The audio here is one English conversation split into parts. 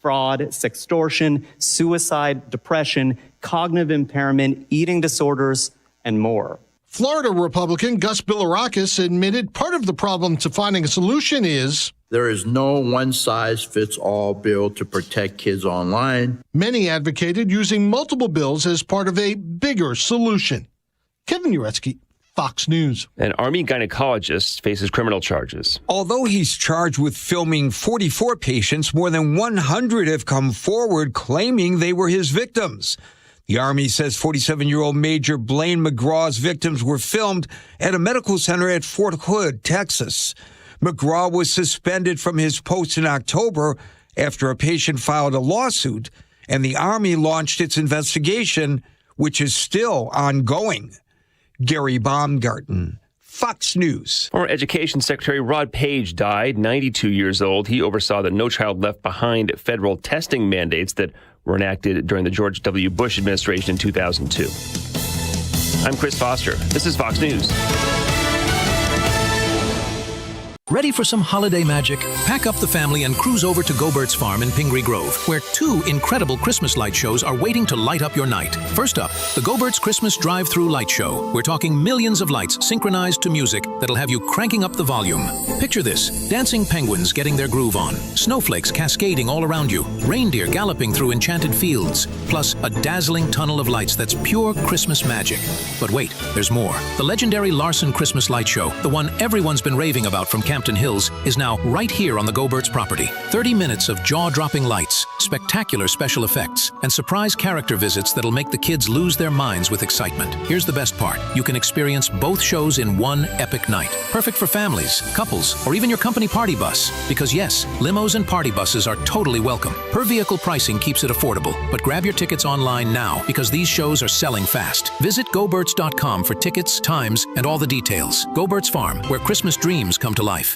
fraud, sextortion, suicide, depression, cognitive impairment, eating disorders, and more. Florida Republican Gus Bilirakis admitted part of the problem to finding a solution is there is no one-size-fits-all bill to protect kids online. Many advocated using multiple bills as part of a bigger solution. Kevin Uretsky, Fox News. An Army gynecologist faces criminal charges. Although he's charged with filming 44 patients, more than 100 have come forward claiming they were his victims. The Army says 47-year-old Major Blaine McGraw's victims were filmed at a medical center at Fort Hood, Texas. McGraw was suspended from his post in October after a patient filed a lawsuit, and the Army launched its investigation, which is still ongoing. Gary Baumgarten, Fox News. Former Education Secretary Rod Page died, 92 years old. He oversaw the No Child Left Behind federal testing mandates that were enacted during the George W. Bush administration in 2002. I'm Chris Foster. This is Fox News. Ready for some holiday magic? Pack up the family and cruise over to Go-Bert's Farm in Pingree Grove, where 2 incredible Christmas light shows are waiting to light up your night. First up, the Go-Bert's Christmas Drive-Thru Light Show. We're talking millions of lights synchronized to music that'll have you cranking up the volume. Picture this: dancing penguins getting their groove on, snowflakes cascading all around you, reindeer galloping through enchanted fields, plus a dazzling tunnel of lights that's pure Christmas magic. But wait, there's more. The legendary Larson Christmas Light Show, the one everyone's been raving about from Campton Hills, is now right here on the Go-Bert's property. 30 minutes of jaw-dropping lights, spectacular special effects, and surprise character visits that'll make the kids lose their minds with excitement. Here's the best part. You can experience both shows in one epic night. Perfect for families, couples, or even your company party bus. Because yes, limos and party buses are totally welcome. Per vehicle pricing keeps it affordable, but grab your tickets online now because these shows are selling fast. Visit GoBerts.com for tickets, times, and all the details. Go-Bert's Farm, where Christmas dreams come to life.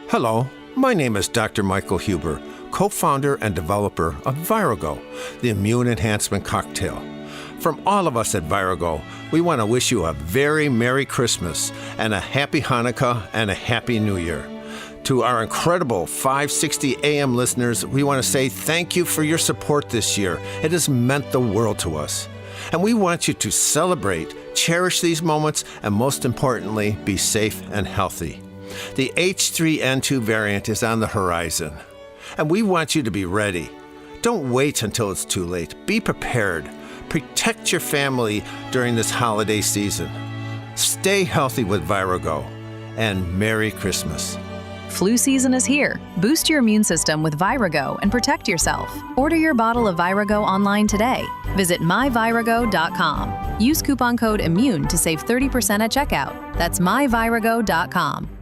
Hello, my name is Dr. Michael Huber, co-founder and developer of Virago, the immune enhancement cocktail. From all of us at Virago, we want to wish you a very Merry Christmas and a Happy Hanukkah and a Happy New Year. To our incredible 560 AM listeners, we want to say thank you for your support this year. It has meant the world to us. And we want you to celebrate, cherish these moments, and most importantly, be safe and healthy. The H3N2 variant is on the horizon, and we want you to be ready. Don't wait until it's too late. Be prepared. Protect your family during this holiday season. Stay healthy with Virago, and Merry Christmas. Flu season is here. Boost your immune system with Virago and protect yourself. Order your bottle of Virago online today. Visit myvirago.com. Use coupon code IMMUNE to save 30% at checkout. That's myvirago.com.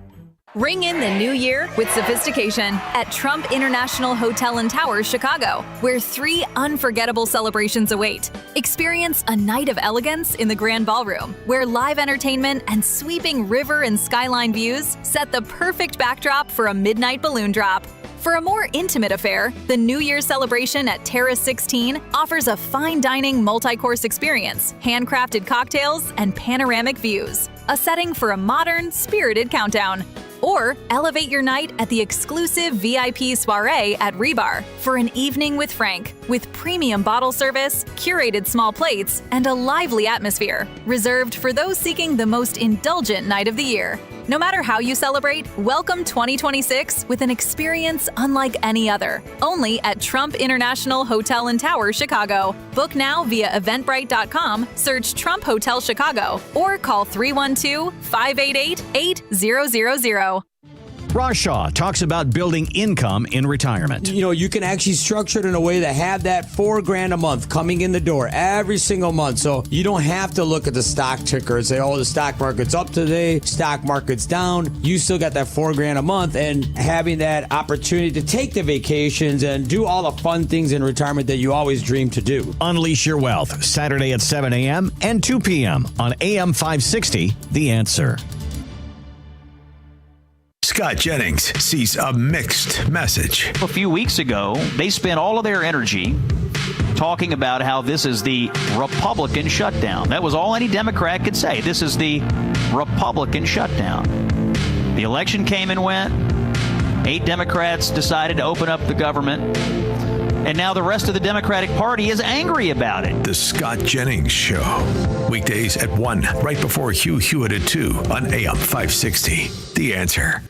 Ring in the new year with sophistication at Trump International Hotel and Towers, Chicago, where 3 unforgettable celebrations await. Experience a night of elegance in the Grand Ballroom, where live entertainment and sweeping river and skyline views set the perfect backdrop for a midnight balloon drop. For a more intimate affair, the New Year's celebration at Terrace 16 offers a fine dining multi-course experience, handcrafted cocktails, and panoramic views. A setting for a modern, spirited countdown. Or elevate your night at the exclusive VIP soiree at Rebar for an evening with Frank, with premium bottle service, curated small plates, and a lively atmosphere, reserved for those seeking the most indulgent night of the year. No matter how you celebrate, welcome 2026 with an experience unlike any other. Only at Trump International Hotel and Towers, Chicago. Book now via Eventbrite.com, search Trump Hotel Chicago, or call 312-588-8000. Ross Shaw talks about building income in retirement. You know, you can actually structure it in a way to have that $4,000 a month coming in the door every single month. So you don't have to look at the stock ticker and say, oh, the stock market's up today, stock market's down. You still got that $4,000 a month, and having that opportunity to take the vacations and do all the fun things in retirement that you always dream to do. Unleash your wealth, Saturday at 7 a.m. and 2 p.m. on AM 560, The Answer. Scott Jennings sees a mixed message. A few weeks ago, they spent all of their energy talking about how this is the Republican shutdown. That was all any Democrat could say. This is the Republican shutdown. The election came and went, 8 Democrats decided to open up the government, and now the rest of the Democratic Party is angry about it. The Scott Jennings Show. Weekdays at 1, right before Hugh Hewitt at 2 on AM 560. The Answer.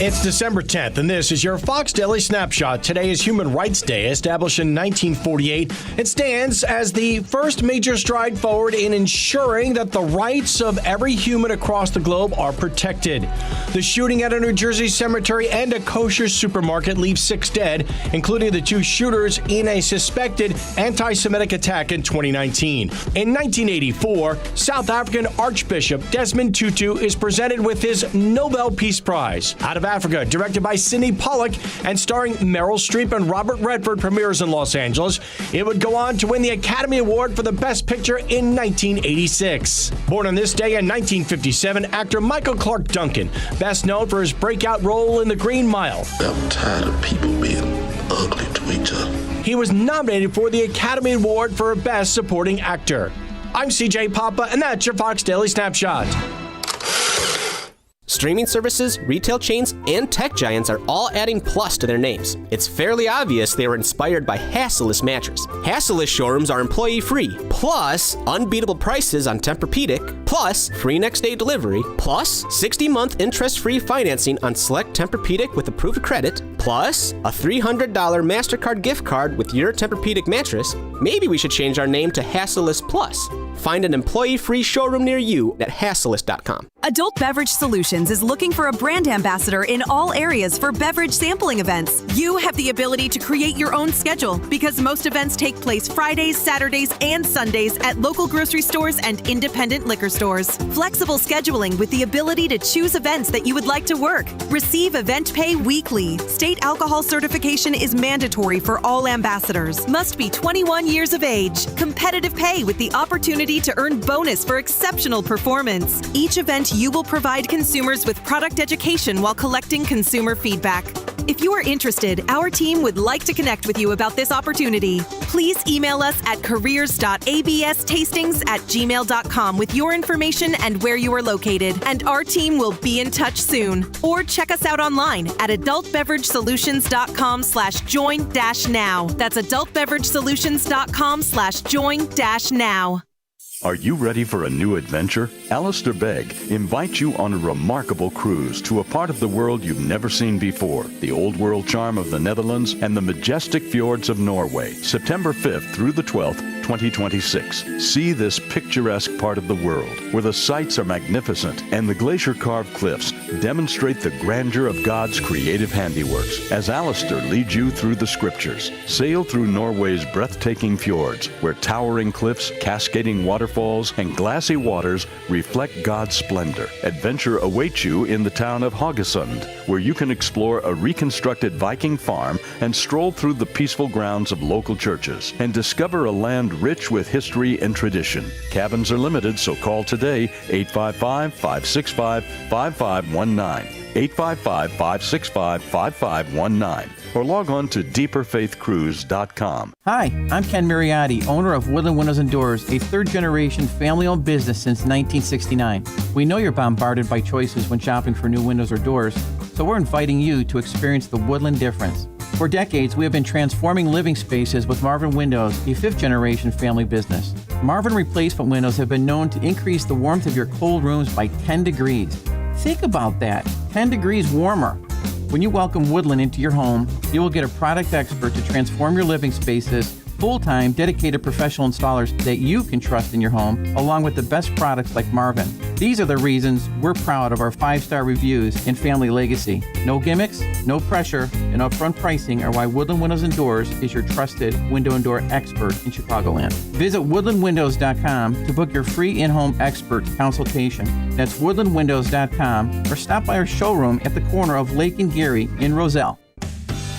It's December 10th, and this is your Fox Daily Snapshot. Today is Human Rights Day, established in 1948. It stands as the first major stride forward in ensuring that the rights of every human across the globe are protected. The shooting at a New Jersey cemetery and a kosher supermarket leaves 6 dead, including the 2 shooters in a suspected anti-Semitic attack in 2019. In 1984, South African Archbishop Desmond Tutu is presented with his Nobel Peace Prize. Out of Africa, directed by Sidney Pollack and starring Meryl Streep and Robert Redford, premieres in Los Angeles. It would go on to win the Academy Award for the Best Picture in 1986. Born on this day in 1957, actor Michael Clark Duncan, best known for his breakout role in The Green Mile. I'm tired of people being ugly to each other. He was nominated for the Academy Award for Best Supporting Actor. I'm CJ Papa, and that's your Fox Daily Snapshot. Streaming services, retail chains, and tech giants are all adding Plus to their names. It's fairly obvious they were inspired by Hassellus Mattress. Hassellus showrooms are employee-free, plus unbeatable prices on Tempur-Pedic, plus free next-day delivery, plus 60-month interest-free financing on select Tempur-Pedic with approved credit, plus a $300 MasterCard gift card with your Tempur-Pedic mattress. Maybe we should change our name to Hassellus Plus. Find an employee-free showroom near you at Hassellus.com. Adult Beverage Solutions is looking for a brand ambassador in all areas for beverage sampling events. You have the ability to create your own schedule because most events take place Fridays, Saturdays, and Sundays at local grocery stores and independent liquor stores. Flexible scheduling with the ability to choose events that you would like to work. Receive event pay weekly. State alcohol certification is mandatory for all ambassadors. Must be 21 years of age. Competitive pay with the opportunity to earn bonus for exceptional performance. Each event you will provide consumers with product education while collecting consumer feedback. If you are interested, our team would like to connect with you about this opportunity. Please email us at careers.abstastings@gmail.com with your information and where you are located, and our team will be in touch soon. Or check us out online at adultbeveragesolutions.com/join-now. That's adultbeveragesolutions.com/join-now. Are you ready for a new adventure? Alistair Begg invites you on a remarkable cruise to a part of the world you've never seen before, the old world charm of the Netherlands and the majestic fjords of Norway, September 5th through the 12th, 2026. See this picturesque part of the world where the sights are magnificent and the glacier-carved cliffs demonstrate the grandeur of God's creative handiworks. As Alistair leads you through the scriptures, sail through Norway's breathtaking fjords where towering cliffs, cascading waterfalls, and glassy waters reflect God's splendor. Adventure awaits you in the town of Haugesund, where you can explore a reconstructed Viking farm and stroll through the peaceful grounds of local churches and discover a land rich with history and tradition. Cabins are limited, so call today 855-565-5519, 855-565-5519, or log on to deeperfaithcruise.com. Hi, I'm Ken Mariotti, owner of Woodland Windows and Doors, a third-generation family-owned business since 1969. We know you're bombarded by choices when shopping for new windows or doors, so we're inviting you to experience the Woodland difference. For decades, we have been transforming living spaces with Marvin Windows, a fifth-generation family business. Marvin replacement windows have been known to increase the warmth of your cold rooms by 10 degrees. Think about that, 10 degrees warmer. When you welcome Woodland into your home, you will get a product expert to transform your living spaces, full-time, dedicated professional installers that you can trust in your home, along with the best products like Marvin. These are the reasons we're proud of our 5-star reviews and family legacy. No gimmicks, no pressure, and upfront pricing are why Woodland Windows and Doors is your trusted window and door expert in Chicagoland. Visit woodlandwindows.com to book your free in-home expert consultation. That's woodlandwindows.com, or stop by our showroom at the corner of Lake and Geary in Roselle.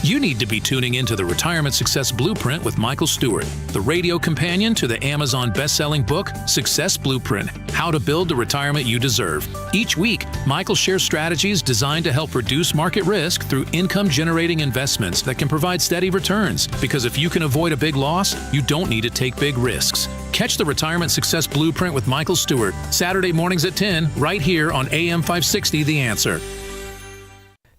You need to be tuning into the Retirement Success Blueprint with Michael Stewart, the radio companion to the Amazon best-selling book, Success Blueprint, How to Build the Retirement You Deserve. Each week, Michael shares strategies designed to help reduce market risk through income-generating investments that can provide steady returns. Because if you can avoid a big loss, you don't need to take big risks. Catch the Retirement Success Blueprint with Michael Stewart, Saturday mornings at 10, right here on AM 560 The Answer.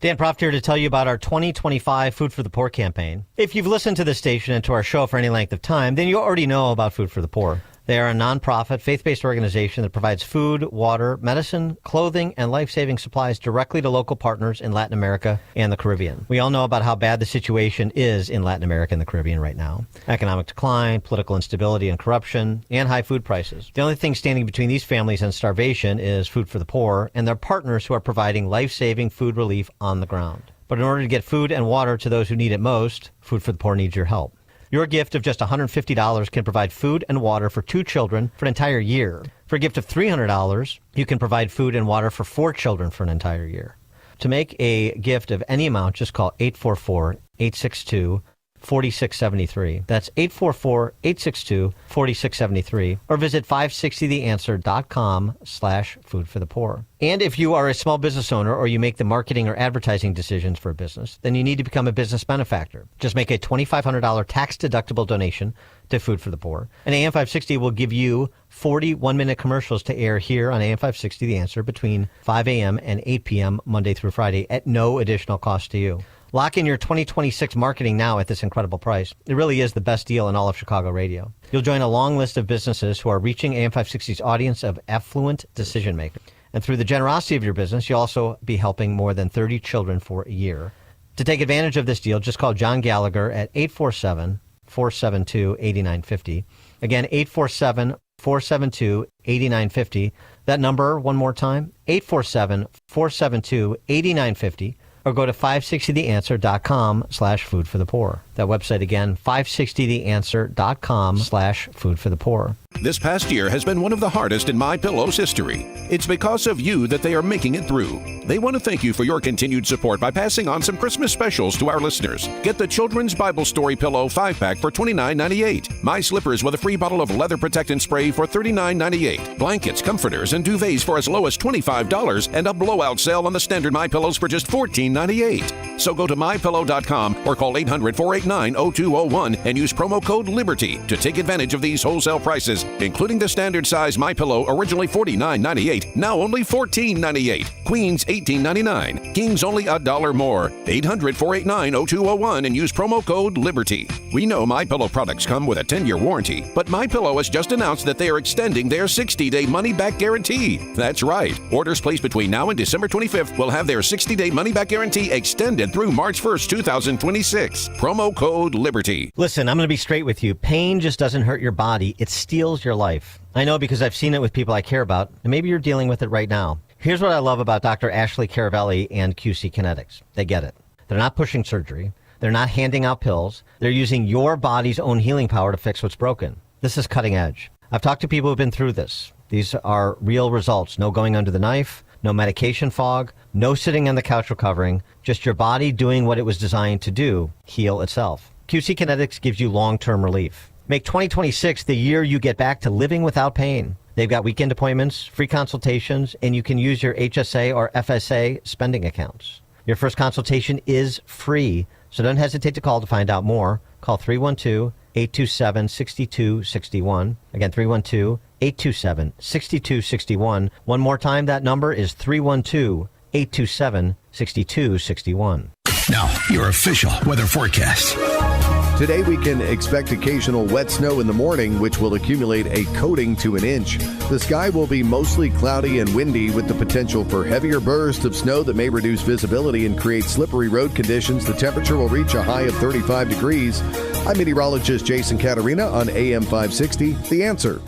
Dan Proft here to tell you about our 2025 Food for the Poor campaign. If you've listened to this station and to our show for any length of time, then you already know about Food for the Poor. They are a nonprofit, faith-based organization that provides food, water, medicine, clothing, and life-saving supplies directly to local partners in Latin America and the Caribbean. We all know about how bad the situation is in Latin America and the Caribbean right now. Economic decline, political instability and corruption, and high food prices. The only thing standing between these families and starvation is Food for the Poor and their partners who are providing life-saving food relief on the ground. But in order to get food and water to those who need it most, Food for the Poor needs your help. Your gift of just $150 can provide food and water for 2 children for an entire year. For a gift of $300, you can provide food and water for 4 children for an entire year. To make a gift of any amount, just call 844-862-4673. That's 844-862-4673. Or visit 560theanswer.com/foodforthepoor. And if you are a small business owner or you make the marketing or advertising decisions for a business, then you need to become a business benefactor. Just make a $2,500 tax-deductible donation to Food for the Poor. And AM 560 will give you 40 one-minute commercials to air here on AM 560 The Answer between 5 a.m. and 8 p.m. Monday through Friday at no additional cost to you. Lock in your 2026 marketing now at this incredible price. It really is the best deal in all of Chicago radio. You'll join a long list of businesses who are reaching AM 560's audience of affluent decision makers. And through the generosity of your business, you'll also be helping more than 30 children for a year. To take advantage of this deal, just call John Gallagher at 847-472-8950. Again, 847-472-8950. That number, one more time, 847-472-8950. Or go to 560theanswer.com/foodforthepoor. That website again, 560theanswer.com/foodforthepoor. This past year has been one of the hardest in MyPillow's history. It's because of you that they are making it through. They want to thank you for your continued support by passing on some Christmas specials to our listeners. Get the Children's Bible Story Pillow 5-pack for $29.98. My Slippers with a free bottle of leather protectant spray for $39.98. Blankets, comforters, and duvets for as low as $25, and a blowout sale on the standard MyPillows for just $14.98. So go to MyPillow.com or call 800-489-0201 and use promo code LIBERTY to take advantage of these wholesale prices, including the standard size MyPillow, originally $49.98, now only $14.98. Queens, $18.99. Kings, only $1 more. 800-489-0201 and use promo code LIBERTY. We know MyPillow products come with a 10-year warranty, but MyPillow has just announced that they are extending their 60-day money-back guarantee. That's right. Orders placed between now and December 25th will have their 60-day money-back guarantee extended through March 1st, 2026. Promo code LIBERTY. Listen, I'm going to be straight with you. Pain just doesn't hurt your body. It steals your life. I know because I've seen it with people I care about, and maybe you're dealing with it right now. Here's what I love about Dr. Ashley Caravelli and QC Kinetics. They get it. They're not pushing surgery. They're not handing out pills. They're using your body's own healing power to fix what's broken. This is cutting edge. I've talked to people who've been through this. These are real results. No going under the knife, no medication fog, no sitting on the couch recovering, just your body doing what it was designed to do, heal itself. QC Kinetics gives you long-term relief. Make 2026 the year you get back to living without pain. They've got weekend appointments, free consultations, and you can use your HSA or FSA spending accounts. Your first consultation is free, so don't hesitate to call to find out more. Call 312-827-6261. Again, 312-827-6261. One more time, that number is 312-827-6261. Now, your official weather forecast. Today we can expect occasional wet snow in the morning, which will accumulate a coating to an inch. The sky will be mostly cloudy and windy with the potential for heavier bursts of snow that may reduce visibility and create slippery road conditions. The temperature will reach a high of 35 degrees. I'm meteorologist Jason Caterina on AM 560, The Answer.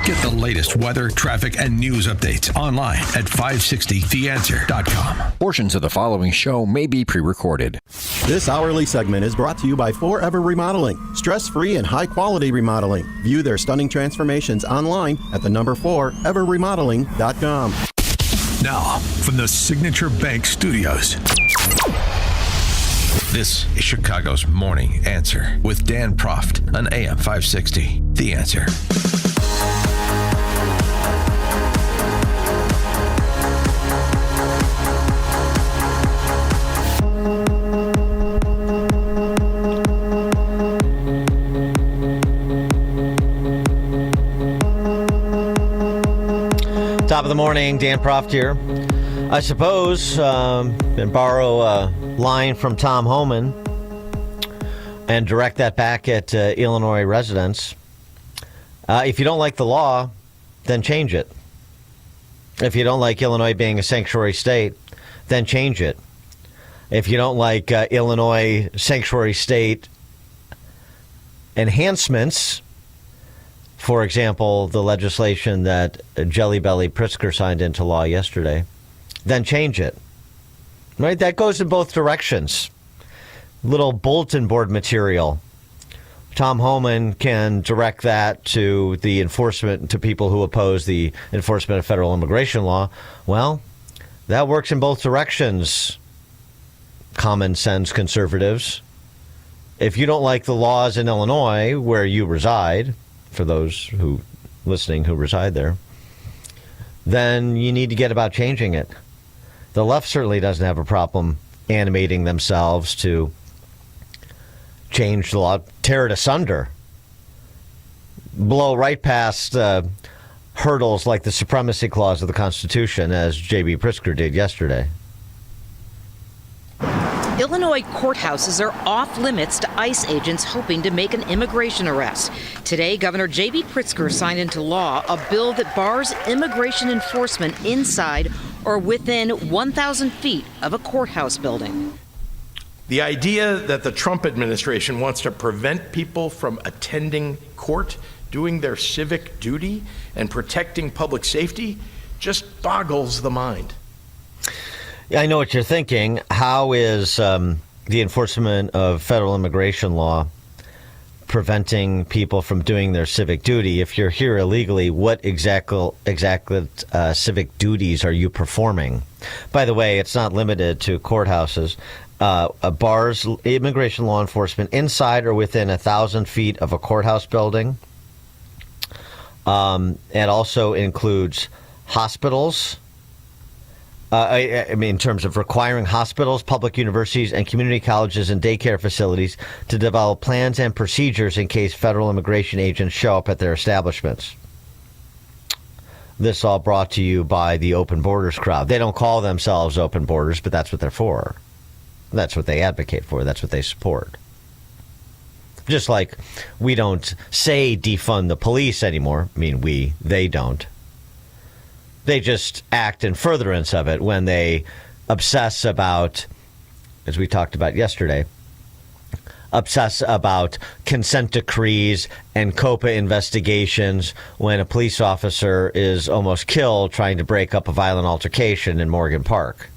Get the latest weather, traffic, and news updates online at 560theanswer.com. Portions of the following show may be pre-recorded. This hourly segment is brought to you by Forever Remodeling. Stress-free and high-quality remodeling. View their stunning transformations online at the number 4everremodeling.com. Now, from the Signature Bank Studios. This is Chicago's Morning Answer with Dan Proft on AM 560. The Answer. Top of the morning, Dan Proft here. I suppose, and borrow a line from Tom Homan and direct that back at Illinois residents. If you don't like the law, then change it. If you don't like Illinois being a sanctuary state, then change it. If you don't like Illinois sanctuary state enhancements, for example, the legislation that Jelly Belly Pritzker signed into law yesterday, then change it. Right? That goes in both directions. Little bulletin board material. Tom Homan can direct that to the enforcement, to people who oppose the enforcement of federal immigration law. Well, that works in both directions, common sense conservatives. If you don't like the laws in Illinois where you reside, for those who listening who reside there, then you need to get about changing it. The left certainly doesn't have a problem animating themselves to change the law, tear it asunder, blow right past hurdles like the supremacy clause of the Constitution, as J.B. Pritzker did yesterday. Illinois courthouses are off limits to ICE agents hoping to make an immigration arrest. Today, Governor J.B. Pritzker signed into law a bill that bars immigration enforcement inside or within 1,000 feet of a courthouse building. The idea that the Trump administration wants to prevent people from attending court, doing their civic duty, and protecting public safety just boggles the mind. I know what you're thinking. How is the enforcement of federal immigration law preventing people from doing their civic duty? If you're here illegally, what exactly civic duties are you performing? By the way, it's not limited to courthouses. Bars immigration law enforcement inside or within 1,000 feet of a courthouse building. It also includes hospitals. I mean, in terms of requiring hospitals, public universities, and community colleges and daycare facilities to develop plans and procedures in case federal immigration agents show up at their establishments. This all brought to you by the Open Borders crowd. They don't call themselves Open Borders, but that's what they're for. That's what they advocate for. That's what they support. Just like we don't say defund the police anymore. I mean, they don't. They just act in furtherance of it when they obsess about, as we talked about yesterday, obsess about consent decrees and COPA investigations when a police officer is almost killed trying to break up a violent altercation in Morgan Park.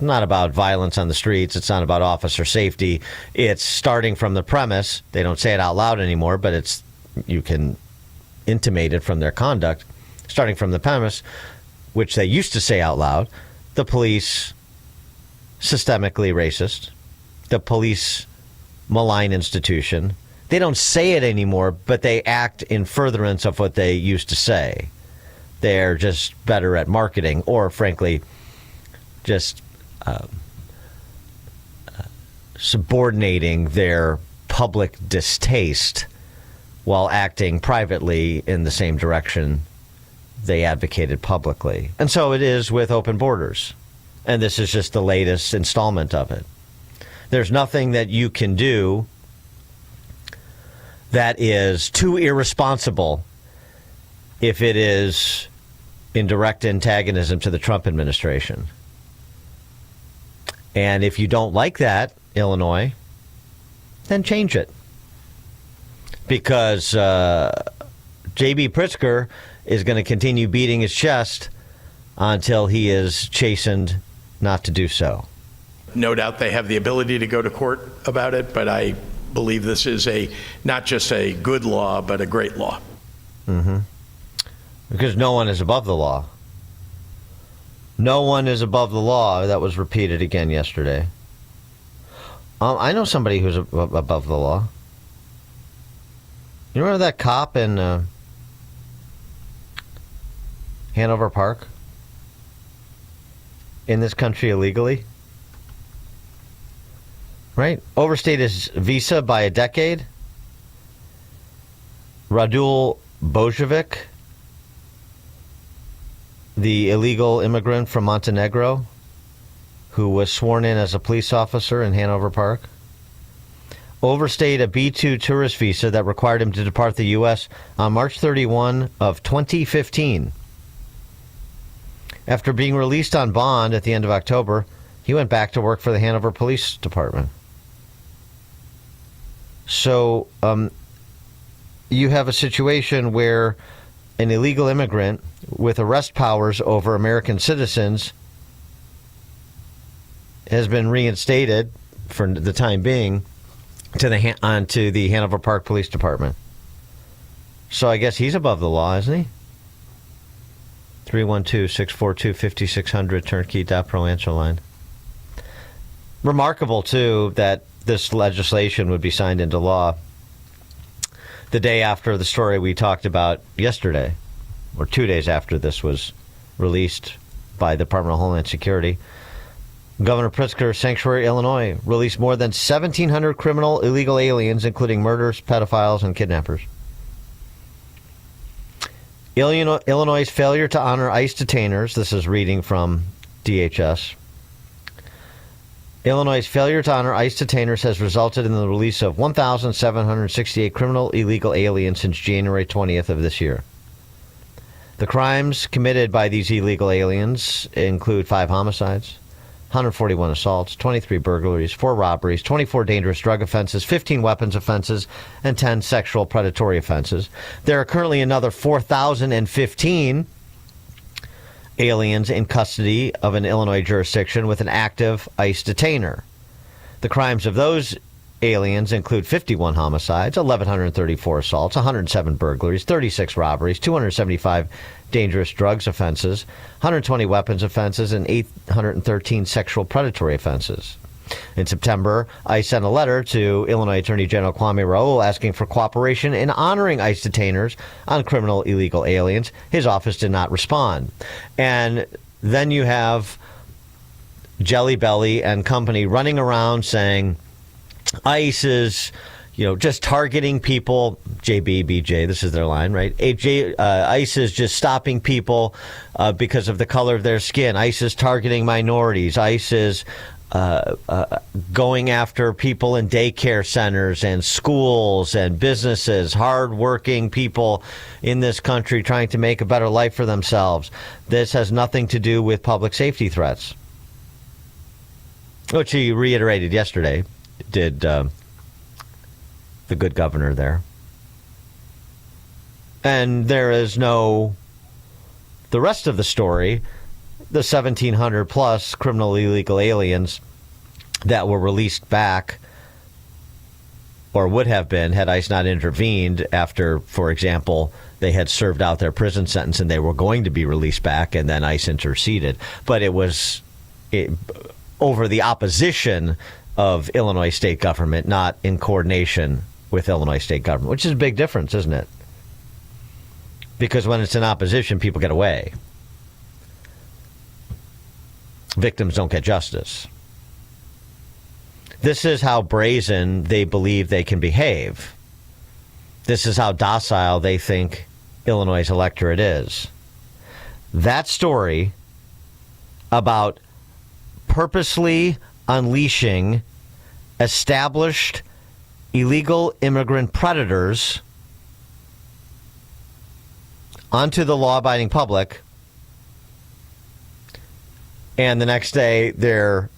Not about violence on the streets. It's not about officer safety. It's starting from the premise. They don't say it out loud anymore, but you can intimate it from their conduct. Starting from the premise, which they used to say out loud, the police systemically racist, the police malign institution. They don't say it anymore, but they act in furtherance of what they used to say. They're just better at marketing, or frankly, just subordinating their public distaste while acting privately in the same direction they advocated publicly. And so it is with Open Borders. And this is just the latest installment of it. There's nothing that you can do that is too irresponsible if it is in direct antagonism to the Trump administration. And if you don't like that, Illinois, then change it. Because J.B. Pritzker is going to continue beating his chest until he is chastened not to do so. No doubt they have the ability to go to court about it, but I believe this is not just a good law, but a great law. Mm-hmm. Because no one is above the law. No one is above the law. That was repeated again yesterday. I know somebody who's above the law. You remember that cop in Hanover Park? In this country illegally? Right? Overstayed his visa by a decade. Radul Bojovic. the illegal immigrant from Montenegro who was sworn in as a police officer in Hanover Park, overstayed a B-2 tourist visa that required him to depart the U.S. on March 31 of 2015. After being released on bond at the end of October, he went back to work for the Hanover Police Department. So you have a situation where an illegal immigrant with arrest powers over American citizens has been reinstated for the time being onto the Hanover Park Police Department. So I guess he's above the law, isn't he? 312-642-5600, turnkey.pro answer line. Remarkable, too, that this legislation would be signed into law the day after the story we talked about yesterday, or 2 days after this was released by the Department of Homeland Security. Governor Pritzker, Sanctuary, Illinois, released more than 1,700 criminal illegal aliens, including murderers, pedophiles, and kidnappers. Illinois' failure to honor ICE detainers, this is reading from DHS. Illinois' failure to honor ICE detainers has resulted in the release of 1,768 criminal illegal aliens since January 20th of this year. The crimes committed by these illegal aliens include 5 homicides, 141 assaults, 23 burglaries, 4 robberies, 24 dangerous drug offenses, 15 weapons offenses, and 10 sexual predatory offenses. There are currently another 4,015 aliens in custody of an Illinois jurisdiction with an active ICE detainer. The crimes of those aliens include 51 homicides, 1,134 assaults, 107 burglaries, 36 robberies, 275 dangerous drugs offenses, 120 weapons offenses, and 813 sexual predatory offenses. In September, ICE sent a letter to Illinois Attorney General Kwame Raoul asking for cooperation in honoring ICE detainers on criminal illegal aliens. His office did not respond. And then you have Jelly Belly and company running around saying ICE is, just targeting people. JBBJ, this is their line, right? ICE is just stopping people because of the color of their skin. ICE is targeting minorities. ICE is going after people in daycare centers and schools and businesses, hardworking people in this country trying to make a better life for themselves. This has nothing to do with public safety threats, which he reiterated yesterday, did the good governor there. And there is the rest of the story, the 1,700 plus criminal illegal aliens that were released back, or would have been had ICE not intervened after, for example, they had served out their prison sentence and they were going to be released back, and then ICE interceded. But it was over the opposition of Illinois state government, not in coordination with Illinois state government, which is a big difference, isn't it? Because when it's in opposition, people get away. Victims don't get justice. This is how brazen they believe they can behave. This is how docile they think Illinois' electorate is. That story about purposely unleashing established illegal immigrant predators onto the law-abiding public, and the next day they're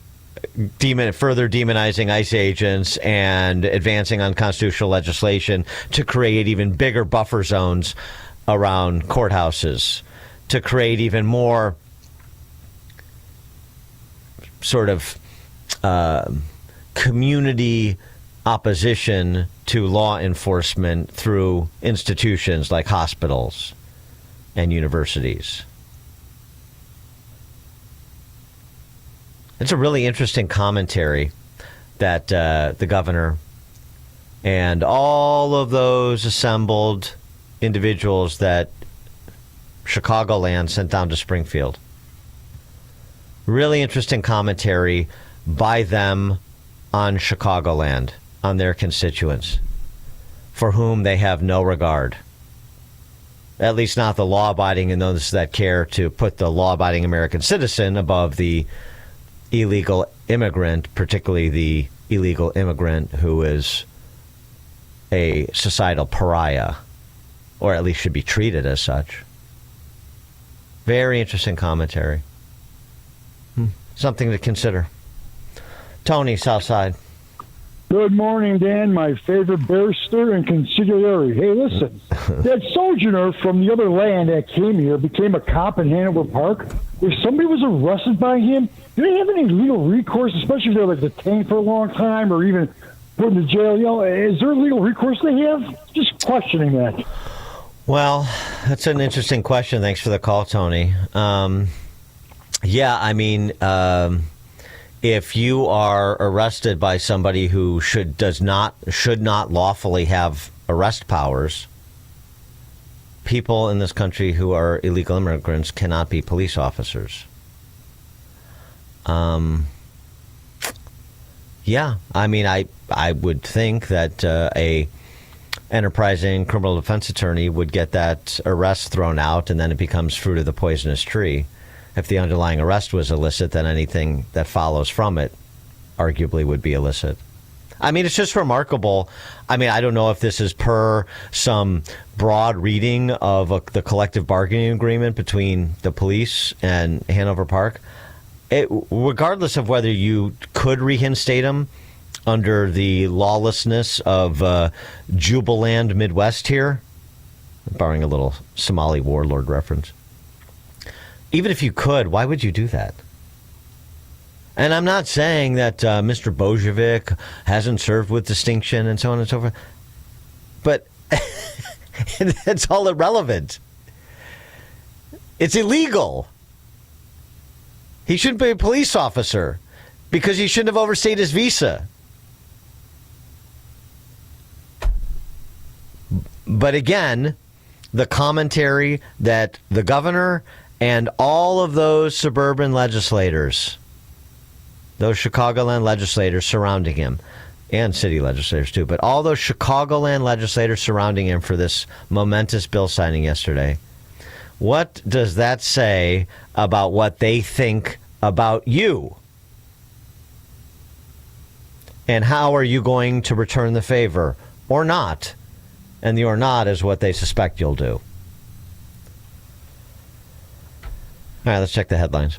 further demonizing ICE agents and advancing unconstitutional legislation to create even bigger buffer zones around courthouses, to create even more sort of community opposition to law enforcement through institutions like hospitals and universities. It's a really interesting commentary that the governor and all of those assembled individuals that Chicagoland sent down to Springfield. Really interesting commentary by them on Chicagoland, on their constituents, for whom they have no regard. At least not the law-abiding and those that care to put the law-abiding American citizen above the illegal immigrant, particularly the illegal immigrant who is a societal pariah, or at least should be treated as such. Very interesting commentary. Something to consider. Tony, Southside. Good morning, Dan, my favorite barrister and consigliere. Hey, listen, that sojourner from the other land that came here became a cop in Hanover Park. If somebody was arrested by him, do they have any legal recourse, especially if they're like detained for a long time or even put in jail? You know, is there legal recourse they have? Just questioning that. Well, that's an interesting question. Thanks for the call, Tony. Yeah, I mean, if you are arrested by somebody who should not lawfully have arrest powers, people in this country who are illegal immigrants cannot be police officers. Yeah, I mean, I would think that a enterprising criminal defense attorney would get that arrest thrown out, and then it becomes fruit of the poisonous tree. If the underlying arrest was illicit, then anything that follows from it arguably would be illicit. I mean, it's just remarkable. I mean, I don't know if this is per some broad reading of the collective bargaining agreement between the police and Hanover Park. Regardless of whether you could reinstate them under the lawlessness of Jubaland Midwest here, borrowing a little Somali warlord reference. Even if you could, why would you do that? And I'm not saying that Mr. Bojovic hasn't served with distinction and so on and so forth, but it's all irrelevant. It's illegal. He shouldn't be a police officer because he shouldn't have overstayed his visa. But again, the commentary that the governor and all of those suburban legislators, those Chicagoland legislators surrounding him, and city legislators too, but all those Chicagoland legislators surrounding him for this momentous bill signing yesterday, what does that say about what they think about you? And how are you going to return the favor or not? And the or not is what they suspect you'll do. All right, let's check the headlines.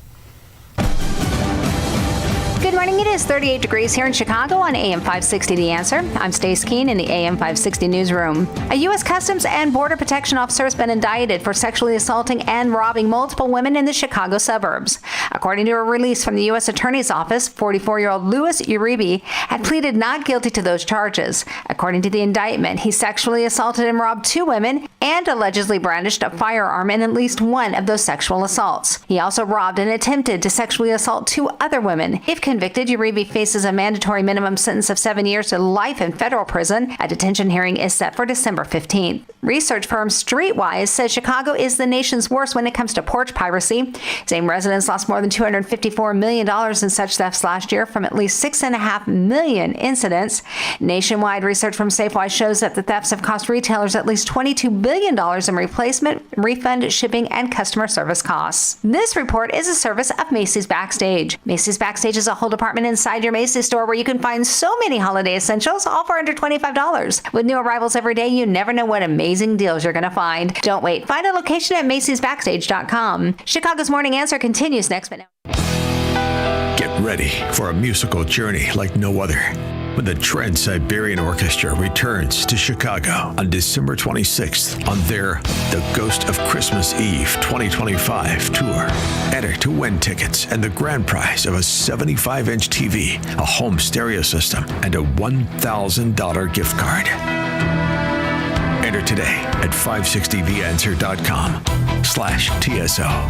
Good morning. It is 38 degrees here in Chicago on AM 560 The Answer. I'm Stace Keene in the AM 560 newsroom. A U.S. Customs and Border Protection officer has been indicted for sexually assaulting and robbing multiple women in the Chicago suburbs. According to a release from the U.S. Attorney's Office, 44-year-old Louis Uribe had pleaded not guilty to those charges. According to the indictment, he sexually assaulted and robbed 2 women and allegedly brandished a firearm in at least one of those sexual assaults. He also robbed and attempted to sexually assault 2 other women. If convicted, Uribe faces a mandatory minimum sentence of 7 years to life in federal prison. A detention hearing is set for December 15th. Research firm Streetwise says Chicago is the nation's worst when it comes to porch piracy. Same residents lost more than $254 million in such thefts last year from at least 6.5 million incidents. Nationwide research from Safewise shows that the thefts have cost retailers at least $22 billion in replacement, refund, shipping, and customer service costs. This report is a service of Macy's Backstage. Macy's Backstage is a whole department inside your Macy's store where you can find so many holiday essentials, all for under $25. With new arrivals every day, you never know what amazing deals you're going to find. Don't wait. Find a location at Macy'sBackstage.com. Chicago's Morning Answer continues next minute. Get ready for a musical journey like no other when the Trans-Siberian Orchestra returns to Chicago on December 26th on their The Ghost of Christmas Eve 2025 tour. Enter to win tickets and the grand prize of a 75-inch TV, a home stereo system, and a $1,000 gift card. Enter today at 560theanswer.com/TSO.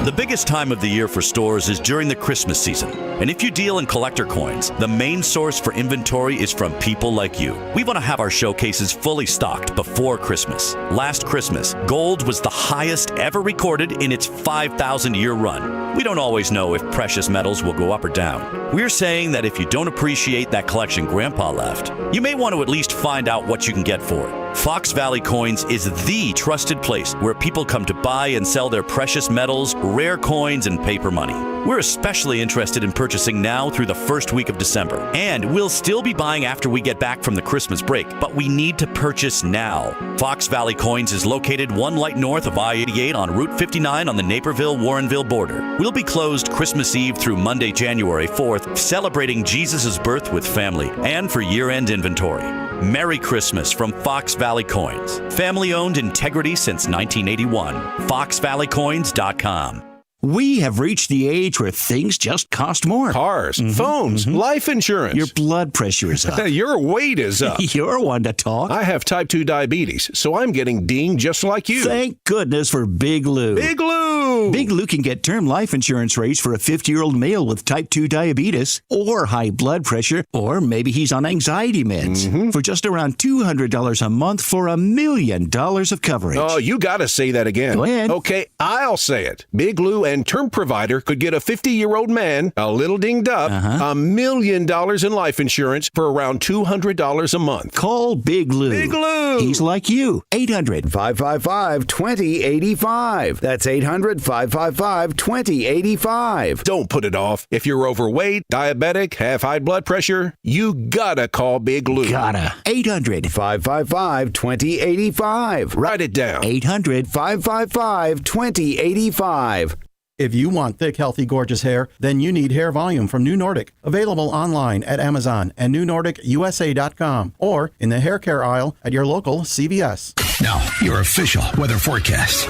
The biggest time of the year for stores is during the Christmas season. And if you deal in collector coins, the main source for inventory is from people like you. We want to have our showcases fully stocked before Christmas. Last Christmas, gold was the highest ever recorded in its 5,000-year run. We don't always know if precious metals will go up or down. We're saying that if you don't appreciate that collection Grandpa left, you may want to at least find out what you can get for it. Fox Valley Coins is the trusted place where people come to buy and sell their precious metals, rare coins, and paper money. We're especially interested in purchasing now through the first week of December. And we'll still be buying after we get back from the Christmas break, but we need to purchase now. Fox Valley Coins is located one light north of I-88 on Route 59 on the Naperville-Warrenville border. We'll be closed Christmas Eve through Monday, January 4th, celebrating Jesus' birth with family and for year-end inventory. Merry Christmas from Fox Valley Coins. Family-owned integrity since 1981. FoxValleyCoins.com. We have reached the age where things just cost more. Cars, phones, life insurance. Your blood pressure is up. Your weight is up. You're one to talk. I have type 2 diabetes, so I'm getting dinged just like you. Thank goodness for Big Lou. Big Lou! Big Lou can get term life insurance rates for a 50-year-old male with type 2 diabetes or high blood pressure, or maybe he's on anxiety meds for just around $200 a month for $1 million of coverage. Oh, you got to say that again. Go ahead. Okay, I'll say it. Big Lou and term provider could get a 50-year-old man, a little dinged up, $1 million in life insurance for around $200 a month. Call Big Lou. Big Lou. He's like you. 800-555-2085. That's 800-555-2085. Don't put it off. If you're overweight, diabetic, have high blood pressure, you gotta call Big Lou. Gotta. 800-555-2085. Write it down. 800-555-2085. If you want thick, healthy, gorgeous hair, then you need Hair Volume from New Nordic. Available online at Amazon and newnordicusa.com or in the hair care aisle at your local CVS. Now, your official weather forecast.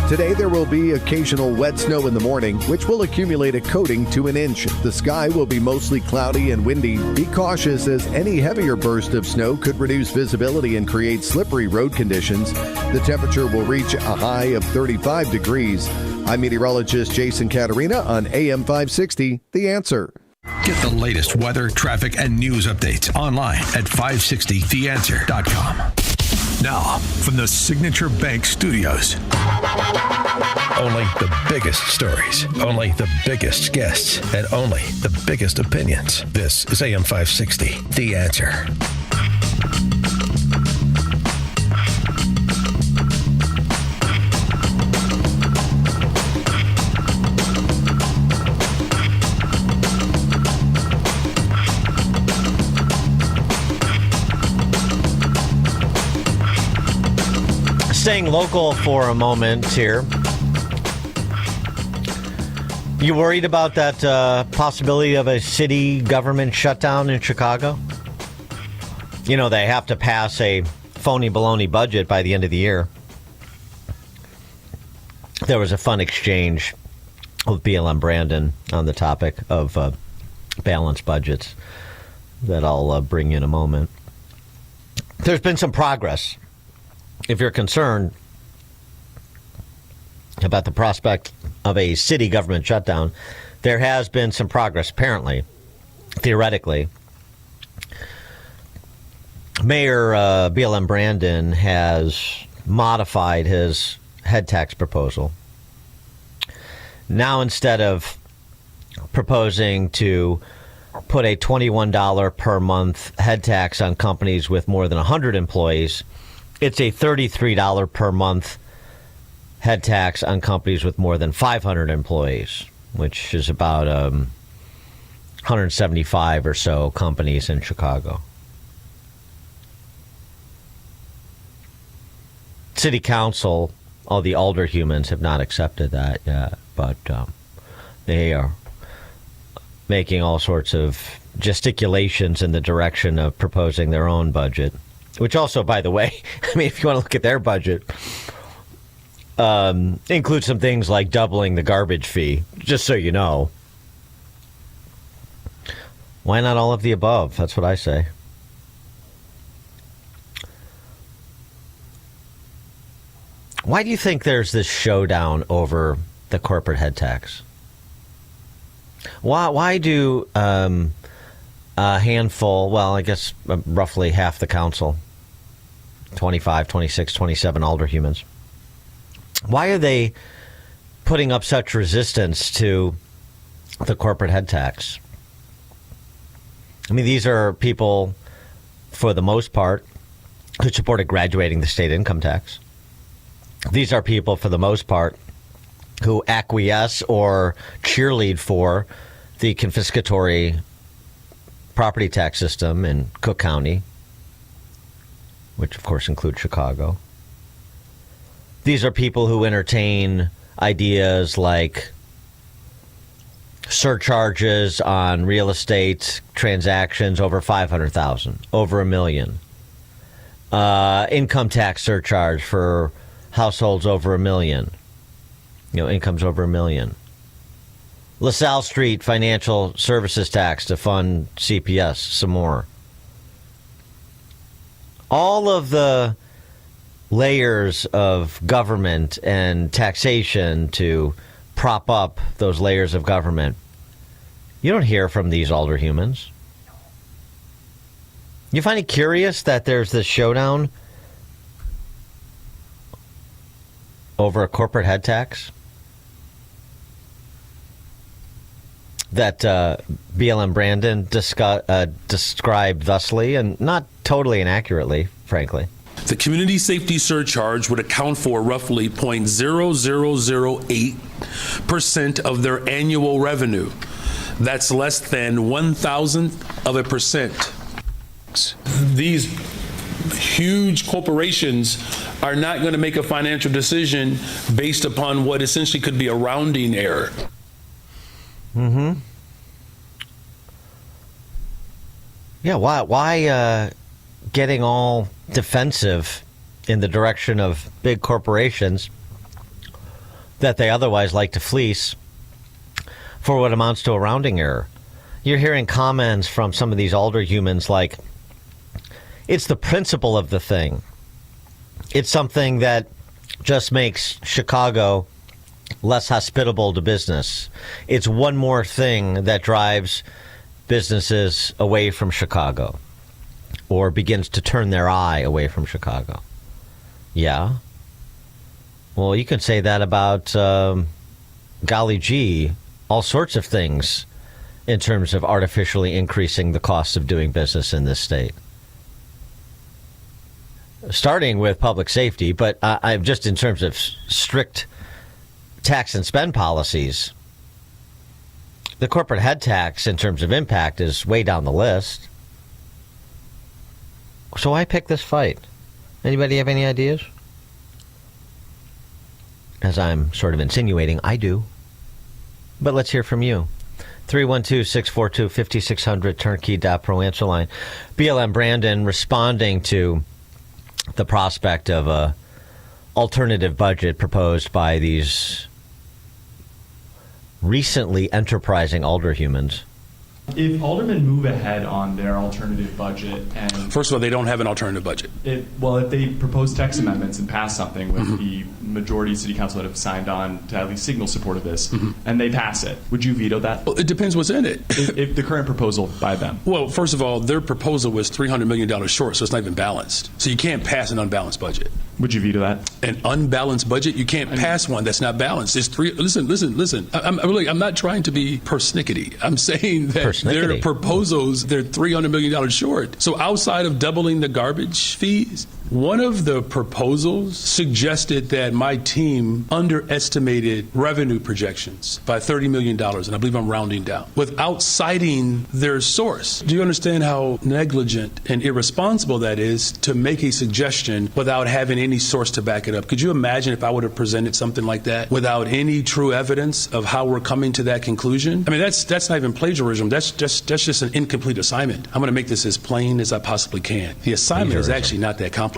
Today, there will be occasional wet snow in the morning, which will accumulate a coating to an inch. The sky will be mostly cloudy and windy. Be cautious, as any heavier burst of snow could reduce visibility and create slippery road conditions. The temperature will reach a high of 35 degrees. I'm meteorologist Jason Caterina on AM 560, The Answer. Get the latest weather, traffic, and news updates online at 560theanswer.com. Now, from the Signature Bank Studios. Only the biggest stories, only the biggest guests, and only the biggest opinions. This is AM 560, The Answer. Staying local for a moment here. You worried about that possibility of a city government shutdown in Chicago? You know, they have to pass a phony baloney budget by the end of the year. There was a fun exchange with BLM Brandon on the topic of balanced budgets that I'll bring you in a moment. There's been some progress. If you're concerned about the prospect of a city government shutdown, there has been some progress, apparently, theoretically. Mayor BLM Brandon has modified his head tax proposal. Now, instead of proposing to put a $21 per month head tax on companies with more than 100 employees, it's a $33 per month head tax on companies with more than 500 employees, which is about 175 or so companies in Chicago. City Council, all the alderhumans have not accepted that yet, but they are making all sorts of gesticulations in the direction of proposing their own budget. Which also, by the way, I mean, if you want to look at their budget, includes some things like doubling the garbage fee, just so you know. Why not all of the above? That's what I say. Why do you think there's this showdown over the corporate head tax? Why do a handful, well, I guess roughly half the council, 25, 26, 27 alderhumans, why are they putting up such resistance to the corporate head tax? I mean, these are people, for the most part, who supported graduating the state income tax. These are people, for the most part, who acquiesce or cheerlead for the confiscatory property tax system in Cook County, which of course includes Chicago. These are people who entertain ideas like surcharges on real estate transactions over $500,000, over $1 million. Income tax surcharge for households over $1 million. Incomes over $1 million. LaSalle Street financial services tax to fund CPS some more. All of the layers of government and taxation to prop up those layers of government. You don't hear from these older humans. You find it curious that there's this showdown over a corporate head tax that BLM Brandon described thusly, and not totally inaccurately, frankly. The community safety surcharge would account for roughly 0.0008% of their annual revenue. That's less than 1,000% These huge corporations are not going to make a financial decision based upon what essentially could be a rounding error. Mm-hmm. Yeah, why getting all defensive in the direction of big corporations that they otherwise like to fleece for what amounts to a rounding error? You're hearing comments from some of these older humans like, it's the principle of the thing. It's something that just makes Chicago less hospitable to business. It's one more thing that drives businesses away from Chicago or begins to turn their eye away from Chicago. Yeah. Well, you can say that about, golly gee, all sorts of things in terms of artificially increasing the cost of doing business in this state. Starting with public safety, but I'm just in terms of strict tax and spend policies, the corporate head tax in terms of impact is way down the list. So why pick this fight? Anybody have any ideas? As I'm sort of insinuating, I do. But let's hear from you. 312-642-5600, turnkey.pro answer line. BLM Brandon responding to the prospect of a alternative budget proposed by these recently enterprising older humans. If aldermen move ahead on their alternative budget, and first of all, they don't have an alternative budget. If they propose text amendments and pass something with the majority of city council that have signed on to at least signal support of this, and they pass it, would you veto that? Well, it depends what's in it. if the current proposal by them. Well, first of all, their proposal was $300 million short, so it's not even balanced. So you can't pass an unbalanced budget. Would you veto that? An unbalanced budget? You can't pass one that's not balanced. It's three. Listen. I'm not trying to be persnickety. I'm saying that their proposals, they're $300 million short. So outside of doubling the garbage fees, one of the proposals suggested that my team underestimated revenue projections by $30 million, and I believe I'm rounding down, without citing their source. Do you understand how negligent and irresponsible that is to make a suggestion without having any source to back it up? Could you imagine if I would have presented something like that without any true evidence of how we're coming to that conclusion? I mean, that's not even plagiarism. That's just an incomplete assignment. I'm going to make this as plain as I possibly can. The assignment is actually not that complicated.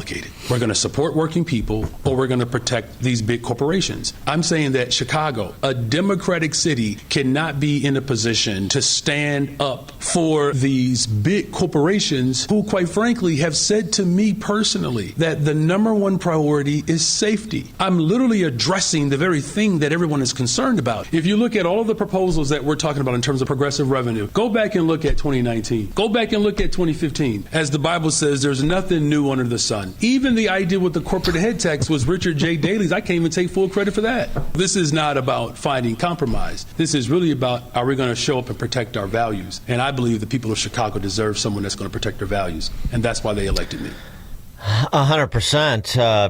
We're going to support working people, or we're going to protect these big corporations. I'm saying that Chicago, a democratic city, cannot be in a position to stand up for these big corporations who, quite frankly, have said to me personally that the number one priority is safety. I'm literally addressing the very thing that everyone is concerned about. If you look at all of the proposals that we're talking about in terms of progressive revenue, go back and look at 2019. Go back and look at 2015. As the Bible says, there's nothing new under the sun. on. Even the idea with the corporate head tax was Richard J. Daley's. I can't even take full credit for that. This is not about finding compromise. This is really about, are we going to show up and protect our values? And I believe the people of Chicago deserve someone that's going to protect their values. And that's why they elected me. 100%,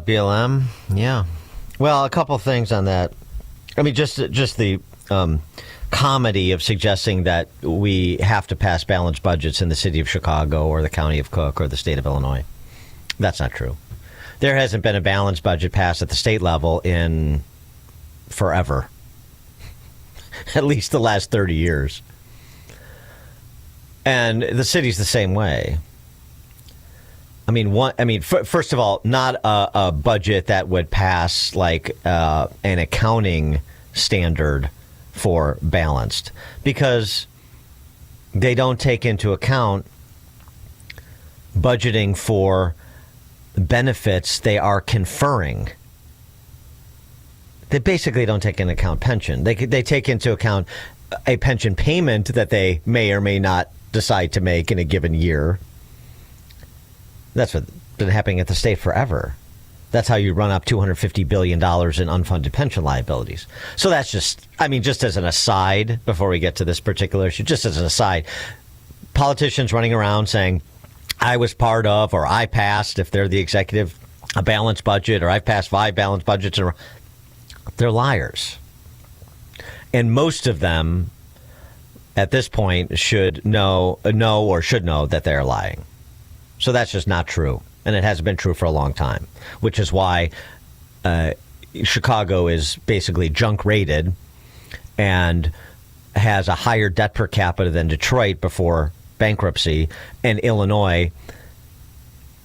BLM. Yeah. Well, a couple things on that. I mean, just the comedy of suggesting that we have to pass balanced budgets in the city of Chicago or the county of Cook or the state of Illinois. That's not true. There hasn't been a balanced budget passed at the state level in forever. At least the last 30 years. And the city's the same way. I mean, first of all, not a budget that would pass like an accounting standard for balanced, because they don't take into account budgeting for benefits they are conferring. They basically don't take into account pension. They take into account a pension payment that they may or may not decide to make in a given year. That's what's been happening at the state forever. That's how you run up $250 billion in unfunded pension liabilities. So that's just as an aside, before we get to this particular issue, just as an aside, politicians running around saying, I was part of, or I passed, if they're the executive, a balanced budget, or I've passed 5 balanced budgets. They're liars. And most of them, at this point, should know that they're lying. So that's just not true. And it hasn't been true for a long time, which is why Chicago is basically junk rated and has a higher debt per capita than Detroit before bankruptcy. And Illinois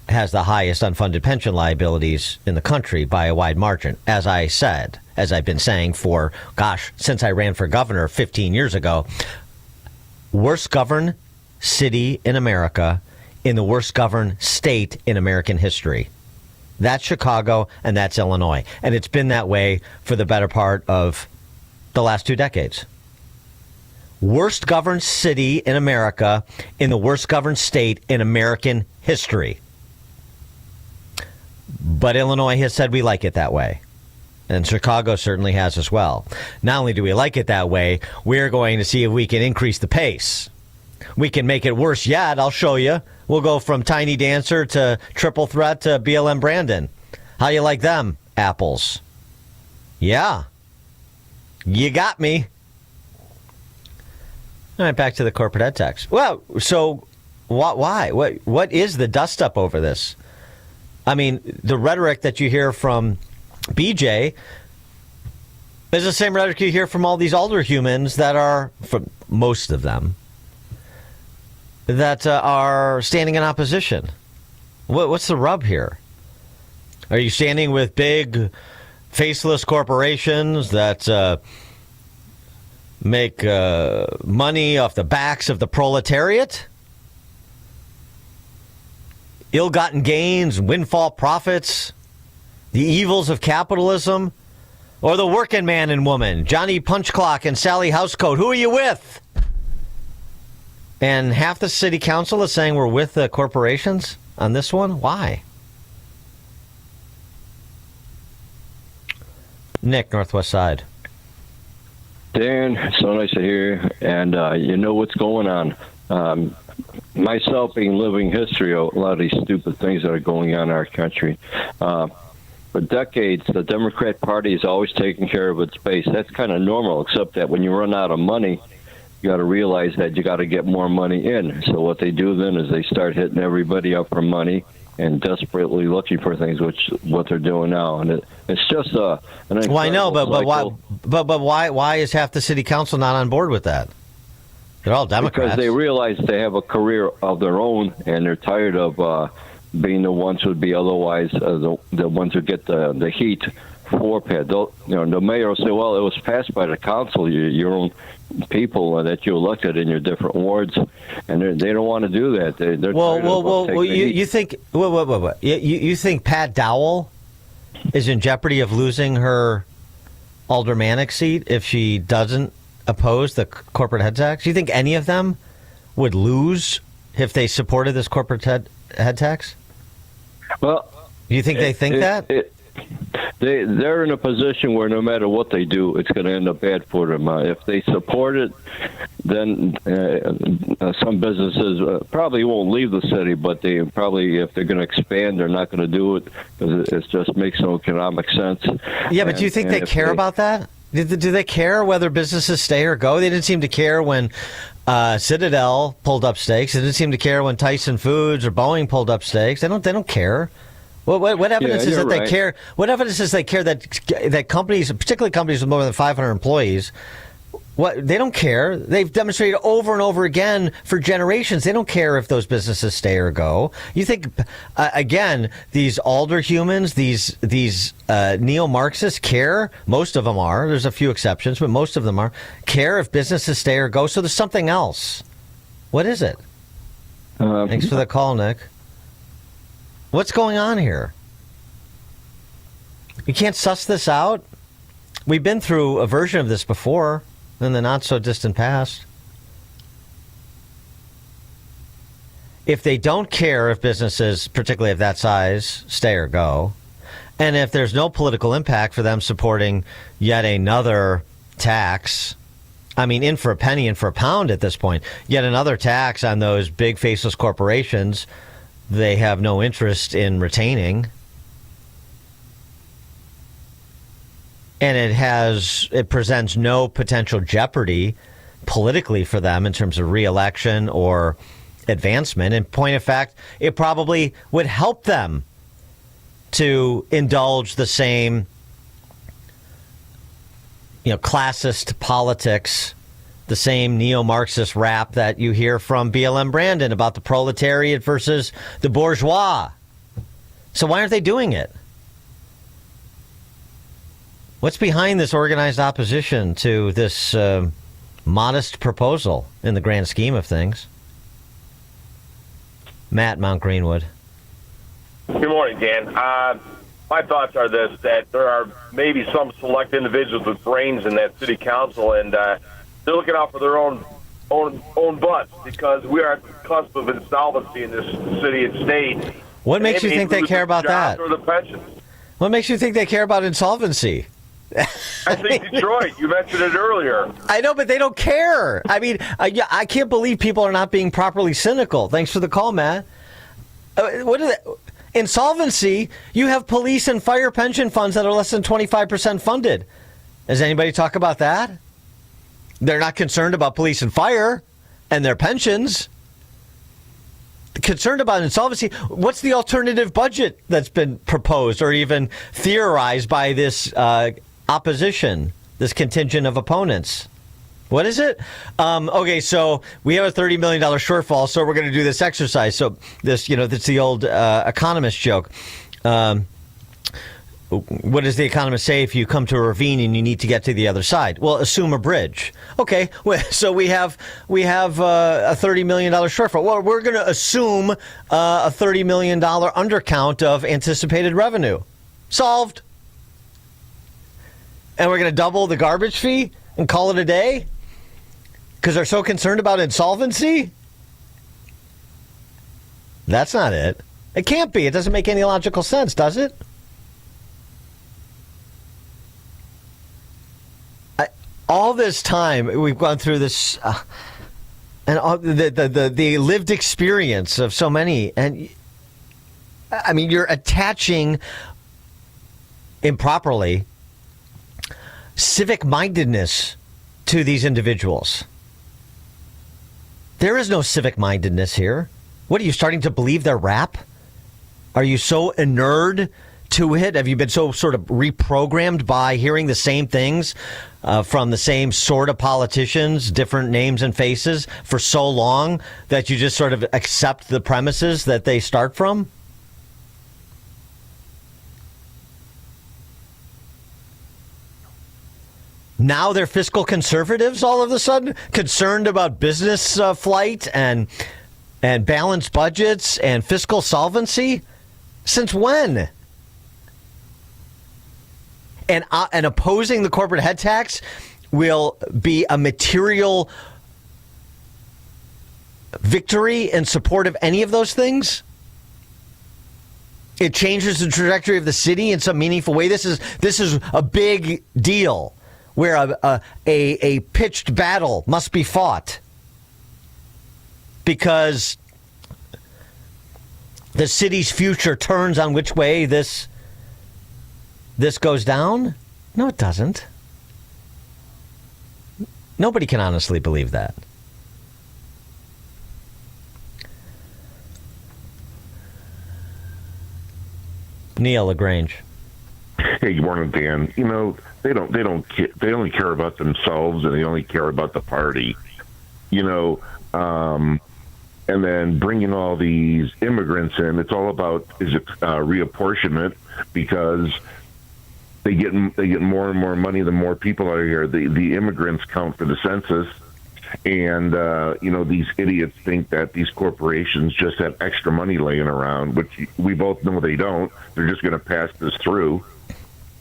has the highest unfunded pension liabilities in the country by a wide margin. As I said, as I've been saying since I ran for governor 15 years ago, worst governed city in America in the worst governed state in American history. That's Chicago, and that's Illinois. And it's been that way for the better part of the last 2 decades. Worst governed city in America in the worst governed state in American history. But Illinois has said we like it that way. And Chicago certainly has as well. Not only do we like it that way, we're going to see if we can increase the pace. We can make it worse yet. I'll show you. We'll go from Tiny Dancer to Triple Threat to BLM Brandon. How you like them apples? Yeah. You got me. All right, back to the corporate head tax. Well, so why? What is the dust up over this? I mean, the rhetoric that you hear from BJ is the same rhetoric you hear from all these older humans that are, from most of them, that are standing in opposition. What's the rub here? Are you standing with big, faceless corporations that make money off the backs of the proletariat? Ill-gotten gains, windfall profits, the evils of capitalism, or the working man and woman, Johnny Punchclock and Sally Housecoat? Who are you with? And half the city council is saying we're with the corporations on this one? Why? Nick, Northwest Side. Dan, it's so nice to hear, and you know what's going on. Myself being living history of a lot of these stupid things that are going on in our country. For decades, the Democrat Party is always taking care of its base. That's kind of normal, except that when you run out of money, you got to realize that you got to get more money in. So what they do then is they start hitting everybody up for money and desperately looking for things, which what they're doing now. And it's just an well, I know, but why is half the city council not on board with that? They're all Democrats. Because they realize they have a career of their own, and they're tired of being the ones who would be otherwise the ones who get the heat for PAD. The mayor will say, well, it was passed by the council, your own people that you elected in your different wards, and they don't want to do that. You think you think Pat Dowell is in jeopardy of losing her aldermanic seat if she doesn't oppose the corporate head tax? Do you think any of them would lose if they supported this corporate head tax? Well, you think they think that? They're in a position where no matter what they do, it's going to end up bad for them. If they support it, then some businesses probably won't leave the city, but they probably, if they're going to expand, they're not going to do it because it just makes no economic sense. Yeah, but do you think they care about that? Do they care whether businesses stay or go? They didn't seem to care when Citadel pulled up stakes. They didn't seem to care when Tyson Foods or Boeing pulled up stakes. They don't care. What evidence is that they care? What evidence is they care that companies, particularly companies with more than 500 employees, they don't care. They've demonstrated over and over again for generations they don't care if those businesses stay or go. You think again these alder humans, these neo-Marxists care? Most of them are. There's a few exceptions, but most of them care if businesses stay or go. So there's something else. What is it? Thanks for the call, Nick. What's going on here? You can't suss this out? We've been through a version of this before in the not-so-distant past. If they don't care if businesses, particularly of that size, stay or go, and if there's no political impact for them supporting yet another tax, I mean, in for a penny, in for a pound at this point, yet another tax on those big faceless corporations they have no interest in retaining. And it presents no potential jeopardy politically for them in terms of re-election or advancement. In point of fact, it probably would help them to indulge the same, classist politics, the same neo-Marxist rap that you hear from BLM Brandon about the proletariat versus the bourgeois. So why aren't they doing it? What's behind this organized opposition to this modest proposal in the grand scheme of things? Matt, Mount Greenwood. Good morning, Dan. My thoughts are that there are maybe some select individuals with brains in that city council, and they're looking out for their own butts because we are at the cusp of insolvency in this city and state. What makes you think they care about that? Or the pensions. What makes you think they care about insolvency? I think Detroit. You mentioned it earlier. I know, but they don't care. I mean, I can't believe people are not being properly cynical. Thanks for the call, Matt. What is it? Insolvency, you have police and fire pension funds that are less than 25% funded. Does anybody talk about that? They're not concerned about police and fire and their pensions. Concerned about insolvency. What's the alternative budget that's been proposed or even theorized by this opposition, this contingent of opponents? What is it? Okay, so we have a $30 million shortfall, so we're going to do this exercise. So this, that's the old economist joke. What does the economist say if you come to a ravine and you need to get to the other side? Well, assume a bridge. Okay, so we have a $30 million shortfall. Well, we're going to assume a $30 million undercount of anticipated revenue. Solved. And we're going to double the garbage fee and call it a day? Because they're so concerned about insolvency? That's not it. It can't be. It doesn't make any logical sense, does it? All this time we've gone through this, and all the lived experience of so many, and I mean, you're attaching improperly civic mindedness to these individuals. There is no civic mindedness here. What are you starting to believe their rap? Are you so inured to it? Have you been so sort of reprogrammed by hearing the same things from the same sort of politicians, different names and faces for so long that you just sort of accept the premises that they start from? Now they're fiscal conservatives all of a sudden, concerned about business flight and balanced budgets and fiscal solvency? Since when? And opposing the corporate head tax will be a material victory in support of any of those things? it changes the trajectory of the city in some meaningful way. This is a big deal where a pitched battle must be fought because the city's future turns on which way this goes down? No, it doesn't. Nobody can honestly believe that. Neil LaGrange. Hey, good morning, Dan. You know, they only care about themselves and they only care about the party. You know, and then bringing all these immigrants in, it's all about reapportionment because they get more and more money the more people are here. The immigrants count for the census, and you know, these idiots think that these corporations just have extra money laying around, which we both know they don't. They're just going to pass this through.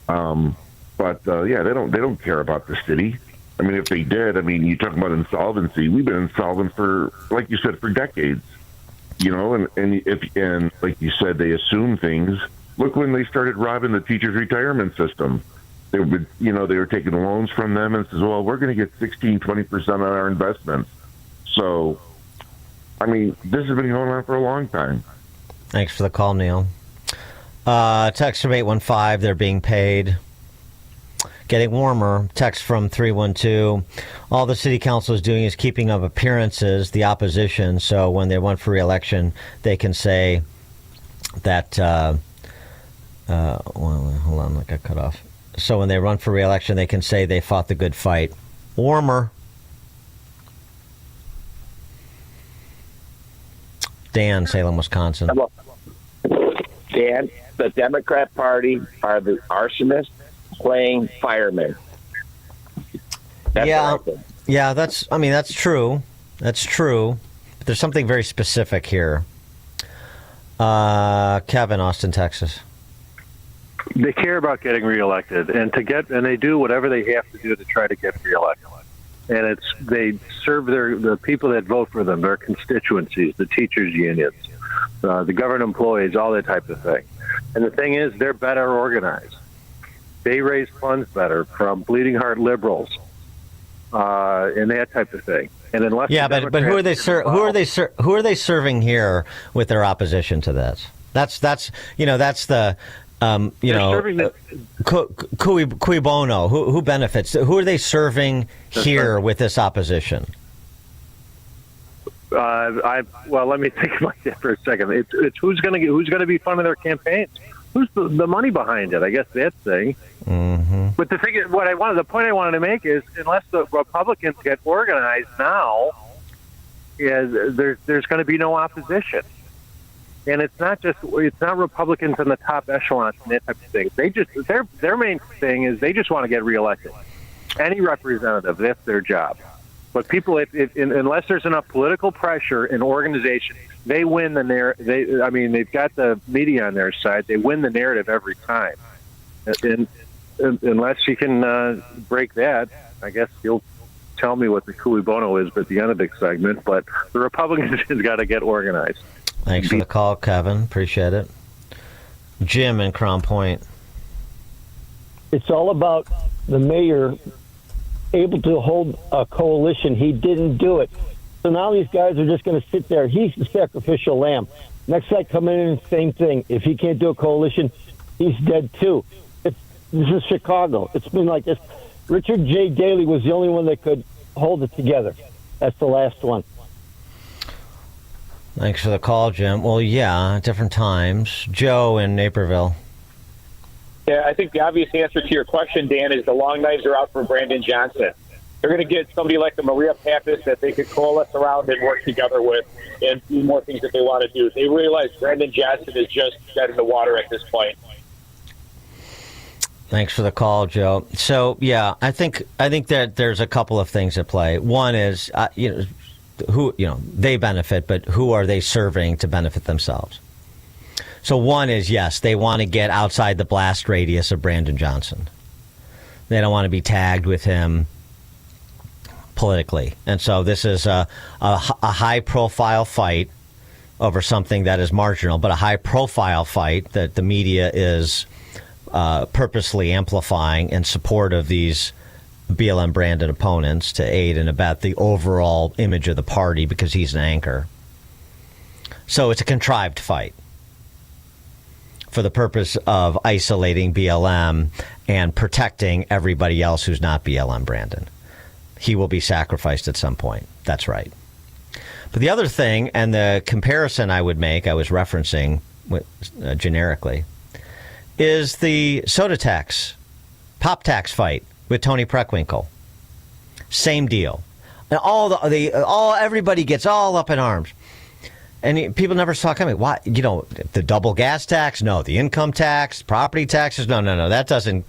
But yeah, they don't care about the city. I mean, if they did, I mean, you talk about insolvency. We've been insolvent for, like you said, for decades. You know, and like you said, they assume things. Look when they started robbing the teachers' retirement system. They were taking loans from them and says, well, we're going to get 16-20% on our investments. So, I mean, this has been going on for a long time. Thanks for the call, Neil. Text from 815, they're being paid. Getting warmer. Text from 312. All the city council is doing is keeping up appearances, the opposition, so when they run for re-election, they can say that... hold on, I got cut off. So when they run for re-election, they can say they fought the good fight. Warmer. Dan, Salem, Wisconsin. Dan, the Democrat Party are the arsonists playing firemen. That's true. That's true. But there's something very specific here. Kevin, Austin, Texas. They care about getting reelected, and they do whatever they have to do to try to get reelected. And they serve the people that vote for them, their constituencies, the teachers' unions, the government employees, all that type of thing. And the thing is, they're better organized. They raise funds better from bleeding heart liberals, and that type of thing. And unless but who are they serving here with their opposition to this? That's the. Cui bono? Who benefits? Who are they serving here with this opposition? Let me think about that for a second. It's who's going to be funding their campaigns? Who's the money behind it? I guess that thing. Mm-hmm. But the point I wanted to make is, unless the Republicans get organized now, there's going to be no opposition. And it's not Republicans in the top echelons and that type of thing. Their main thing is they just want to get reelected. Any representative, that's their job. But people, unless there's enough political pressure and organization, they win the narrative. They've got the media on their side. They win the narrative every time. And unless you can break that, I guess you'll tell me what the cui bono is at the end of the segment. But the Republicans has got to get organized. Thanks for the call, Kevin. Appreciate it. Jim in Crown Point. It's all about the mayor able to hold a coalition. He didn't do it. So now these guys are just going to sit there. He's the sacrificial lamb. Next guy coming in, same thing. If he can't do a coalition, he's dead too. This is Chicago. It's been like this. Richard J. Daley was the only one that could hold it together. That's the last one. Thanks for the call, Jim. Well, yeah, different times. Joe in Naperville. Yeah, I think the obvious answer to your question, Dan, is the long knives are out for Brandon Johnson. They're going to get somebody like the Maria Pappas that they could coalesce around and work together with and do more things that they want to do. They realize Brandon Johnson is just dead in the water at this point. Thanks for the call, Joe. So, yeah, I think that there's a couple of things at play. One is, they benefit, but who are they serving to benefit themselves? So one is, yes, they want to get outside the blast radius of Brandon Johnson. They don't want to be tagged with him politically. And so this is a high-profile fight over something that is marginal, but a high-profile fight that the media is purposely amplifying in support of these BLM-branded opponents to aid and abet the overall image of the party because he's an anchor. So it's a contrived fight for the purpose of isolating BLM and protecting everybody else who's not BLM-branded. He will be sacrificed at some point. That's right. But the other thing, and the comparison I would make, I was referencing generically, is the soda tax, pop tax fight with Tony Preckwinkle. Same deal. And everybody gets all up in arms. And people never saw coming. Why? The double gas tax? No. The income tax, property taxes? No. That doesn't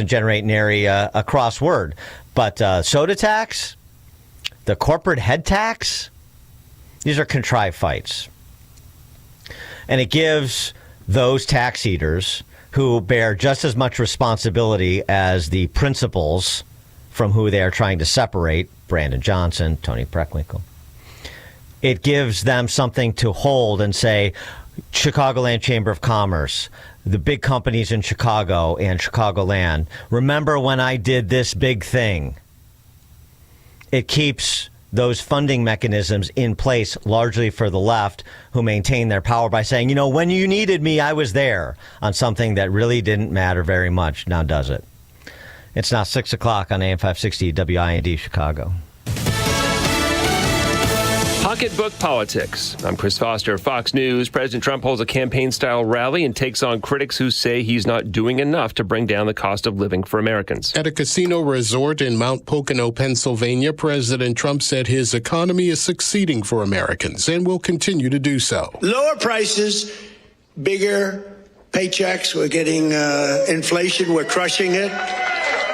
generate nary a crossword. But soda tax, the corporate head tax, these are contrived fights. And it gives those tax eaters who bear just as much responsibility as the principals from who they are trying to separate, Brandon Johnson, Tony Preckwinkle. It gives them something to hold and say, Chicagoland Chamber of Commerce, the big companies in Chicago and Chicagoland, remember when I did this big thing? It keeps those funding mechanisms in place largely for the left who maintain their power by saying, when you needed me, I was there on something that really didn't matter very much. Now does it? It's now 6 o'clock on AM 560 WIND Chicago. Pocketbook politics. I'm Chris Foster, Fox News. President Trump holds a campaign-style rally and takes on critics who say he's not doing enough to bring down the cost of living for Americans. At a casino resort in Mount Pocono, Pennsylvania, President Trump said his economy is succeeding for Americans and will continue to do so. Lower prices, bigger paychecks. We're getting inflation. We're crushing it.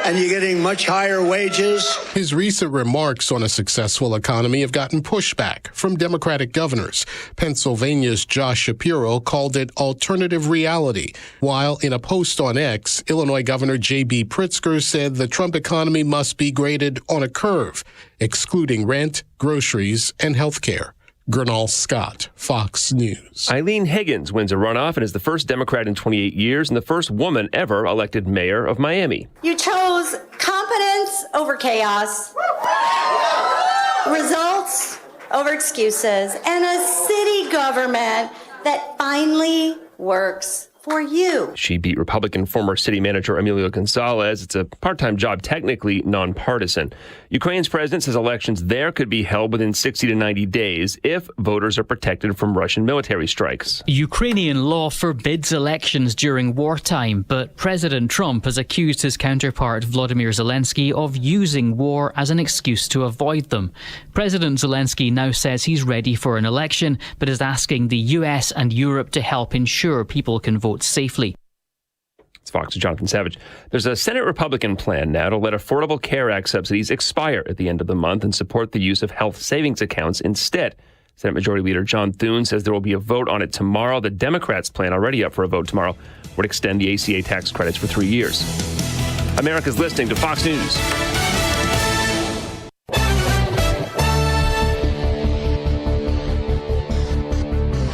And you're getting much higher wages. His recent remarks on a successful economy have gotten pushback from Democratic governors. Pennsylvania's Josh Shapiro called it alternative reality, while in a post on X, Illinois Governor J.B. Pritzker said the Trump economy must be graded on a curve, excluding rent, groceries, and health care. Gernal Scott, Fox News. Eileen Higgins wins a runoff and is the first Democrat in 28 years and the first woman ever elected mayor of Miami. You chose competence over chaos, results over excuses, and a city government that finally works for you. She beat Republican former city manager Emilio Gonzalez. It's a part-time job, technically nonpartisan. Ukraine's president says elections there could be held within 60 to 90 days if voters are protected from Russian military strikes. Ukrainian law forbids elections during wartime, but President Trump has accused his counterpart Volodymyr Zelensky of using war as an excuse to avoid them. President Zelensky now says he's ready for an election, but is asking the US and Europe to help ensure people can vote safely. It's Fox's Jonathan Savage. There's a Senate Republican plan now to let Affordable Care Act subsidies expire at the end of the month and support the use of health savings accounts instead. Senate Majority Leader John Thune says there will be a vote on it tomorrow. The Democrats' plan, already up for a vote tomorrow, would extend the ACA tax credits for 3 years. America's listening to Fox News.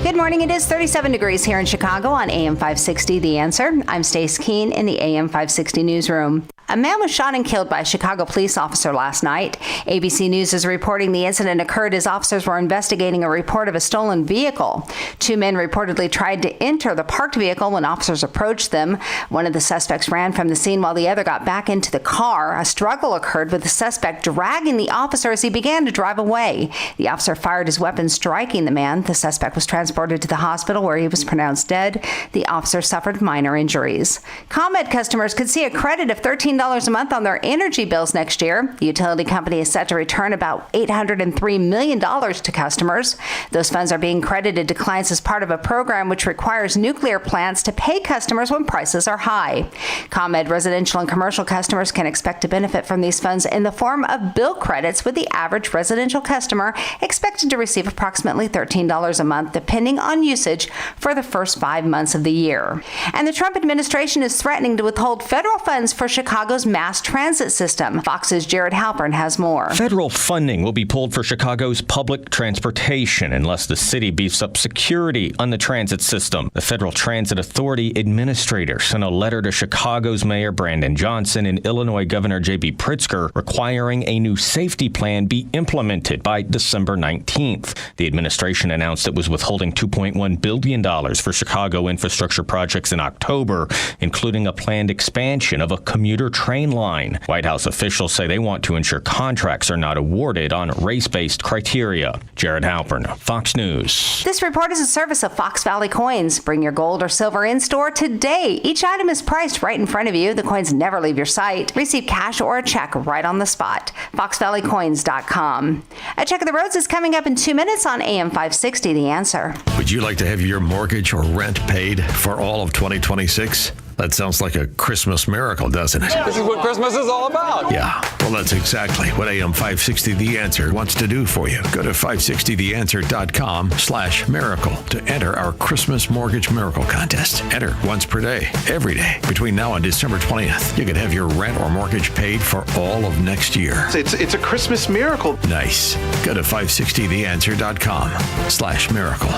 Good morning. It is 37 degrees here in Chicago on AM 560, The Answer. I'm Stace Keene in the AM 560 newsroom. A man was shot and killed by a Chicago police officer last night. ABC News is reporting the incident occurred as officers were investigating a report of a stolen vehicle. Two men reportedly tried to enter the parked vehicle when officers approached them. One of the suspects ran from the scene while the other got back into the car. A struggle occurred with the suspect dragging the officer as he began to drive away. The officer fired his weapon, striking the man. The suspect was transported to the hospital where he was pronounced dead. The officer suffered minor injuries. ComEd customers could see a credit of $13 a month on their energy bills next year. The utility company is set to return about $803 million to customers. Those funds are being credited to clients as part of a program which requires nuclear plants to pay customers when prices are high. ComEd residential and commercial customers can expect to benefit from these funds in the form of bill credits, with the average residential customer expected to receive approximately $13 a month, depending on usage, for the first 5 months of the year. And the Trump administration is threatening to withhold federal funds for Chicago Chicago's mass transit system. Fox's Jared Halpern has more. Federal funding will be pulled for Chicago's public transportation unless the city beefs up security on the transit system. The Federal Transit Authority administrator sent a letter to Chicago's Mayor Brandon Johnson and Illinois Governor J.B. Pritzker requiring a new safety plan be implemented by December 19th. The administration announced it was withholding $2.1 billion for Chicago infrastructure projects in October, including a planned expansion of a commuter train line. White House officials say they want to ensure contracts are not awarded on race-based criteria. Jared Halpern, Fox News. This report is a service of Fox Valley Coins. Bring your gold or silver in store today. Each item is priced right in front of you. The coins never leave your sight. Receive cash or a check right on the spot. FoxValleyCoins.com. A check of the roads is coming up in 2 minutes on AM 560, The Answer. Would you like to have your mortgage or rent paid for all of 2026? That sounds like a Christmas miracle, doesn't it? This is what Christmas is all about. Yeah, well, that's exactly what AM 560 The Answer wants to do for you. Go to 560theanswer.com/miracle to enter our Christmas Mortgage Miracle Contest. Enter once per day, every day, between now and December 20th. You can have your rent or mortgage paid for all of next year. It's a Christmas miracle. Nice. Go to 560theanswer.com/miracle.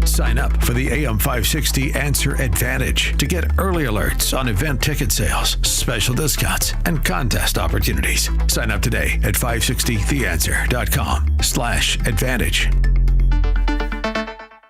Sign up for the AM 560 Answer Advantage to get early alerts on event ticket sales, special discounts, and contest opportunities. Sign up today at 560theanswer.com/advantage.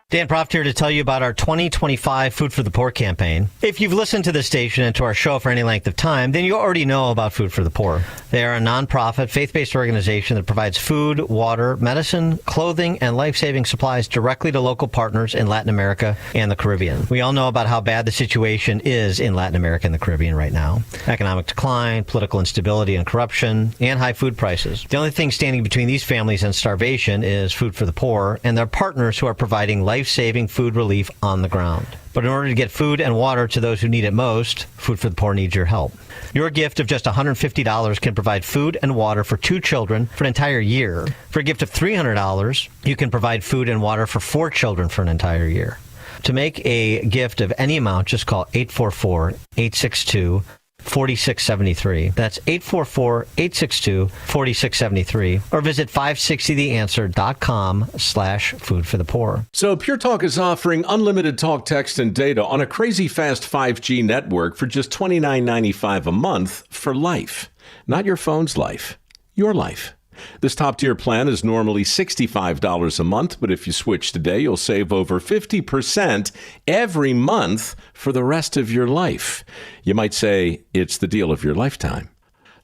Dan Proft here to tell you about our 2025 Food for the Poor campaign. If you've listened to this station and to our show for any length of time, then you already know about Food for the Poor. They are a nonprofit, faith-based organization that provides food, water, medicine, clothing, and life-saving supplies directly to local partners in Latin America and the Caribbean. We all know about how bad the situation is in Latin America and the Caribbean right now. Economic decline, political instability and corruption, and high food prices. The only thing standing between these families and starvation is Food for the Poor and their partners who are providing life-saving food relief on the ground. But in order to get food and water to those who need it most, Food for the Poor needs your help. Your gift of just $150 can provide food and water for 2 children for an entire year. For a gift of $300, you can provide food and water for 4 children for an entire year. To make a gift of any amount, just call 844-862-4673. That's 844-862-4673. Or visit 560theanswer.com/foodforthepoor. So Pure Talk is offering unlimited talk, text, and data on a crazy fast 5G network for just $29.95 a month for life. Not your phone's life, your life. This top-tier plan is normally $65 a month, but if you switch today, you'll save over 50% every month for the rest of your life. You might say it's the deal of your lifetime.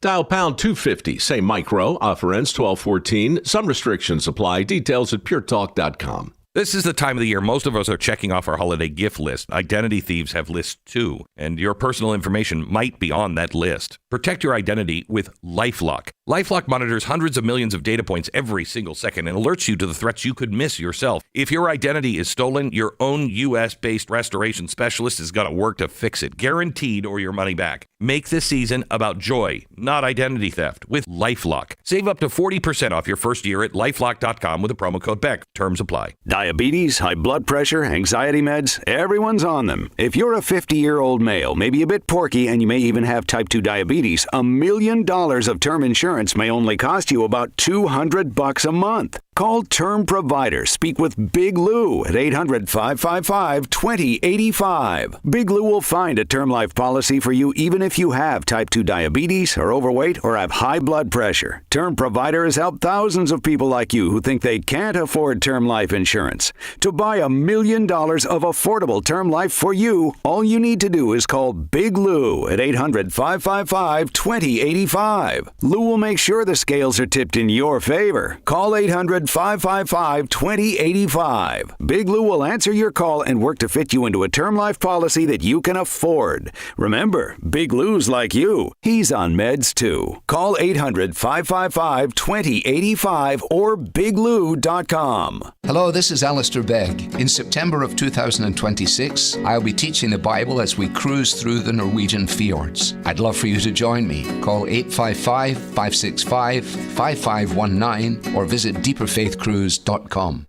Dial pound 250, say micro, offer ends 12/14. Some restrictions apply. Details at puretalk.com. This is the time of the year most of us are checking off our holiday gift list. Identity thieves have lists too, and your personal information might be on that list. Protect your identity with LifeLock. LifeLock monitors hundreds of millions of data points every single second and alerts you to the threats you could miss yourself. If your identity is stolen, your own U.S.-based restoration specialist is going to work to fix it, guaranteed, or your money back. Make this season about joy, not identity theft, with LifeLock. Save up to 40% off your first year at LifeLock.com with the promo code BECK. Terms apply. Diabetes, high blood pressure, anxiety meds, everyone's on them. If you're a 50-year-old male, maybe a bit porky, and you may even have type 2 diabetes, $1 million of term insurance may only cost you about $200 a month. Call Term Provider. Speak with Big Lou at 800-555-2085. Big Lou will find a term life policy for you even if you have type 2 diabetes, are overweight, or have high blood pressure. Term Provider has helped thousands of people like you who think they can't afford term life insurance. To buy $1 million of affordable term life for you, all you need to do is call Big Lou at 800-555-2085. Lou will make sure the scales are tipped in your favor. Call 800-555-2085. Big Lou will answer your call and work to fit you into a term life policy that you can afford. Remember, Big Lou's like you. He's on meds too. Call 800-555-2085 or biglou.com. Hello, this is Alistair Begg. In September of 2026, I'll be teaching the Bible as we cruise through the Norwegian fjords. I'd love for you to join me. Call 855-565-5519 or visit deeperfaithcruise.com.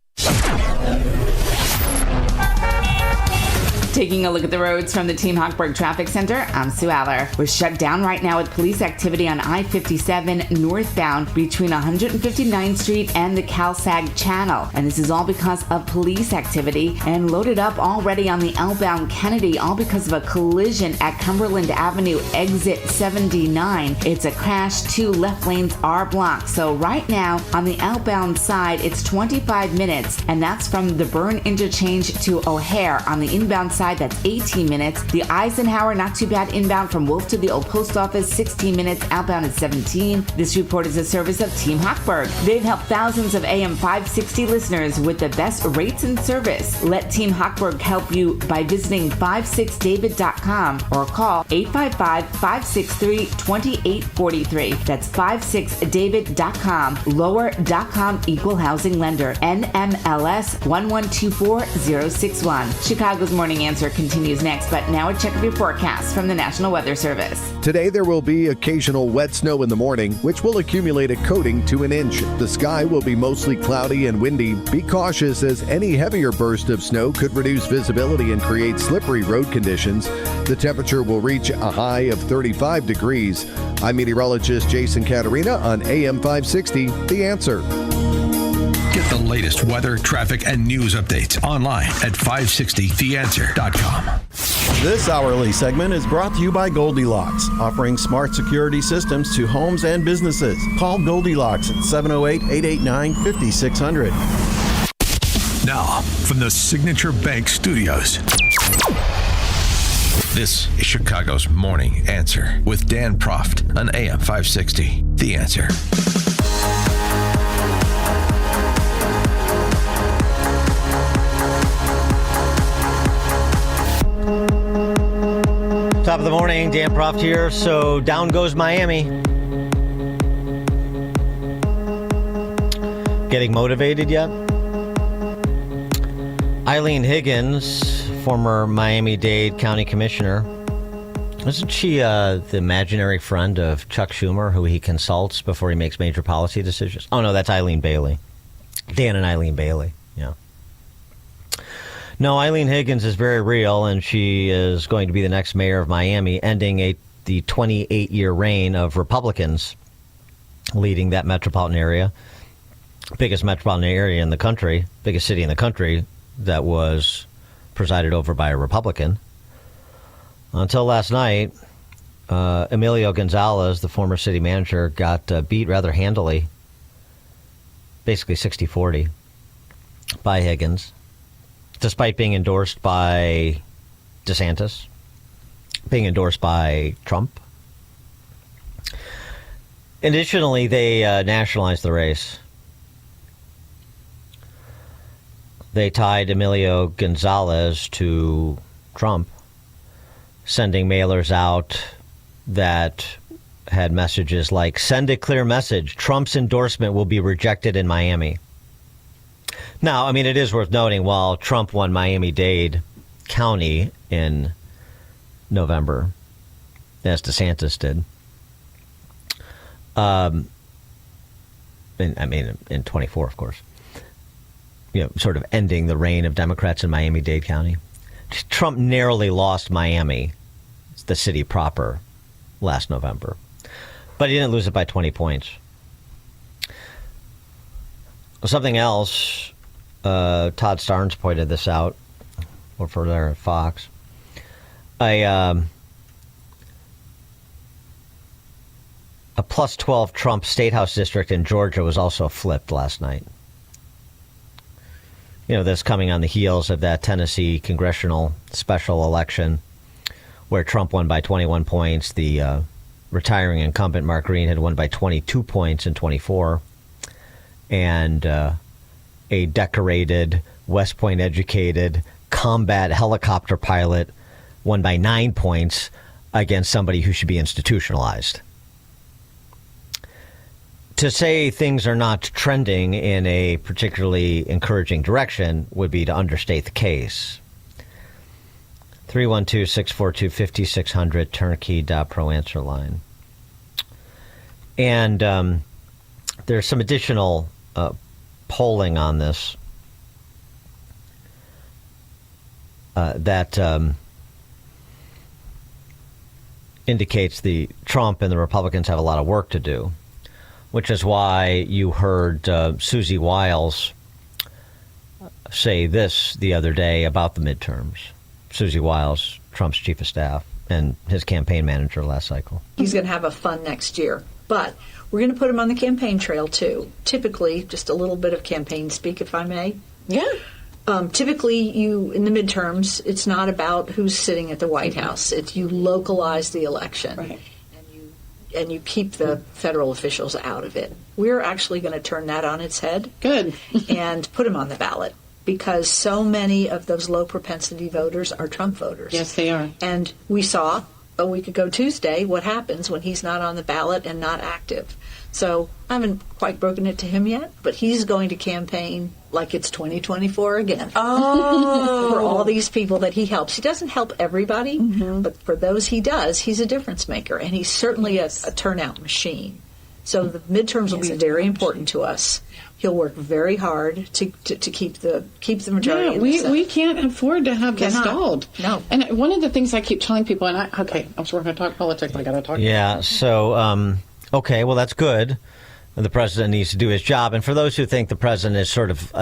Taking a look at the roads from the Team Hochberg Traffic Center, I'm Sue Aller. We're shut down right now with police activity on I-57 northbound between 159th Street and the Cal-Sag Channel. And this is all because of police activity, and loaded up already on the outbound Kennedy, all because of a collision at Cumberland Avenue, exit 79. It's a crash. 2 left lanes are blocked. So right now on the outbound side, it's 25 minutes, and that's from the Burn interchange to O'Hare. On the inbound side, that's 18 minutes. The Eisenhower, not too bad inbound from Wolf to the old post office, 16 minutes. Outbound is 17. This report is a service of Team Hochberg. They've helped thousands of AM 560 listeners with the best rates and service. Let Team Hochberg help you by visiting 56david.com or call 855-563-2843. That's 56david.com. Lower.com Equal Housing Lender. NMLS 1124061. Chicago's Morning Answer continues next, but now a check of your forecast from the National Weather Service. Today there will be occasional wet snow in the morning, which will accumulate a coating to an inch. The sky will be mostly cloudy and windy. Be cautious, as any heavier burst of snow could reduce visibility and create slippery road conditions. The temperature will reach a high of 35 degrees. I'm meteorologist Jason Caterina on AM 560, The Answer. Get the latest weather, traffic, and news updates online at 560theanswer.com. This hourly segment is brought to you by Goldilocks, offering smart security systems to homes and businesses. Call Goldilocks at 708-889-5600. Now, from the Signature Bank Studios, this is Chicago's Morning Answer with Dan Proft on AM 560. The Answer. Top of the morning, Dan Proft here. So down goes Miami. Getting motivated yet? Eileen Higgins, former Miami-Dade County Commissioner. Isn't she the imaginary friend of Chuck Schumer, who he consults before he makes major policy decisions? Oh, no, that's Eileen Bailey. Dan and Eileen Bailey, yeah. No, Eileen Higgins is very real, and she is going to be the next mayor of Miami, ending the 28-year reign of Republicans leading that metropolitan area. Biggest metropolitan area in the country, biggest city in the country that was presided over by a Republican. Until last night, Emilio Gonzalez, the former city manager, got beat rather handily, basically 60-40, by Higgins, despite being endorsed by DeSantis, being endorsed by Trump. Additionally, they nationalized the race. They tied Emilio Gonzalez to Trump, sending mailers out that had messages like, "Send a clear message. Trump's endorsement will be rejected in Miami." Now, I mean, it is worth noting, while Trump won Miami-Dade County in November, as DeSantis did, in 24, of course, sort of ending the reign of Democrats in Miami-Dade County, Trump narrowly lost Miami, the city proper, last November. But he didn't lose it by 20 points. Something else, Todd Starnes pointed this out, or further at Fox. A plus 12 Trump State House district in Georgia was also flipped last night. That's coming on the heels of that Tennessee congressional special election where Trump won by 21 points. The retiring incumbent Mark Green had won by 22 points in 24. And a decorated, West Point educated combat helicopter pilot won by 9 points against somebody who should be institutionalized. To say things are not trending in a particularly encouraging direction would be to understate the case. 312-642-5600, turnkey.pro answer line. And there's some additional polling on this. that indicates the Trump and the Republicans have a lot of work to do, which is why you heard Susie Wiles say this the other day about the midterms. Susie Wiles, Trump's chief of staff and his campaign manager last cycle. He's going to have a fun next year, but we're going to put him on the campaign trail too. Typically, just a little bit of campaign speak, if I may. Yeah. Typically, in the midterms, it's not about who's sitting at the White House. It's you localize the election, right, and you keep the federal officials out of it. We're actually going to turn that on its head. Good. And put him on the ballot, because so many of those low propensity voters are Trump voters. Yes, they are. And we saw a week ago Tuesday what happens when he's not on the ballot and not active. So I haven't quite broken it to him yet, but he's going to campaign like it's 2024 again. Oh. For all these people that he helps. He doesn't help everybody, but for those he does, he's a difference maker, and he's certainly a turnout machine. So the midterms will be very important to us. He'll work very hard to keep the majority. Yeah, we can't afford to have this stalled. No. And one of the things I keep telling people, and I'm sorry, I'm going to talk politics. I got to talk. Yeah. So okay, well that's good. The president needs to do his job. And for those who think the president is sort of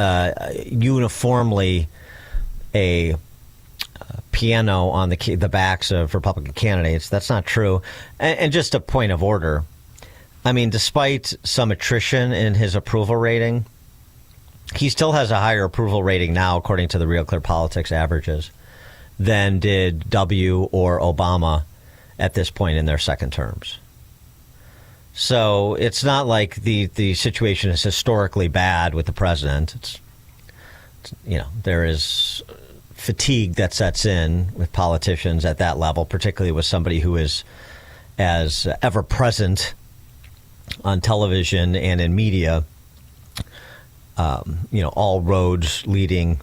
uniformly a piano on the backs of Republican candidates, that's not true. And just a point of order. I mean, despite some attrition in his approval rating, he still has a higher approval rating now, according to the Real Clear Politics averages, than did W or Obama at this point in their second terms. So it's not like the situation is historically bad with the president. It's there is fatigue that sets in with politicians at that level, particularly with somebody who is as ever present on television and in media, all roads leading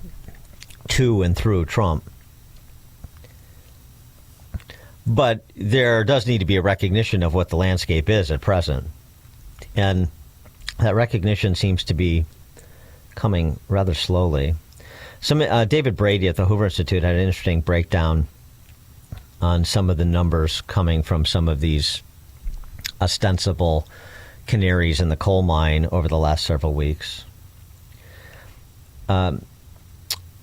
to and through Trump. But there does need to be a recognition of what the landscape is at present. And that recognition seems to be coming rather slowly. David Brady at the Hoover Institute had an interesting breakdown on some of the numbers coming from some of these ostensible canaries in the coal mine over the last several weeks.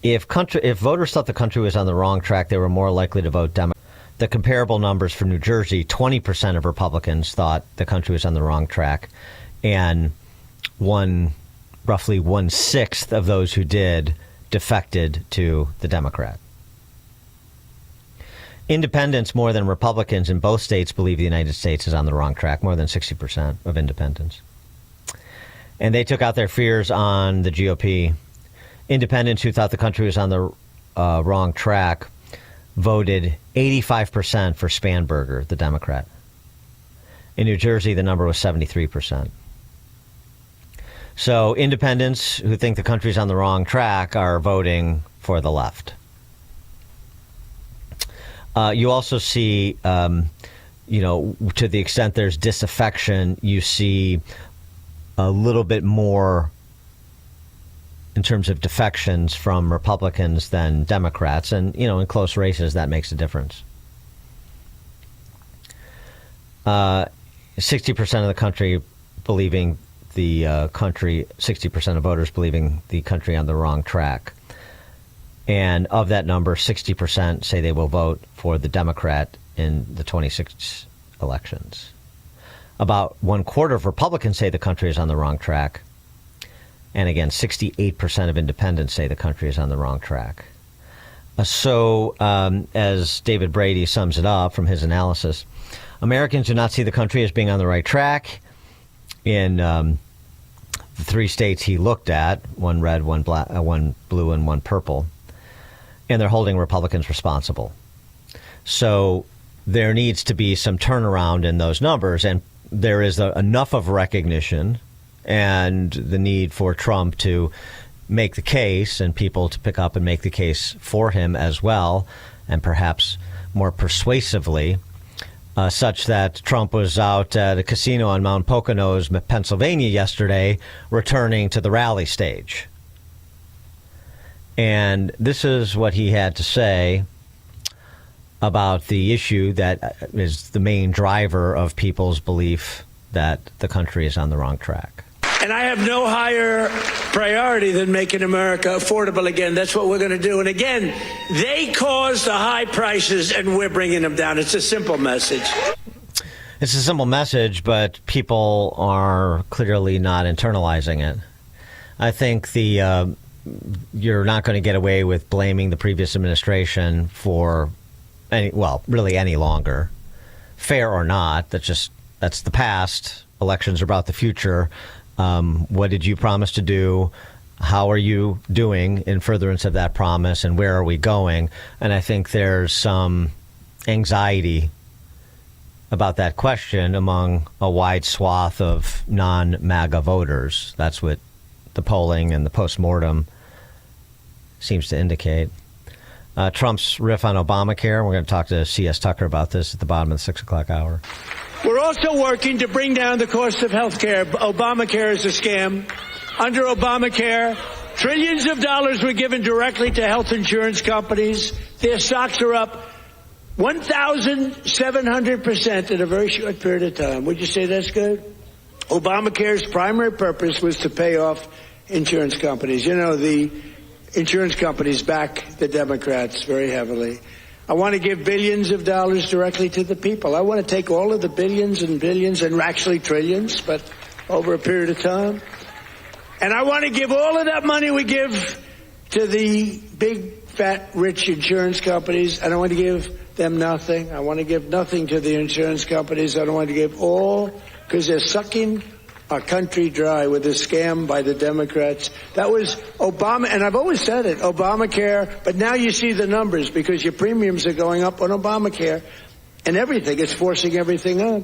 If voters thought the country was on the wrong track, they were more likely to vote Democrat. The comparable numbers for New Jersey, 20% of Republicans thought the country was on the wrong track, and roughly 1/6 of those who did defected to the Democrat. Independents more than Republicans in both states believe the United States is on the wrong track, more than 60% of independents. And they took out their fears on the GOP. Independents who thought the country was on the wrong track voted 85% for Spanberger, the Democrat. In New Jersey, the number was 73%. So independents who think the country's on the wrong track are voting for the left. You also see, to the extent there's disaffection, you see a little bit more in terms of defections from Republicans than Democrats. And, in close races, that makes a difference. 60% of the country believing the country, 60% of voters believing the country on the wrong track. And of that number, 60% say they will vote for the Democrat in the 26 elections. About 1/4 of Republicans say the country is on the wrong track. And again, 68% of independents say the country is on the wrong track. So, as David Brady sums it up from his analysis, Americans do not see the country as being on the right track. In the 3 states he looked at, one red, one black, one blue, and one purple, and they're holding Republicans responsible. So there needs to be some turnaround in those numbers, and there is enough of recognition and the need for Trump to make the case and people to pick up and make the case for him as well, and perhaps more persuasively, such that Trump was out at a casino on Mount Poconos, Pennsylvania yesterday, returning to the rally stage. And this is what he had to say about the issue that is the main driver of people's belief that the country is on the wrong track. And I have no higher priority than making America affordable again. That's what we're going to do. And again, they caused the high prices and we're bringing them down. It's a simple message. It's a simple message, but people are clearly not internalizing it. I think you're not going to get away with blaming the previous administration for really any longer. Fair or not, that's the past. Elections are about the future. What did you promise to do? How are you doing in furtherance of that promise, and where are we going? And I think there's some anxiety about that question among a wide swath of non-MAGA voters. That's what the polling and the postmortem seems to indicate. Trump's riff on Obamacare. We're going to talk to C.S. Tucker about this at the bottom of the 6 o'clock hour. We're also working to bring down the cost of health care. Obamacare is a scam. Under Obamacare, trillions of dollars were given directly to health insurance companies. Their stocks are up 1,700% in a very short period of time. Would you say that's good? Obamacare's primary purpose was to pay off insurance companies. You know, the insurance companies back the Democrats very heavily. I want to give billions of dollars directly to the people. I want to take all of the billions and billions and actually trillions, but over a period of time. And I want to give all of that money we give to the big, fat, rich insurance companies. I don't want to give them nothing. I want to give nothing to the insurance companies. I don't want to give all, because they're sucking our country dry with a scam by the Democrats. That was Obama, and I've always said it, Obamacare, but now you see the numbers because your premiums are going up on Obamacare and everything. It's forcing everything up.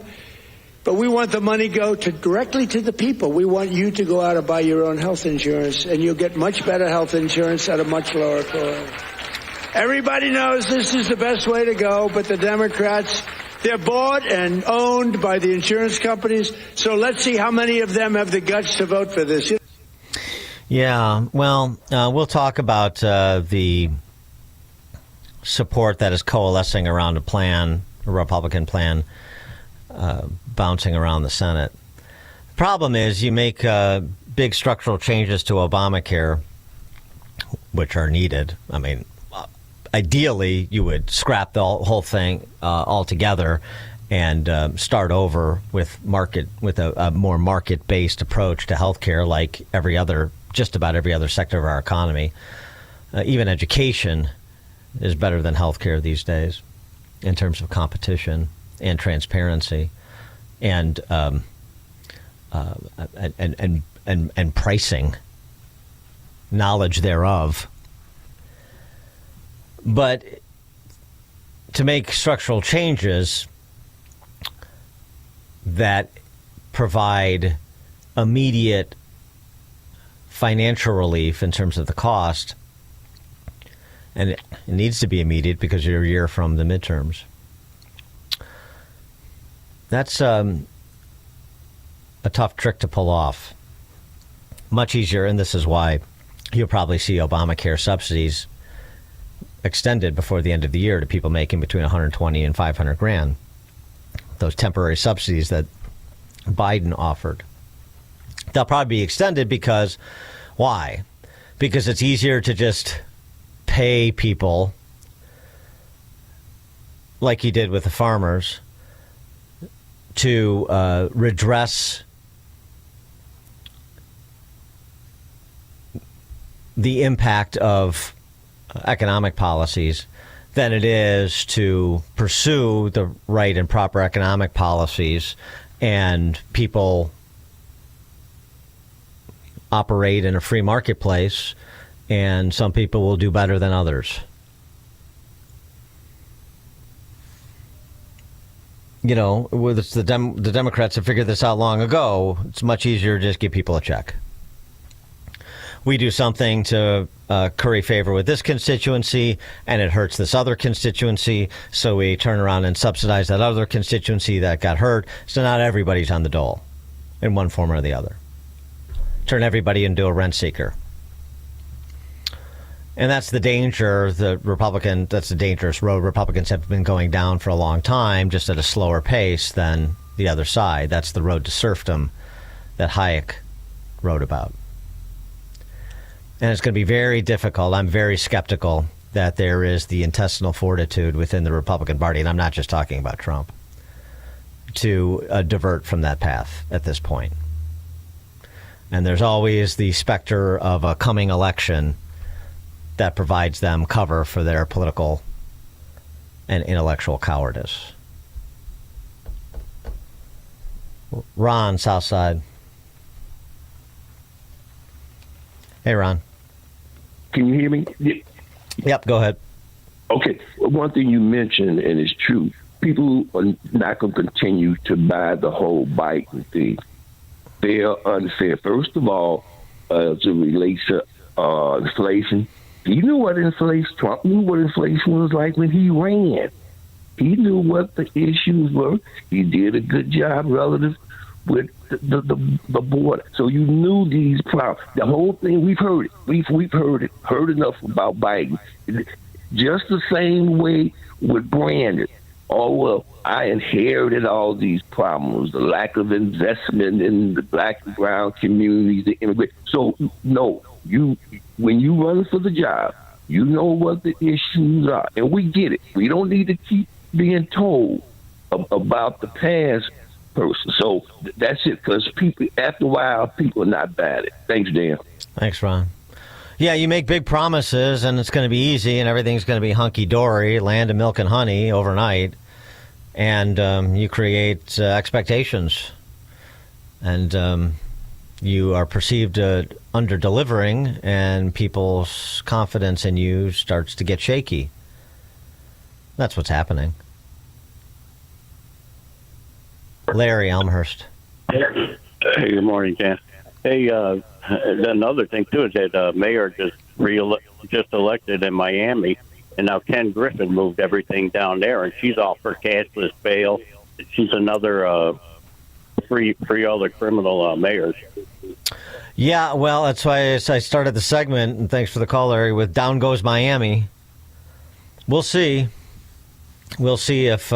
But we want the money go directly to the people. We want you to go out and buy your own health insurance, and you'll get much better health insurance at a much lower cost. Everybody knows this is the best way to go, but the Democrats, they're bought and owned by the insurance companies. So let's see how many of them have the guts to vote for this. Yeah, well, we'll talk about the support that is coalescing around a plan, a Republican plan, bouncing around the Senate. The problem is you make big structural changes to Obamacare, which are needed. I mean, ideally, you would scrap the whole thing altogether and start over with a more market-based approach to healthcare, like just about every other sector of our economy. Even education is better than healthcare these days in terms of competition and transparency and pricing, knowledge thereof. But to make structural changes that provide immediate financial relief in terms of the cost, and it needs to be immediate because you're a year from the midterms, that's a tough trick to pull off. Much easier, and this is why you'll probably see Obamacare subsidies extended before the end of the year to people making between $120 and $500,000. Those temporary subsidies that Biden offered. They'll probably be extended because, why? Because it's easier to just pay people like he did with the farmers to redress the impact of economic policies than it is to pursue the right and proper economic policies, and people operate in a free marketplace, and some people will do better than others. You know, the Democrats have figured this out long ago. It's much easier to just give people a check. We do something to curry favor with this constituency, and it hurts this other constituency, so we turn around and subsidize that other constituency that got hurt. So not everybody's on the dole in one form or the other. Turn everybody into a rent seeker. And that's the danger. That's the dangerous road Republicans have been going down for a long time, just at a slower pace than the other side. That's the road to serfdom that Hayek wrote about. And it's going to be very difficult. I'm very skeptical that there is the intestinal fortitude within the Republican Party, and I'm not just talking about Trump, to divert from that path at this point. And there's always the specter of a coming election that provides them cover for their political and intellectual cowardice. Ron, Southside. Hey, Ron. Can you hear me? Yep, go ahead. Okay. One thing you mentioned, and it's true, people are not going to continue to buy the whole Biden thing. They are unfair. First of all, as it relates to inflation, you knew what inflation, Trump knew what inflation was like when he ran. He knew what the issues were. He did a good job relative with the border. So you knew these problems. The whole thing, we've heard it. We've heard enough about Biden. Just the same way with Brandon. Oh, well, I inherited all these problems, the lack of investment in the black and brown communities, the immigrant. So, no, when you run for the job, you know what the issues are. And we get it. We don't need to keep being told about the past person. So that's it, because people, after a while, people are not bad at it. Thanks, Dan. Thanks, Ron. Yeah, you make big promises, and it's going to be easy, and everything's going to be hunky-dory, land of milk and honey overnight, and you create expectations, and you are perceived under-delivering, and people's confidence in you starts to get shaky. That's what's happening. Larry Elmhurst. Hey, good morning, Dan. Hey, another thing, too, is that mayor just elected in Miami, and now Ken Griffin moved everything down there, and she's off for cashless bail. She's another free other criminal mayors. Yeah, well, that's why I started the segment, and thanks for the call, Larry, with Down Goes Miami. We'll see. We'll see if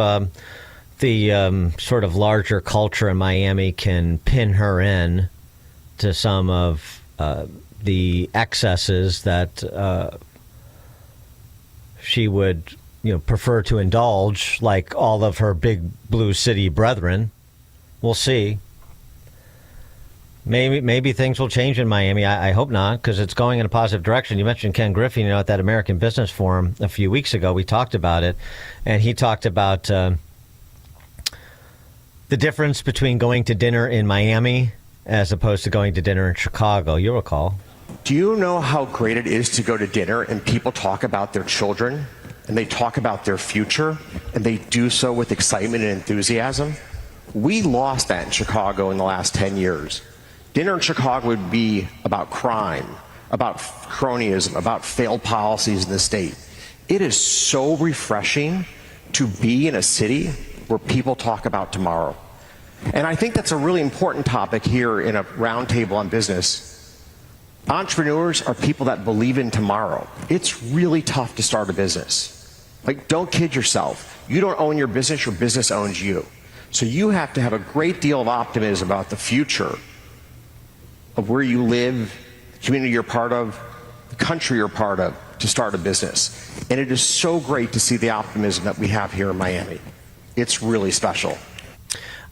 the sort of larger culture in Miami can pin her in to some of the excesses that she would, prefer to indulge, like all of her big blue city brethren. We'll see. Maybe things will change in Miami. I hope not, because it's going in a positive direction. You mentioned Ken Griffin, at that American Business Forum a few weeks ago. We talked about it, and he talked about the difference between going to dinner in Miami as opposed to going to dinner in Chicago. You'll recall. Do you know how great it is to go to dinner and people talk about their children and they talk about their future and they do so with excitement and enthusiasm? We lost that in Chicago in the last 10 years. Dinner in Chicago would be about crime, about cronyism, about failed policies in the state. It is so refreshing to be in a city where people talk about tomorrow. And I think that's a really important topic here in a roundtable on business. Entrepreneurs are people that believe in tomorrow. It's really tough to start a business. Don't kid yourself. You don't own your business owns you. So you have to have a great deal of optimism about the future of where you live, the community you're part of, the country you're part of, to start a business. And it is so great to see the optimism that we have here in Miami. It's really special.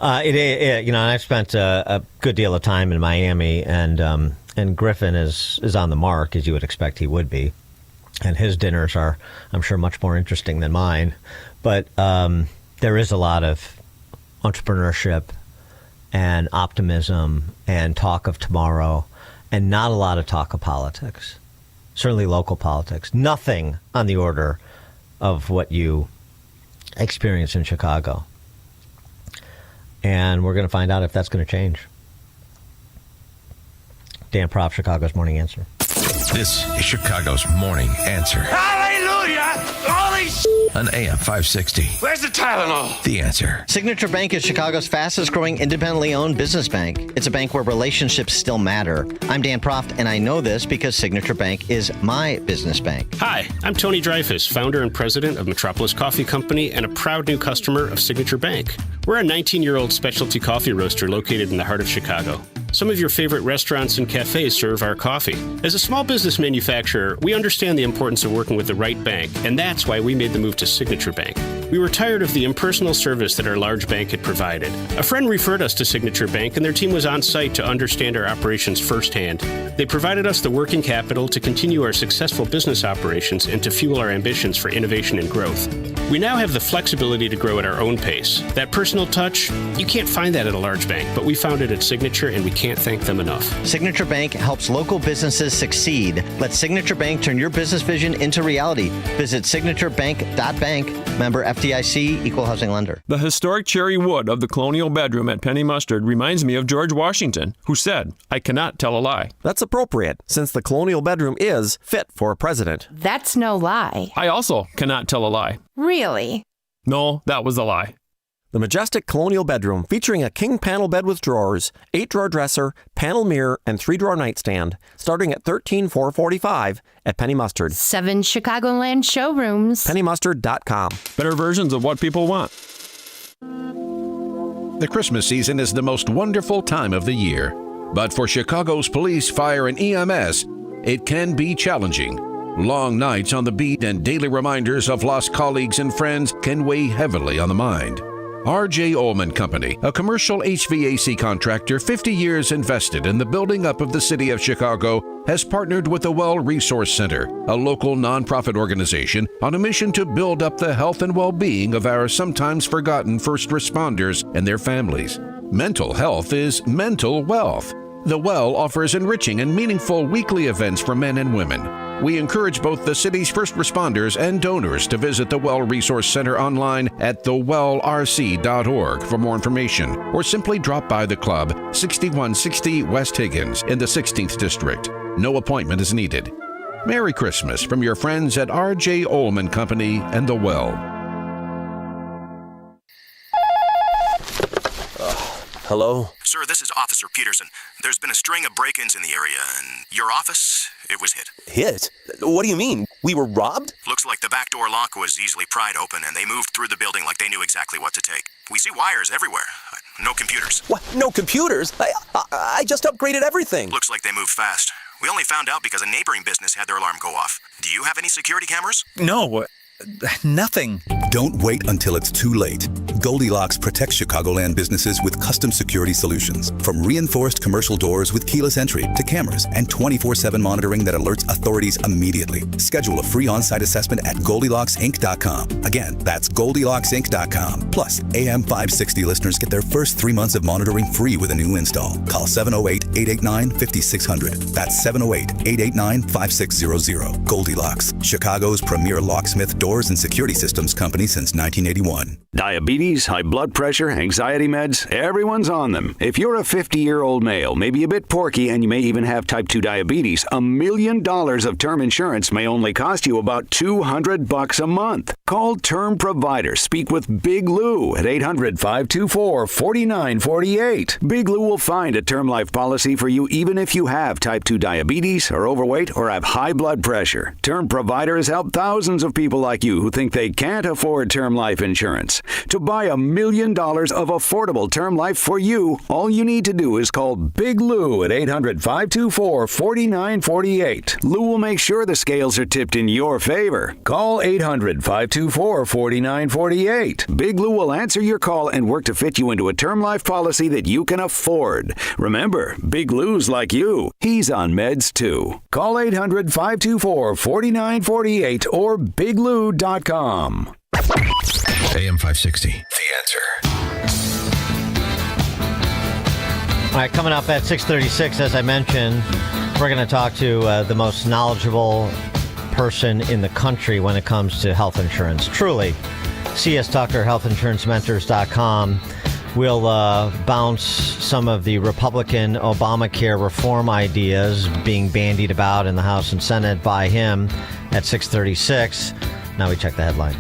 I've spent a good deal of time in Miami, and Griffin is on the mark, as you would expect he would be. And his dinners are, I'm sure, much more interesting than mine. But there is a lot of entrepreneurship and optimism and talk of tomorrow, and not a lot of talk of politics, certainly local politics. Nothing on the order of what you experience in Chicago. And we're going to find out if that's going to change. Dan Proft, Chicago's Morning Answer. This is Chicago's Morning Answer. Hallelujah! All the On AM 560. Where's the Tylenol? The Answer. Signature Bank is Chicago's fastest growing independently owned business bank. It's a bank where relationships still matter. I'm Dan Proft, and I know this because Signature Bank is my business bank. Hi, I'm Tony Dreyfus, founder and president of Metropolis Coffee Company and a proud new customer of Signature Bank. We're a 19-year-old specialty coffee roaster located in the heart of Chicago. Some of your favorite restaurants and cafes serve our coffee. As a small business manufacturer, we understand the importance of working with the right bank, and that's why we made the move to Signature Bank. We were tired of the impersonal service that our large bank had provided. A friend referred us to Signature Bank, and their team was on site to understand our operations firsthand. They provided us the working capital to continue our successful business operations and to fuel our ambitions for innovation and growth. We now have the flexibility to grow at our own pace. That personal touch, you can't find that at a large bank, but we found it at Signature, and we can't thank them enough. Signature Bank helps local businesses succeed. Let Signature Bank turn your business vision into reality. Visit signaturebank.bank. Member FDIC, equal housing lender. The historic cherry wood of the colonial bedroom at Penny Mustard reminds me of George Washington, who said, "I cannot tell a lie." That's appropriate, since the colonial bedroom is fit for a president. That's no lie. I also cannot tell a lie. Really? No, that was a lie. The majestic colonial bedroom, featuring a king panel bed with drawers, 8-drawer dresser, panel mirror, and 3-drawer nightstand, starting at $13,445 at Penny Mustard. 7 Chicagoland showrooms. PennyMustard.com. Better versions of what people want. The Christmas season is the most wonderful time of the year. But for Chicago's police, fire, and EMS, it can be challenging. Long nights on the beat and daily reminders of lost colleagues and friends can weigh heavily on the mind. R.J. Ullman Company, a commercial HVAC contractor 50 years invested in the building up of the city of Chicago, has partnered with the Well Resource Center, a local nonprofit organization on a mission to build up the health and well-being of our sometimes forgotten first responders and their families. Mental health is mental wealth. The Well offers enriching and meaningful weekly events for men and women. We encourage both the city's first responders and donors to visit the Well Resource Center online at thewellrc.org for more information, or simply drop by the club, 6160 West Higgins in the 16th District. No appointment is needed. Merry Christmas from your friends at R.J. Ullman Company and The Well. Hello? Sir, this is Officer Peterson. There's been a string of break-ins in the area, and your office, it was hit. Hit? What do you mean? We were robbed? Looks like the back door lock was easily pried open, and they moved through the building like they knew exactly what to take. We see wires everywhere. No computers. What? No computers? I just upgraded everything. Looks like they moved fast. We only found out because a neighboring business had their alarm go off. Do you have any security cameras? No. Nothing. Don't wait until it's too late. Goldilocks protects Chicagoland businesses with custom security solutions. From reinforced commercial doors with keyless entry to cameras and 24/7 monitoring that alerts authorities immediately. Schedule a free on-site assessment at GoldilocksInc.com. Again, that's GoldilocksInc.com. Plus, AM 560 listeners get their first 3 months of monitoring free with a new install. Call 708-889-5600. That's 708-889-5600. Goldilocks, Chicago's premier locksmith, doors, and security systems company since 1981. Diabetes, high blood pressure, anxiety meds, everyone's on them. If you're a 50-year-old male, maybe a bit porky, and you may even have type 2 diabetes, $1 million of term insurance may only cost you about $200 a month. Call Term Provider. Speak with Big Lou at 800-524-4948. Big Lou will find a term life policy for you even if you have type 2 diabetes, are overweight, or have high blood pressure. Term Provider has helped thousands of people like you who think they can't afford term life insurance. To buy $1 million of affordable term life for you, all you need to do is call Big Lou at 800-524-4948. Lou will make sure the scales are tipped in your favor. Call 800-524-4948. Big Lou will answer your call and work to fit you into a term life policy that you can afford. Remember, Big Lou's like you. He's on meds too. Call 800-524-4948 or biglou.com. AM 560, The Answer. All right, coming up at 6:36, as I mentioned, we're going to talk to the most knowledgeable person in the country when it comes to health insurance. Truly. C.S. Tucker, healthinsurancementors.com. We'll bounce some of the Republican Obamacare reform ideas being bandied about in the House and Senate by him at 6:36. Now we check the headlines.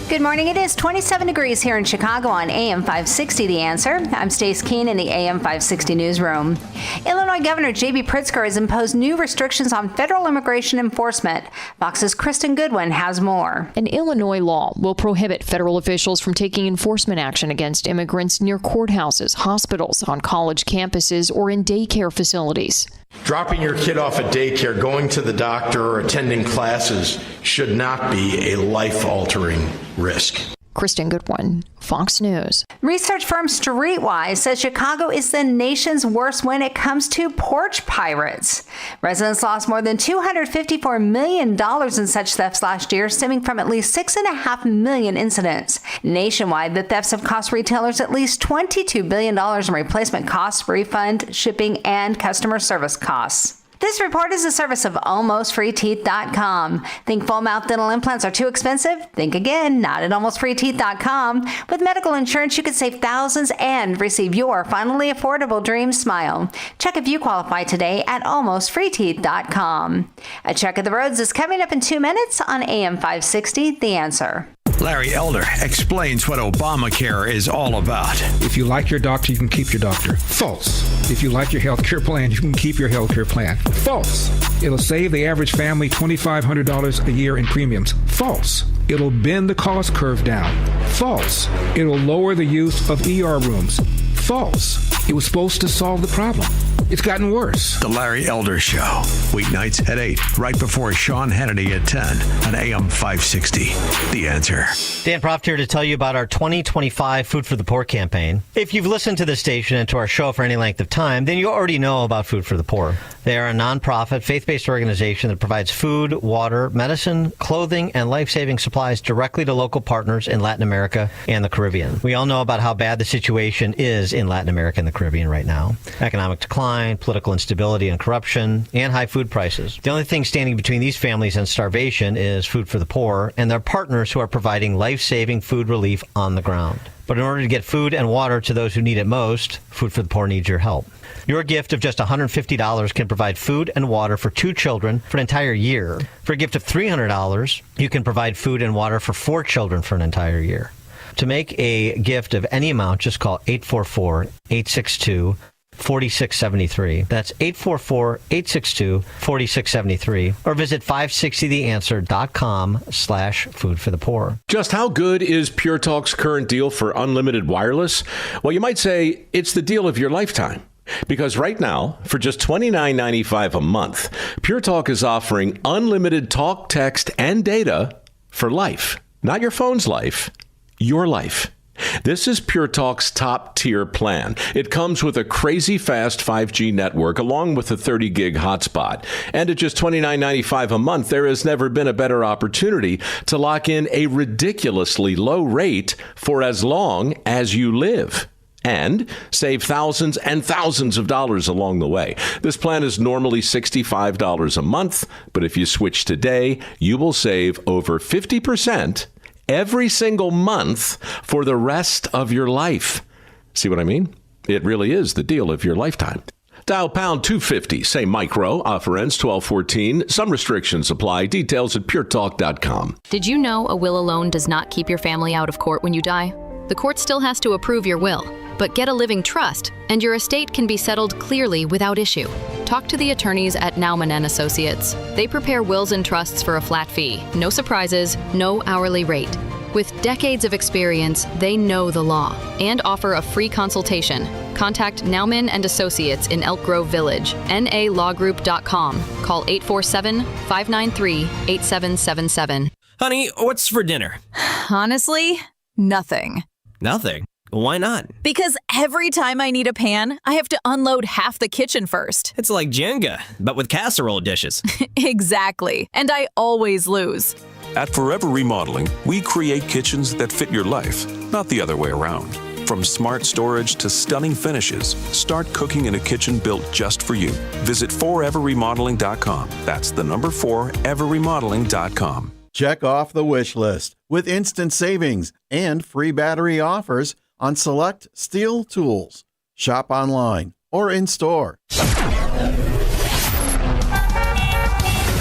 Good morning. It is 27 degrees here in Chicago on AM 560, The Answer. I'm Stace Keene in the AM 560 newsroom. Illinois Governor J.B. Pritzker has imposed new restrictions on federal immigration enforcement. Fox's Kristen Goodwin has more. An Illinois law will prohibit federal officials from taking enforcement action against immigrants near courthouses, hospitals, on college campuses, or in daycare facilities. Dropping your kid off at daycare, going to the doctor, or attending classes should not be a life-altering risk. Kristen Goodwin, Fox News. Research firm Streetwise says Chicago is the nation's worst when it comes to porch pirates. Residents lost more than $254 million in such thefts last year, stemming from at least 6.5 million incidents. Nationwide, the thefts have cost retailers at least $22 billion in replacement costs, refund, shipping, and customer service costs. This report is a service of AlmostFreeTeeth.com. Think full mouth dental implants are too expensive? Think again, not at AlmostFreeTeeth.com. With medical insurance, you could save thousands and receive your finally affordable dream smile. Check if you qualify today at AlmostFreeTeeth.com. A check of the roads is coming up in 2 minutes on AM 560, The Answer. Larry Elder explains what Obamacare is all about. If you like your doctor, you can keep your doctor. False. If you like your health care plan, you can keep your health care plan. False. It'll save the average family $2,500 a year in premiums. False. It'll bend the cost curve down. False. It'll lower the use of ER rooms. False. It was supposed to solve the problem. It's gotten worse. The Larry Elder Show. Weeknights at 8, right before Sean Hannity at 10 on AM 560. The Answer. Dan Proft here to tell you about our 2025 Food for the Poor campaign. If you've listened to this station and to our show for any length of time, then you already know about Food for the Poor. They are a nonprofit, faith-based organization that provides food, water, medicine, clothing, and life-saving supplies directly to local partners in Latin America and the Caribbean. We all know about how bad the situation is in Latin America and the Caribbean right now. Economic decline, political instability and corruption, and high food prices. The only thing standing between these families and starvation is Food for the Poor and their partners who are providing life-saving food relief on the ground. But in order to get food and water to those who need it most, Food for the Poor needs your help. Your gift of just $150 can provide food and water for 2 children for an entire year. For a gift of $300, you can provide food and water for 4 children for an entire year. To make a gift of any amount, just call 844-862-4673. That's 844-862-4673. Or visit 560theanswer.com/food for the poor. Just how good is Pure Talk's current deal for unlimited wireless? Well, you might say it's the deal of your lifetime. Because right now, for just $29.95 a month, Pure Talk is offering unlimited talk, text, and data for life. Not your phone's life, your life. This is Pure Talk's top-tier plan. It comes with a crazy fast 5G network along with a 30-gig hotspot. And at just $29.95 a month, there has never been a better opportunity to lock in a ridiculously low rate for as long as you live. And save thousands and thousands of dollars along the way. This plan is normally $65 a month, but if you switch today, you will save over 50% every single month for the rest of your life. See what I mean? It really is the deal of your lifetime. Dial pound 250, say micro, offer ends 12/14. Some restrictions apply. Details at puretalk.com. Did you know a will alone does not keep your family out of court when you die? The court still has to approve your will, but get a living trust, and your estate can be settled clearly without issue. Talk to the attorneys at Nauman & Associates. They prepare wills and trusts for a flat fee, no surprises, no hourly rate. With decades of experience, they know the law and offer a free consultation. Contact Nauman & Associates in Elk Grove Village, nalawgroup.com. Call 847-593-8777. Honey, what's for dinner? Honestly, nothing. Nothing? Why not? Because every time I need a pan, I have to unload half the kitchen first. It's like Jenga, but with casserole dishes. Exactly. And I always lose. At Forever Remodeling, we create kitchens that fit your life, not the other way around. From smart storage to stunning finishes, start cooking in a kitchen built just for you. Visit foreverremodeling.com. That's the number 4, everremodeling.com. Check off the wish list with instant savings and free battery offers on select steel tools. Shop online or in store.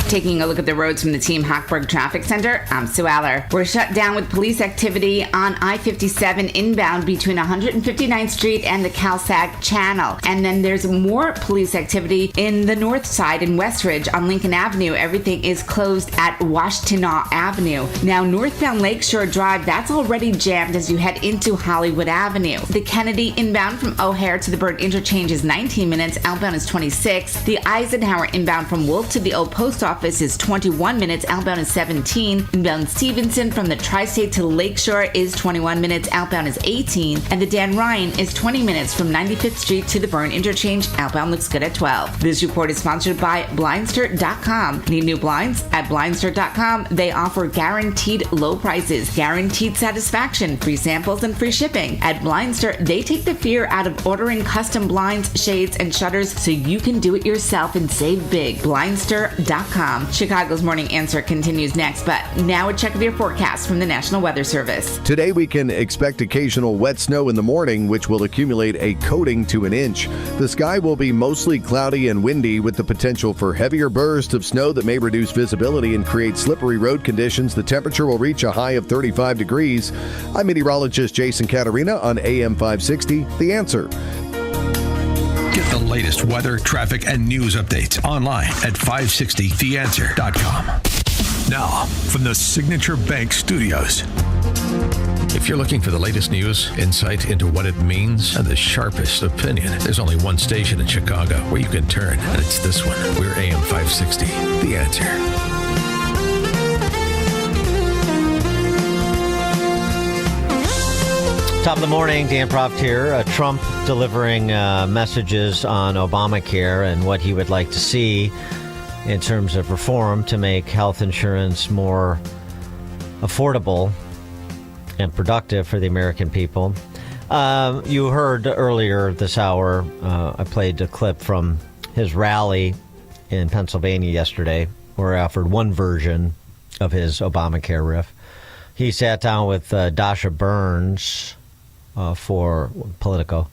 Taking a look at the roads from the Team Hochberg Traffic Center, I'm Sue Aller. We're shut down with police activity on I-57 inbound between 159th Street and the Cal-Sag Channel. And then there's more police activity in the north side in Westridge on Lincoln Avenue. Everything is closed at Washtenaw Avenue. Now, northbound Lakeshore Drive, that's already jammed as you head into Hollywood Avenue. The Kennedy inbound from O'Hare to the Byrd Interchange is 19 minutes. Outbound is 26. The Eisenhower inbound from Wolf to the Old Post Office is 21 minutes. Outbound is 17. Inbound Stevenson from the Tri-State to Lakeshore is 21 minutes. Outbound is 18. And the Dan Ryan is 20 minutes from 95th Street to the Byrd Interchange. Outbound looks good at 12. This report is sponsored by Blindster.com. Need new blinds? At Blindster.com, they offer guaranteed low prices, guaranteed satisfaction, free samples, and free shipping. At Blindster, they take the fear out of ordering custom blinds, shades, and shutters so you can do it yourself and save big. Blindster.com. Chicago's Morning Answer continues next, but now a check of your forecast from the National Weather Service. Today we can expect occasional wet snow in the morning, which will accumulate a coating to an inch. The sky will be mostly cloudy and windy with the potential for heavier bursts of snow that may reduce visibility and create slippery road conditions. The temperature will reach a high of 35 degrees. I'm meteorologist Jason Caterina on AM 560, The Answer. Get the latest weather, traffic, and news updates online at 560theanswer.com. Now, from the Signature Bank Studios. If you're looking for the latest news, insight into what it means, and the sharpest opinion, there's only one station in Chicago where you can turn, and it's this one. We're AM 560, The Answer. Top of the morning, Dan Proft here. Trump delivering messages on Obamacare and what he would like to see in terms of reform to make health insurance more affordable and productive for the American people. You heard earlier this hour, I played a clip from his rally in Pennsylvania yesterday, where I offered one version of his Obamacare riff. He sat down with Dasha Burns for Politico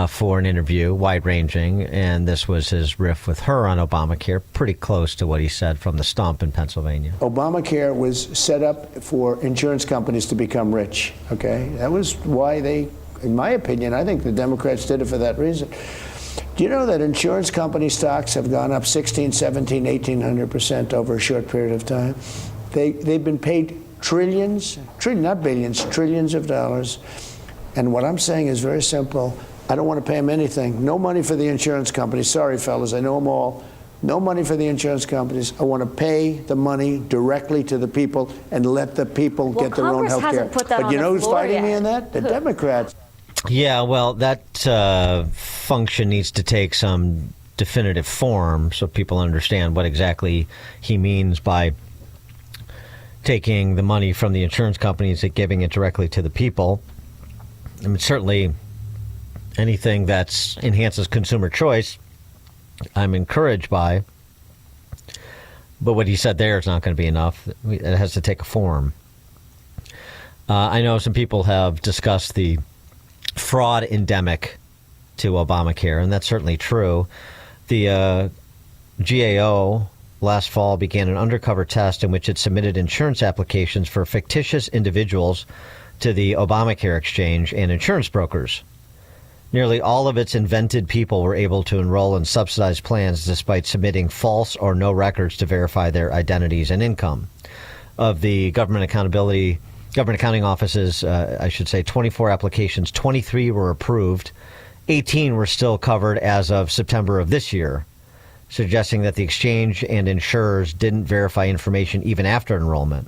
for an interview, wide-ranging, and this was his riff with her on Obamacare, pretty close to what he said from the stump in Pennsylvania. Obamacare was set up for insurance companies to become rich, okay? That was why they, in my opinion, I think the Democrats did it for that reason. Do you know that insurance company stocks have gone up 16, 17, 1,800% over a short period of time? They've been paid trillions, not billions, trillions of dollars. And what I'm saying is very simple. I don't want to pay them anything. No money for the insurance companies. Sorry, fellas, I know them all. No money for the insurance companies. I want to pay the money directly to the people and let the people get their own health care. But you know who's fighting me on that? The Democrats. Yeah, well, that function needs to take some definitive form so people understand what exactly he means by taking the money from the insurance companies and giving it directly to the people. I mean, certainly anything that enhances consumer choice, I'm encouraged by. But what he said there is not going to be enough. It has to take a form. I know some people have discussed the fraud endemic to Obamacare, and that's certainly true. The GAO last fall began an undercover test in which it submitted insurance applications for fictitious individuals to the Obamacare exchange and insurance brokers. Nearly all of its invented people were able to enroll in subsidized plans despite submitting false or no records to verify their identities and income. Of the government accounting offices, 24 applications, 23 were approved. 18 were still covered as of September of this year, suggesting that the exchange and insurers didn't verify information even after enrollment.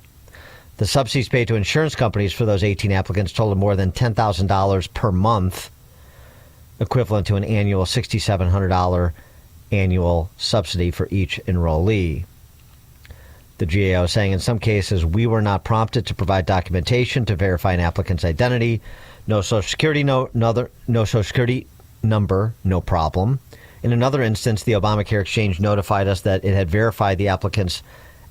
The subsidies paid to insurance companies for those 18 applicants totaled more than $10,000 per month, equivalent to an annual $6,700 annual subsidy for each enrollee. The GAO saying in some cases, we were not prompted to provide documentation to verify an applicant's identity. No Social Security, no Social Security number, no problem. In another instance, the Obamacare exchange notified us that it had verified the applicant's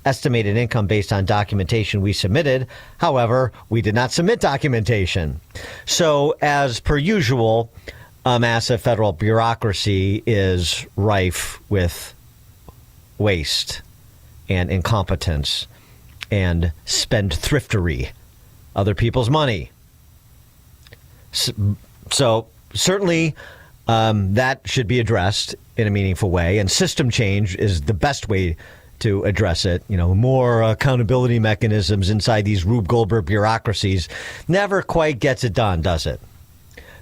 estimated income based on documentation we submitted. However, we did not submit documentation. So, as per usual, a massive federal bureaucracy is rife with waste and incompetence and spendthriftery, other people's money. So certainly that should be addressed in a meaningful way, and system change is the best way to address it. More accountability mechanisms inside these Rube Goldberg bureaucracies never quite gets it done, does it?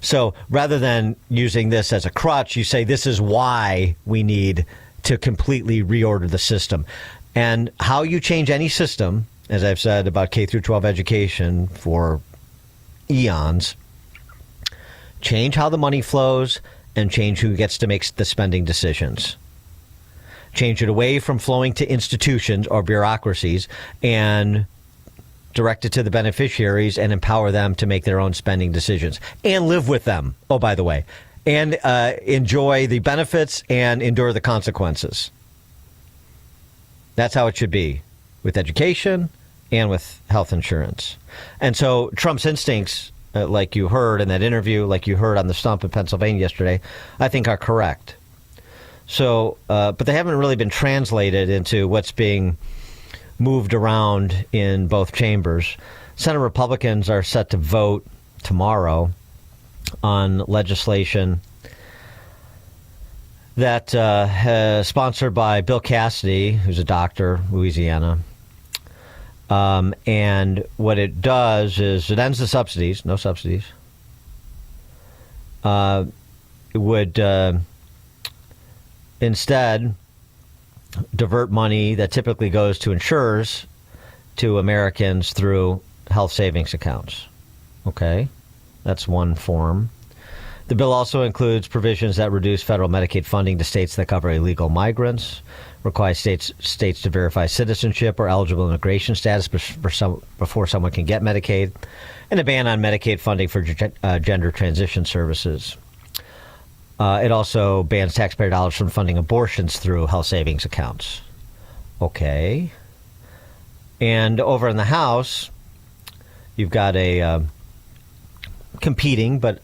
So rather than using this as a crutch, you say this is why we need to completely reorder the system. And how you change any system, as I've said about K through 12 education for eons, change how the money flows and change who gets to make the spending decisions. Change it away from flowing to institutions or bureaucracies and direct it to the beneficiaries and empower them to make their own spending decisions and live with them. Oh, by the way, and enjoy the benefits and endure the consequences. That's how it should be with education and with health insurance. And so Trump's instincts, like you heard in that interview, like you heard on the stump in Pennsylvania yesterday, I think are correct. So, but they haven't really been translated into what's being moved around in both chambers. Senate Republicans are set to vote tomorrow on legislation that sponsored by Bill Cassidy, who's a doctor, Louisiana. And what it does is it ends the subsidies, no subsidies. It would instead divert money that typically goes to insurers to Americans through health savings accounts. Okay, that's one form. The bill also includes provisions that reduce federal Medicaid funding to states that cover illegal migrants, requires states to verify citizenship or eligible immigration status before someone can get Medicaid, and a ban on Medicaid funding for gender transition services. It also bans taxpayer dollars from funding abortions through health savings accounts. Okay. And over in the House, you've got a competing but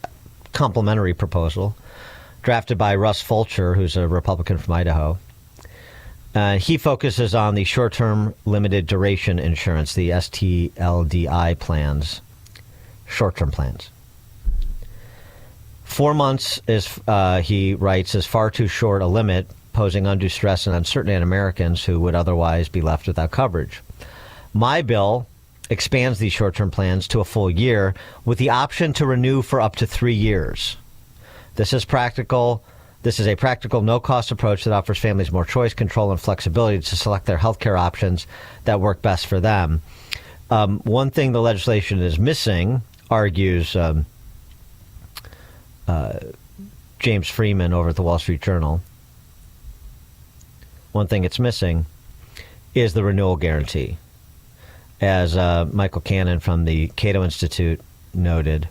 complementary proposal drafted by Russ Fulcher, who's a Republican from Idaho. He focuses on the short-term limited duration insurance, the STLDI plans, short-term plans. 4 months, he writes, is far too short a limit, posing undue stress and uncertainty on Americans who would otherwise be left without coverage. My bill expands these short-term plans to a full year with the option to renew for up to 3 years. This is practical. This is a practical, no-cost approach that offers families more choice, control, and flexibility to select their health care options that work best for them. One thing the legislation is missing, argues James Freeman over at the Wall Street Journal. One thing it's missing is the renewal guarantee. As Michael Cannon from the Cato Institute noted,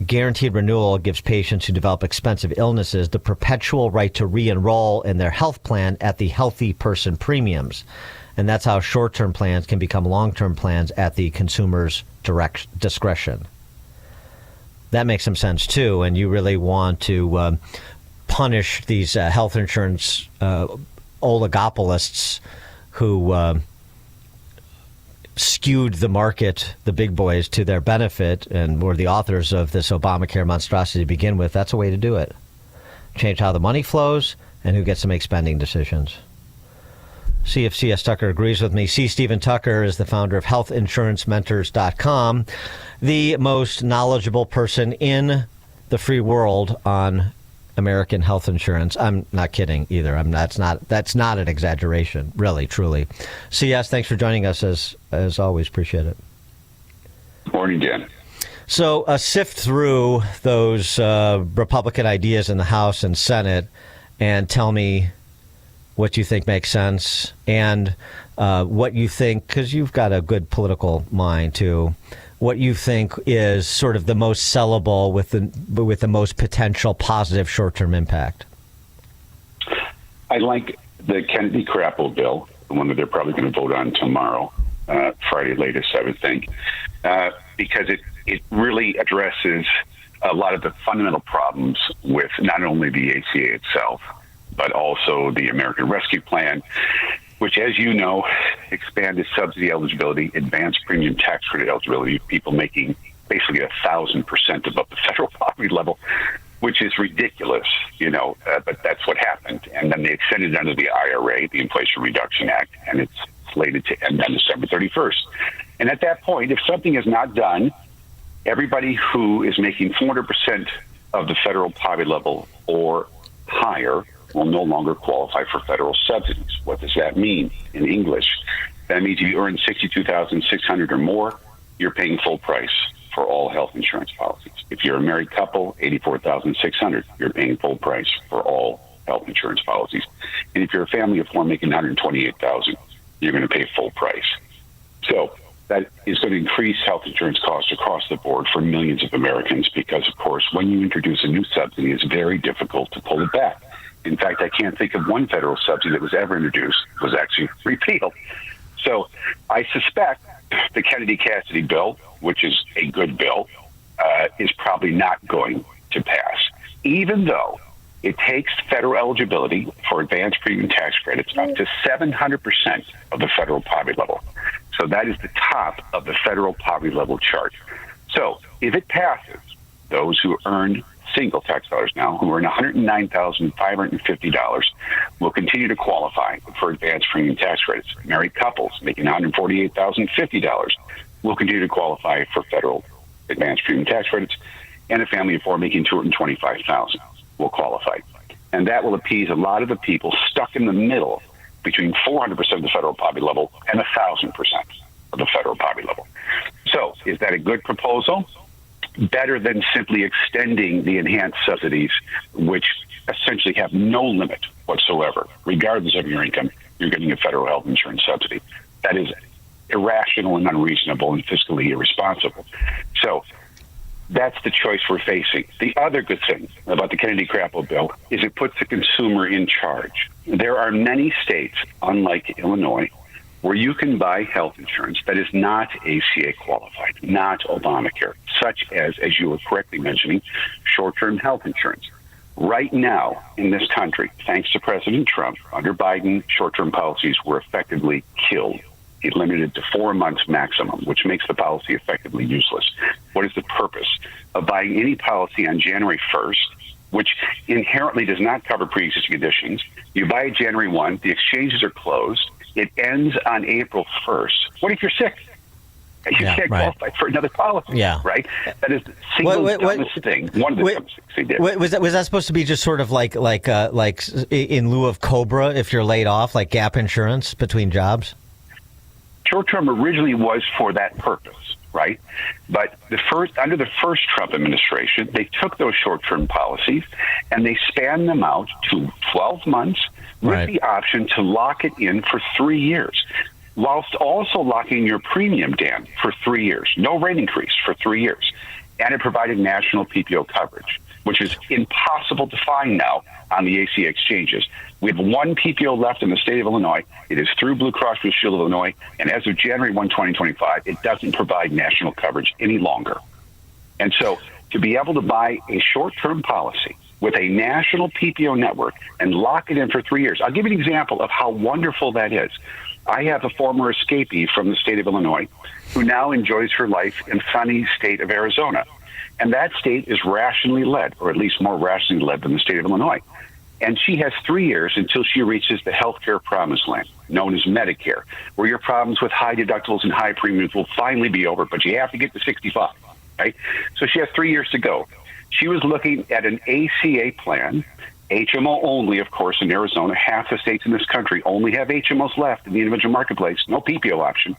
guaranteed renewal gives patients who develop expensive illnesses the perpetual right to re-enroll in their health plan at the healthy person premiums. And that's how short-term plans can become long-term plans at the consumer's direct discretion. That makes some sense, too, and you really want to punish these health insurance oligopolists who skewed the market, the big boys, to their benefit, and were the authors of this Obamacare monstrosity to begin with. That's a way to do it. Change how the money flows and who gets to make spending decisions. See if C.S. Tucker agrees with me. C. Stephen Tucker is the founder of HealthInsuranceMentors.com, the most knowledgeable person in the free world on American health insurance. I'm not kidding either. That's not an exaggeration, really, truly. C.S., thanks for joining us as always. Appreciate it. Morning, Dan. So sift through those Republican ideas in the House and Senate and tell me what you think makes sense and what you think, because you've got a good political mind too, what you think is sort of the most sellable with the most potential positive short-term impact. I like the Kennedy Crapo bill, the one that they're probably going to vote on tomorrow, Friday latest, I would think, because it really addresses a lot of the fundamental problems with not only the ACA itself, but also the American Rescue Plan which, as you know, expanded subsidy eligibility, advanced premium tax credit eligibility, people making basically 1,000% above the federal poverty level, which is ridiculous, but that's what happened. And then they extended it under the IRA, the Inflation Reduction Act, and it's slated to end on December 31st. And at that point, if something is not done, everybody who is making 400% of the federal poverty level or higher will no longer qualify for federal subsidies. What does that mean in English? That means if you earn $62,600 or more, you're paying full price for all health insurance policies. If you're a married couple, $84,600, you're paying full price for all health insurance policies. And if you're a family of four making $128,000, you're going to pay full price. So that is going to increase health insurance costs across the board for millions of Americans because, of course, when you introduce a new subsidy, it's very difficult to pull it back. In fact, I can't think of one federal subsidy that was ever introduced was actually repealed. So I suspect the Kennedy-Cassidy bill, which is a good bill, is probably not going to pass, even though it takes federal eligibility for advanced premium tax credits up to 700% of the federal poverty level. So that is the top of the federal poverty level chart. So if it passes, those who earn single tax dollars now, who earn $109,550, will continue to qualify for advanced premium tax credits. Married couples making $148,050 will continue to qualify for federal advanced premium tax credits, and a family of four making $225,000 will qualify. And that will appease a lot of the people stuck in the middle between 400% of the federal poverty level and 1,000% of the federal poverty level. So is that a good proposal? Better than simply extending the enhanced subsidies, which essentially have no limit whatsoever. Regardless of your income, you're getting a federal health insurance subsidy. That is irrational and unreasonable and fiscally irresponsible. So that's the choice we're facing. The other good thing about the Kennedy-Crapo bill is it puts the consumer in charge. There are many states, unlike Illinois, where you can buy health insurance that is not ACA qualified, not Obamacare, such as you were correctly mentioning, short-term health insurance. Right now in this country, thanks to President Trump, under Biden, short-term policies were effectively killed. It limited to 4 months maximum, which makes the policy effectively useless. What is the purpose of buying any policy on January 1st, which inherently does not cover pre-existing conditions? You buy it January 1, the exchanges are closed, it ends on April 1st. What if you're sick? You can't qualify for another policy, right? That is the single dumbest thing. One of the dumbest things they did. Was that supposed to be just sort of like in lieu of COBRA if you're laid off, like gap insurance between jobs? Short-term originally was for that purpose, right? But under the first Trump administration, they took those short-term policies and they spanned them out to 12 months with the option to lock it in for 3 years, whilst also locking your premium down for 3 years. No rate increase for 3 years. And it provided national PPO coverage, which is impossible to find now on the ACA exchanges. We have one PPO left in the state of Illinois. It is through Blue Cross Blue Shield of Illinois, and as of January 1, 2025, it doesn't provide national coverage any longer. And so to be able to buy a short-term policy with a national PPO network and lock it in for 3 years, I'll give you an example of how wonderful that is. I have a former escapee from the state of Illinois who now enjoys her life in sunny state of Arizona. And that state is rationally led, or at least more rationally led than the state of Illinois. And she has 3 years until she reaches the healthcare promised land, known as Medicare, where your problems with high deductibles and high premiums will finally be over, but you have to get to 65, right? So she has 3 years to go. She was looking at an ACA plan, HMO only, of course, in Arizona. Half the states in this country only have HMOs left in the individual marketplace, no PPO option.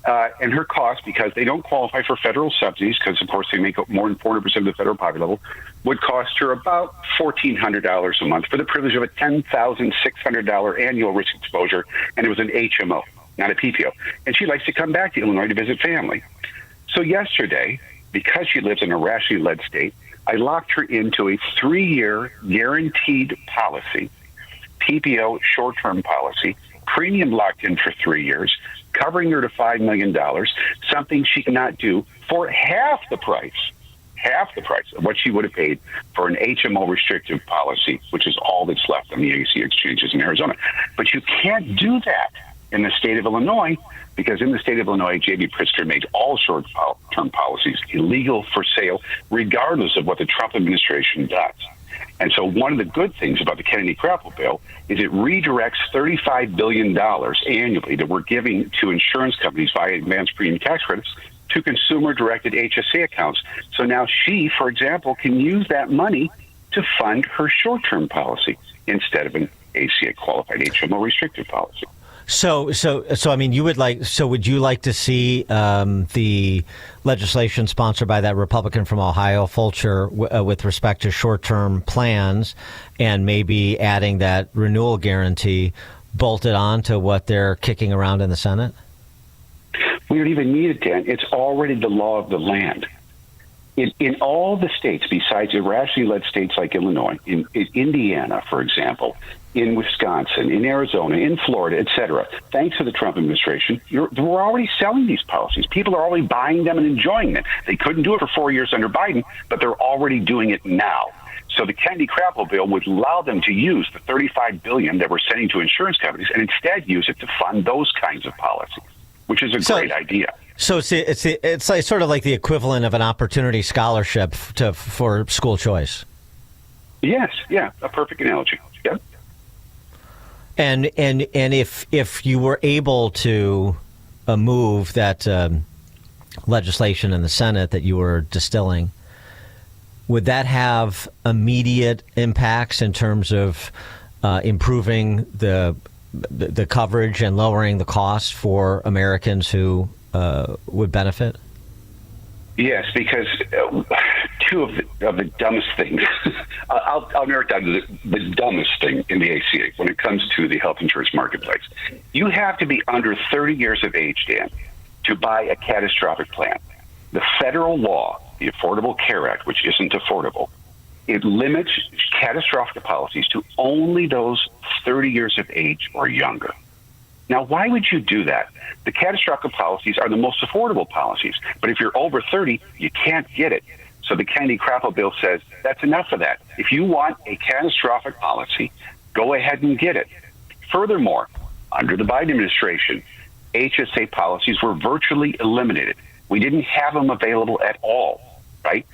And her cost, because they don't qualify for federal subsidies, because, of course, they make up more than 400% of the federal poverty level, would cost her about $1,400 a month for the privilege of a $10,600 annual risk exposure, and it was an HMO, not a PPO. And she likes to come back to Illinois to visit family. So yesterday, because she lives in a rationally led state, I locked her into a 3-year guaranteed policy, PPO short-term policy, premium locked in for 3 years, covering her to $5 million, something she cannot do for half the price half the price of what she would have paid for an HMO restrictive policy, which is all that's left on the AC exchanges in Arizona. But you can't do that in the state of Illinois, because in the state of Illinois, J.B. Pritzker made all short-term policies illegal for sale, regardless of what the Trump administration does. And so one of the good things about the Kennedy-Krappel bill is it redirects $35 billion annually that we're giving to insurance companies via advanced premium tax credits to consumer-directed HSA accounts. So now she, for example, can use that money to fund her short-term policy instead of an ACA-qualified HMO restricted policy. So, I mean, would you like to see the legislation sponsored by that Republican from Ohio, Fulcher, with respect to short-term plans, and maybe adding that renewal guarantee bolted on to what they're kicking around in the Senate? We don't even need it, Dan. It's already the law of the land. In all the states, besides irrationally led states like Illinois, in Indiana, for example, in Wisconsin, in Arizona, in Florida, et cetera, thanks to the Trump administration, we're already selling these policies. People are already buying them and enjoying them. They couldn't do it for 4 years under Biden, but they're already doing it now. So the Kennedy-Krappel bill would allow them to use the $35 billion that we're sending to insurance companies and instead use it to fund those kinds of policies, which is a great idea. So it's like, sort of like the equivalent of an opportunity scholarship for school choice. Yes, yeah, a perfect analogy. Yep. And if you were able to move that legislation in the Senate that you were distilling, would that have immediate impacts in terms of improving the coverage and lowering the cost for Americans who would benefit? Yes, because two of the dumbest things, I'll narrow it down to the dumbest thing in the ACA when it comes to the health insurance marketplace. You have to be under 30 years of age, Dan, to buy a catastrophic plan. The federal law, the Affordable Care Act, which isn't affordable, it limits catastrophic policies to only those 30 years of age or younger. Now, why would you do that? The catastrophic policies are the most affordable policies, but if you're over 30, you can't get it. So the Kennedy-Krappel bill says that's enough of that. If you want a catastrophic policy, go ahead and get it. Furthermore, under the Biden administration, HSA policies were virtually eliminated. We didn't have them available at all, right?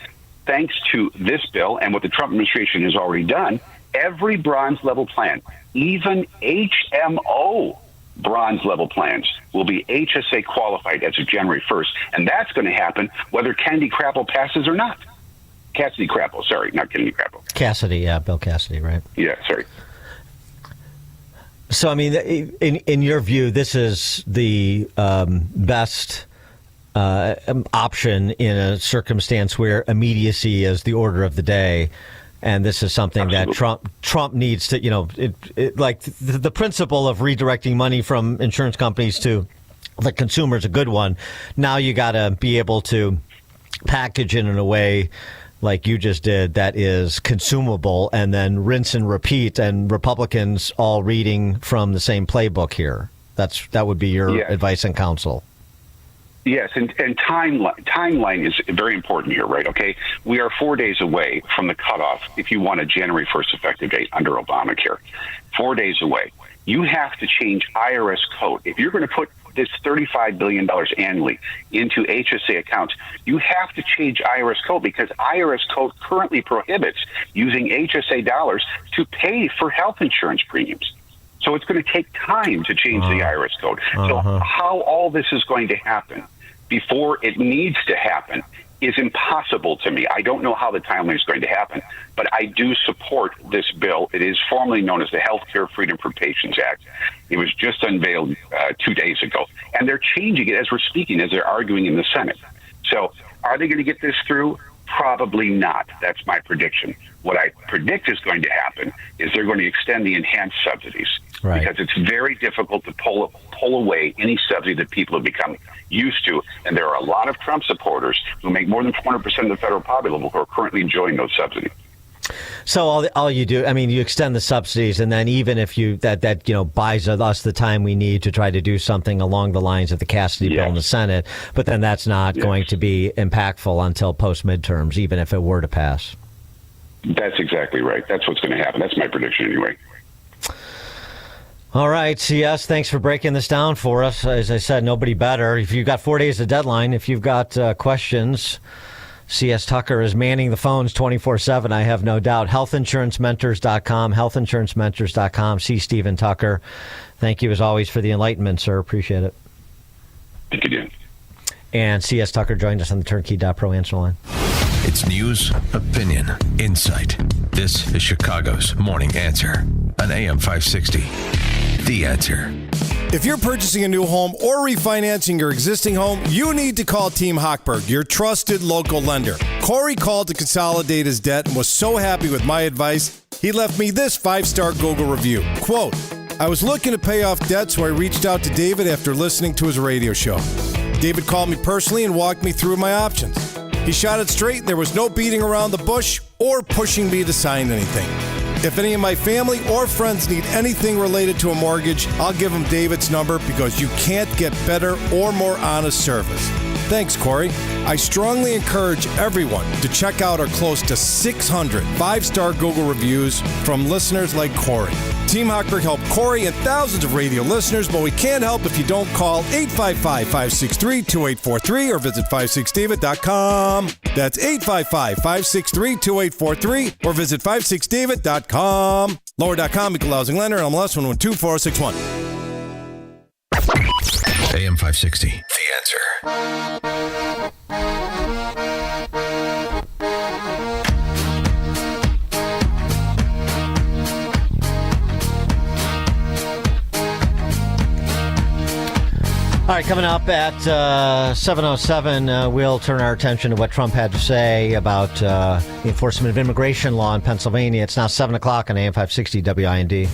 Thanks to this bill and what the Trump administration has already done, every bronze level plan, even HMO bronze level plans, will be HSA qualified as of January 1st. And that's going to happen whether Kennedy-Krappel passes or not. Cassidy-Krappel, sorry, not Kennedy-Krappel. Cassidy, yeah, Bill Cassidy, right? Yeah, sorry. So, I mean, in your view, this is the best option in a circumstance where immediacy is the order of the day. And this is something that Trump needs to, like the principle of redirecting money from insurance companies to the consumer is a good one. Now you got to be able to package it in a way like you just did that is consumable and then rinse and repeat, and Republicans all reading from the same playbook here. That would be your advice and counsel. Yes, and timeline is very important here, right? Okay, we are 4 days away from the cutoff if you want a January 1st effective date under Obamacare. 4 days away. You have to change IRS code. If you're going to put this $35 billion annually into HSA accounts, you have to change IRS code because IRS code currently prohibits using HSA dollars to pay for health insurance premiums. So it's going to take time to change the IRS code. So how all this is going to happen before it needs to happen is impossible to me. I don't know how the timeline is going to happen, but I do support this bill. It is formally known as the Healthcare Freedom for Patients Act. It was just unveiled 2 days ago, and they're changing it as we're speaking, as they're arguing in the Senate. So are they going to get this through? Probably not. That's my prediction. What I predict is going to happen is they're going to extend the enhanced subsidies, right? Because it's very difficult to pull away any subsidy that people have become used to. And there are a lot of Trump supporters who make more than 400% of the federal poverty level who are currently enjoying those subsidies. So all you do, I mean, you extend the subsidies, and then even if that buys us the time we need to try to do something along the lines of the Cassidy bill in the Senate, but then that's not going to be impactful until post midterms, even if it were to pass. That's exactly right. That's what's going to happen. That's my prediction anyway. All right, CS, thanks for breaking this down for us. As I said, nobody better. If you've got 4 days of deadline, if you've got questions, CS Tucker is manning the phones 24/7, I have no doubt. Healthinsurancementors.com, healthinsurancementors.com. See Stephen Tucker. Thank you, as always, for the enlightenment, sir. Appreciate it. Thank you, Dan. And CS Tucker joined us on the Turnkey.pro answer line. It's news, opinion, insight. This is Chicago's Morning Answer on AM 560. The Answer. If you're purchasing a new home or refinancing your existing home, you need to call Team Hochberg, your trusted local lender. Corey called to consolidate his debt and was so happy with my advice, he left me this 5-star Google review. Quote, I was looking to pay off debt, so I reached out to David after listening to his radio show. David called me personally and walked me through my options. He shot it straight. There was no beating around the bush or pushing me to sign anything. If any of my family or friends need anything related to a mortgage, I'll give them David's number because you can't get better or more honest service. Thanks, Corey. I strongly encourage everyone to check out our close to 600 5-star Google reviews from listeners like Corey. Team Hochberg helped Corey and thousands of radio listeners, but we can't help if you don't call 855-563-2843 or visit 56david.com. That's 855-563-2843 or visit 56david.com. Lower.com, equal housing lender, MLS 1124061. AM 560. The Answer. All right, coming up at 7:07, we'll turn our attention to what Trump had to say about the enforcement of immigration law in Pennsylvania. It's now 7 o'clock on AM 560 WIND.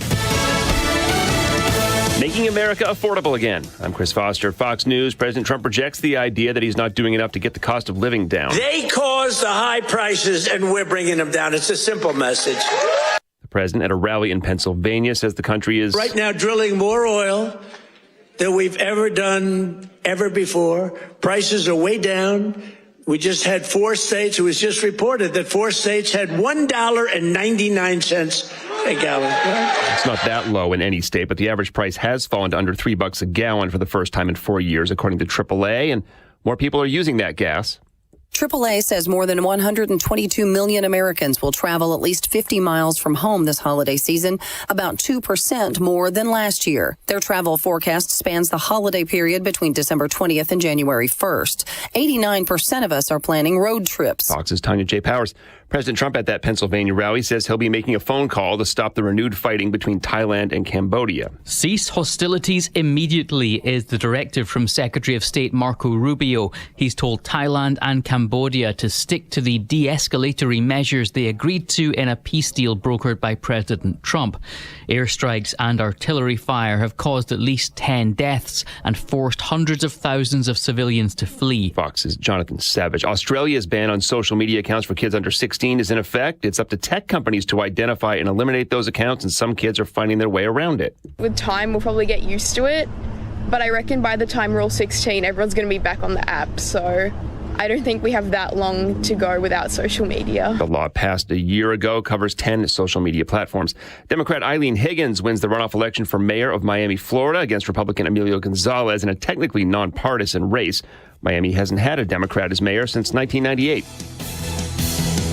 Making America affordable again. I'm Chris Foster, Fox News. President Trump rejects the idea that he's not doing enough to get the cost of living down. They caused the high prices, and we're bringing them down. It's a simple message. The president at a rally in Pennsylvania says the country is right now drilling more oil than we've ever done ever before. Prices are way down. We just had 4 states. It was just reported that 4 states had $1.99 a gallon. It's not that low in any state, but the average price has fallen to under $3 a gallon for the first time in 4 years, according to AAA, and more people are using that gas. AAA says more than 122 million Americans will travel at least 50 miles from home this holiday season, about 2% more than last year. Their travel forecast spans the holiday period between December 20th and January 1st. 89% of us are planning road trips. Fox's Tanya J. Powers. President Trump at that Pennsylvania rally says he'll be making a phone call to stop the renewed fighting between Thailand and Cambodia. Cease hostilities immediately is the directive from Secretary of State Marco Rubio. He's told Thailand and Cambodia to stick to the de-escalatory measures they agreed to in a peace deal brokered by President Trump. Airstrikes and artillery fire have caused at least 10 deaths and forced hundreds of thousands of civilians to flee. Fox's Jonathan Savage. Australia's ban on social media accounts for kids under 16 is in effect. It's up to tech companies to identify and eliminate those accounts, and some kids are finding their way around it. With time, we'll probably get used to it, but I reckon by the time we're all 16, everyone's going to be back on the app, so I don't think we have that long to go without social media. The law passed a year ago covers 10 social media platforms. Democrat Eileen Higgins wins the runoff election for mayor of Miami, Florida, against Republican Emilio Gonzalez in a technically nonpartisan race. Miami hasn't had a Democrat as mayor since 1998.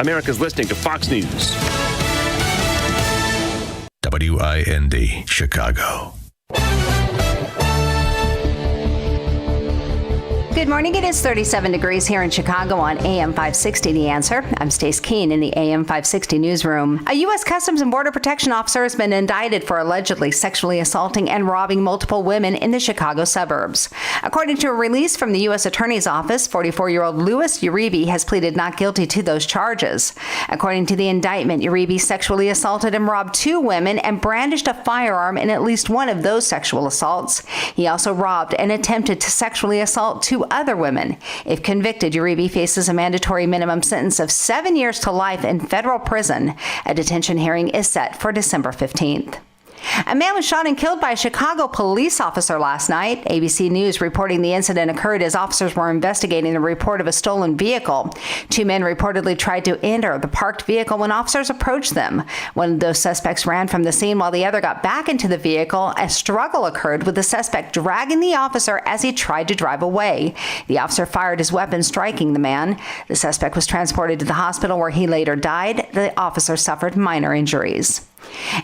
America's listening to Fox News. WIND, Chicago. Good morning. It is 37 degrees here in Chicago on AM 560, The Answer. I'm Stace Keene in the AM 560 newsroom. A U.S. Customs and Border Protection officer has been indicted for allegedly sexually assaulting and robbing multiple women in the Chicago suburbs. According to a release from the U.S. Attorney's Office, 44-year-old Louis Uribe has pleaded not guilty to those charges. According to the indictment, Uribe sexually assaulted and robbed 2 women and brandished a firearm in at least one of those sexual assaults. He also robbed and attempted to sexually assault 2 other women. If convicted, Uribe faces a mandatory minimum sentence of 7 years to life in federal prison. A detention hearing is set for December 15th. A man was shot and killed by a Chicago police officer last night. ABC News reporting the incident occurred as officers were investigating the report of a stolen vehicle. Two men reportedly tried to enter the parked vehicle when officers approached them. One of those suspects ran from the scene while the other got back into the vehicle. A struggle occurred with the suspect dragging the officer as he tried to drive away. The officer fired his weapon, striking the man. The suspect was transported to the hospital where he later died. The officer suffered minor injuries.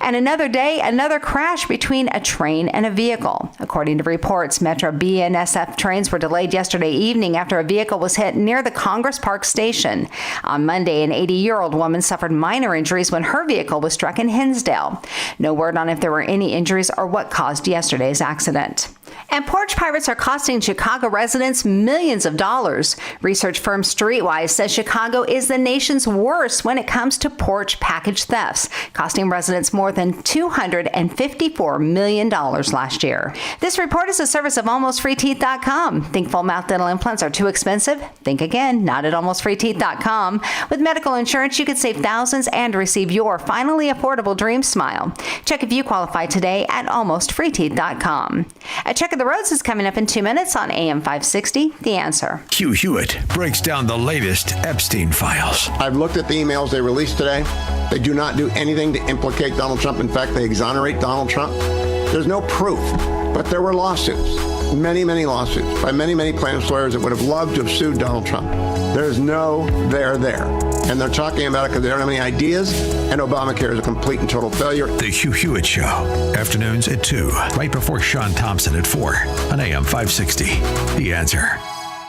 And another day, another crash between a train and a vehicle. According to reports, Metro BNSF trains were delayed yesterday evening after a vehicle was hit near the Congress Park station. On Monday, an 80-year-old woman suffered minor injuries when her vehicle was struck in Hinsdale. No word on if there were any injuries or what caused yesterday's accident. And porch pirates are costing Chicago residents millions of dollars. Research firm Streetwise says Chicago is the nation's worst when it comes to porch package thefts, costing residents more than $254 million last year. This report is a service of AlmostFreeTeeth.com. Think full mouth dental implants are too expensive? Think again, not at AlmostFreeTeeth.com. With medical insurance, you could save thousands and receive your finally affordable dream smile. Check if you qualify today at AlmostFreeTeeth.com. A check of the roads is coming up in 2 minutes on AM 560, The Answer. Hugh Hewitt breaks down the latest Epstein files. I've looked at the emails they released today. They do not do anything to implicate Donald Trump. In fact, they exonerate Donald Trump. There's no proof, but there were lawsuits, many lawsuits by many plaintiffs' lawyers that would have loved to have sued Donald Trump. There's no there. And they're talking about it because they don't have any ideas, and Obamacare is a complete and total failure. The Hugh Hewitt Show, afternoons at 2, right before Sean Thompson at 4 on AM 560. The Answer.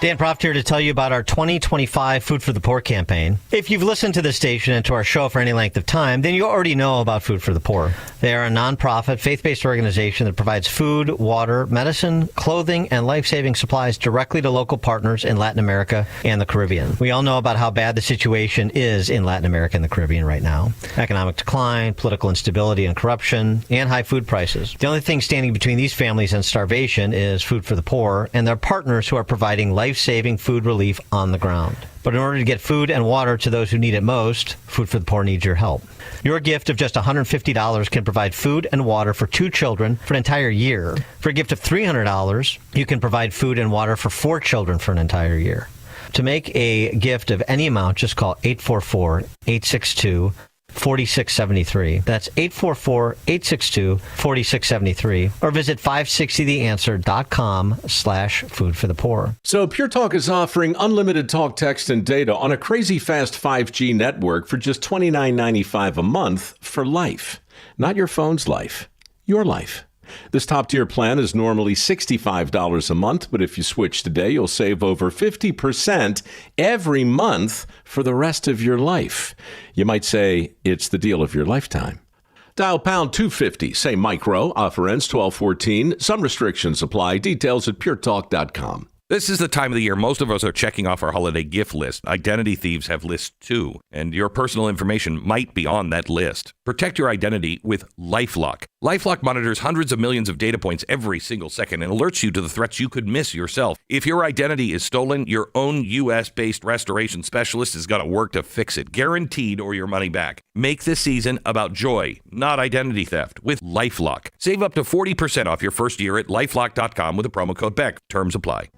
Dan Proft here to tell you about our 2025 Food for the Poor campaign. If you've listened to the station and to our show for any length of time, then you already know about Food for the Poor. They are a nonprofit, faith-based organization that provides food, water, medicine, clothing, and life-saving supplies directly to local partners in Latin America and the Caribbean. We all know about how bad the situation is in Latin America and the Caribbean right now. Economic decline, political instability and corruption, and high food prices. The only thing standing between these families and starvation is Food for the Poor and their partners who are providing life-saving food relief on the ground. But in order to get food and water to those who need it most, Food for the Poor needs your help. Your gift of just $150 can provide food and water for 2 children for an entire year. For a gift of $300, you can provide food and water for 4 children for an entire year. To make a gift of any amount, just call 844-862-4673. That's 844-862-4673. Or visit 560theanswer.com/food for the poor. So Pure Talk is offering unlimited talk, text, and data on a crazy fast 5G network for just $29.95 a month for life. Not your phone's life, your life. This top-tier plan is normally $65 a month, but if you switch today, you'll save over 50% every month for the rest of your life. You might say it's the deal of your lifetime. Dial pound 250, say micro, offer ends 12/14. Some restrictions apply. Details at puretalk.com. This is the time of the year most of us are checking off our holiday gift list. Identity thieves have lists too, and your personal information might be on that list. Protect your identity with LifeLock. LifeLock monitors hundreds of millions of data points every single second and alerts you to the threats you could miss yourself. If your identity is stolen, your own U.S.-based restoration specialist is going to work to fix it, guaranteed, or your money back. Make this season about joy, not identity theft, with LifeLock. Save up to 40% off your first year at LifeLock.com with the promo code BECK. Terms apply.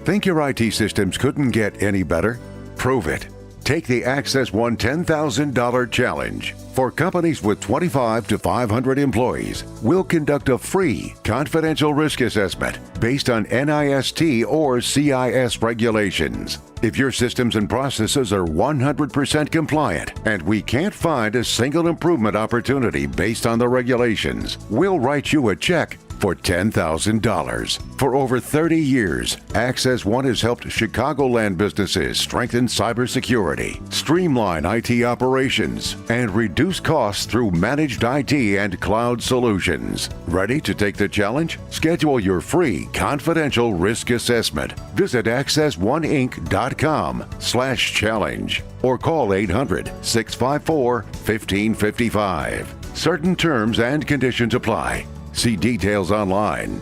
Think your IT systems couldn't get any better? Prove it. Take the Access One $10,000 challenge. For companies with 25 to 500 employees, we'll conduct a free, confidential risk assessment based on NIST or CIS regulations. If your systems and processes are 100% compliant and we can't find a single improvement opportunity based on the regulations, we'll write you a check for $10,000. For over 30 years, Access One has helped Chicagoland businesses strengthen cybersecurity, streamline IT operations, and reduce costs through managed IT and cloud solutions. Ready to take the challenge? Schedule your free confidential risk assessment. Visit accessoneInc.com/challenge or call 800-654-1555. Certain terms and conditions apply. See details online.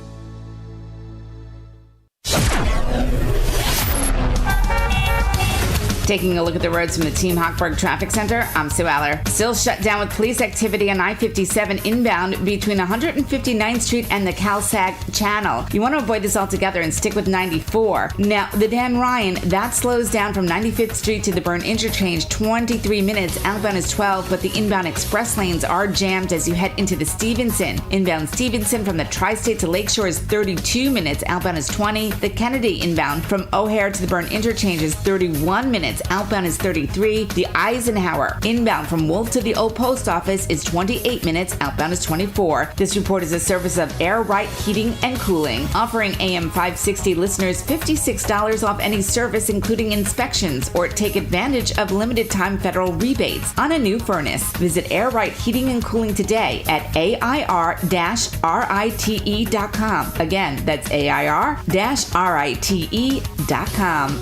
Taking a look at the roads from the Team Hochberg Traffic Center, I'm Sue Aller. Still shut down with police activity on I-57 inbound between 159th Street and the Cal-Sag Channel. You want to avoid this altogether and stick with 94. Now, the Dan Ryan, that slows down from 95th Street to the Byrne Interchange, 23 minutes. Outbound is 12, but the inbound express lanes are jammed as you head into the Stevenson. Inbound Stevenson from the Tri-State to Lakeshore is 32 minutes. Outbound is 20. The Kennedy inbound from O'Hare to the Byrne Interchange is 31 minutes. Outbound is 33. The Eisenhower inbound from Wolf to the Old Post Office is 28 minutes. Outbound is 24. This report is a service of Air Right Heating and Cooling, offering AM 560 listeners $56 off any service, including inspections, or take advantage of limited time federal rebates on a new furnace. Visit Air Right Heating and Cooling today at AIR-RITE.com. Again, that's AIR-RITE.com.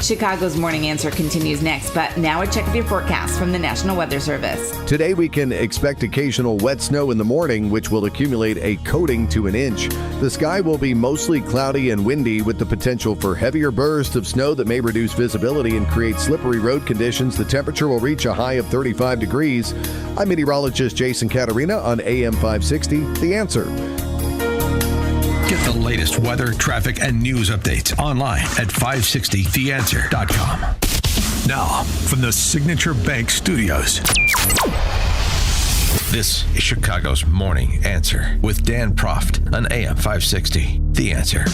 Chicago's Morning Answer continues next, but now a check of your forecast from the National Weather Service. Today we can expect occasional wet snow in the morning, which will accumulate a coating to an inch. The sky will be mostly cloudy and windy with the potential for heavier bursts of snow that may reduce visibility and create slippery road conditions. The temperature will reach a high of 35 degrees. I'm meteorologist Jason Caterina on AM 560, The Answer. Get the latest weather, traffic, and news updates online at 560theanswer.com. Now, from the Signature Bank Studios, this is Chicago's Morning Answer with Dan Proft on AM 560. The Answer.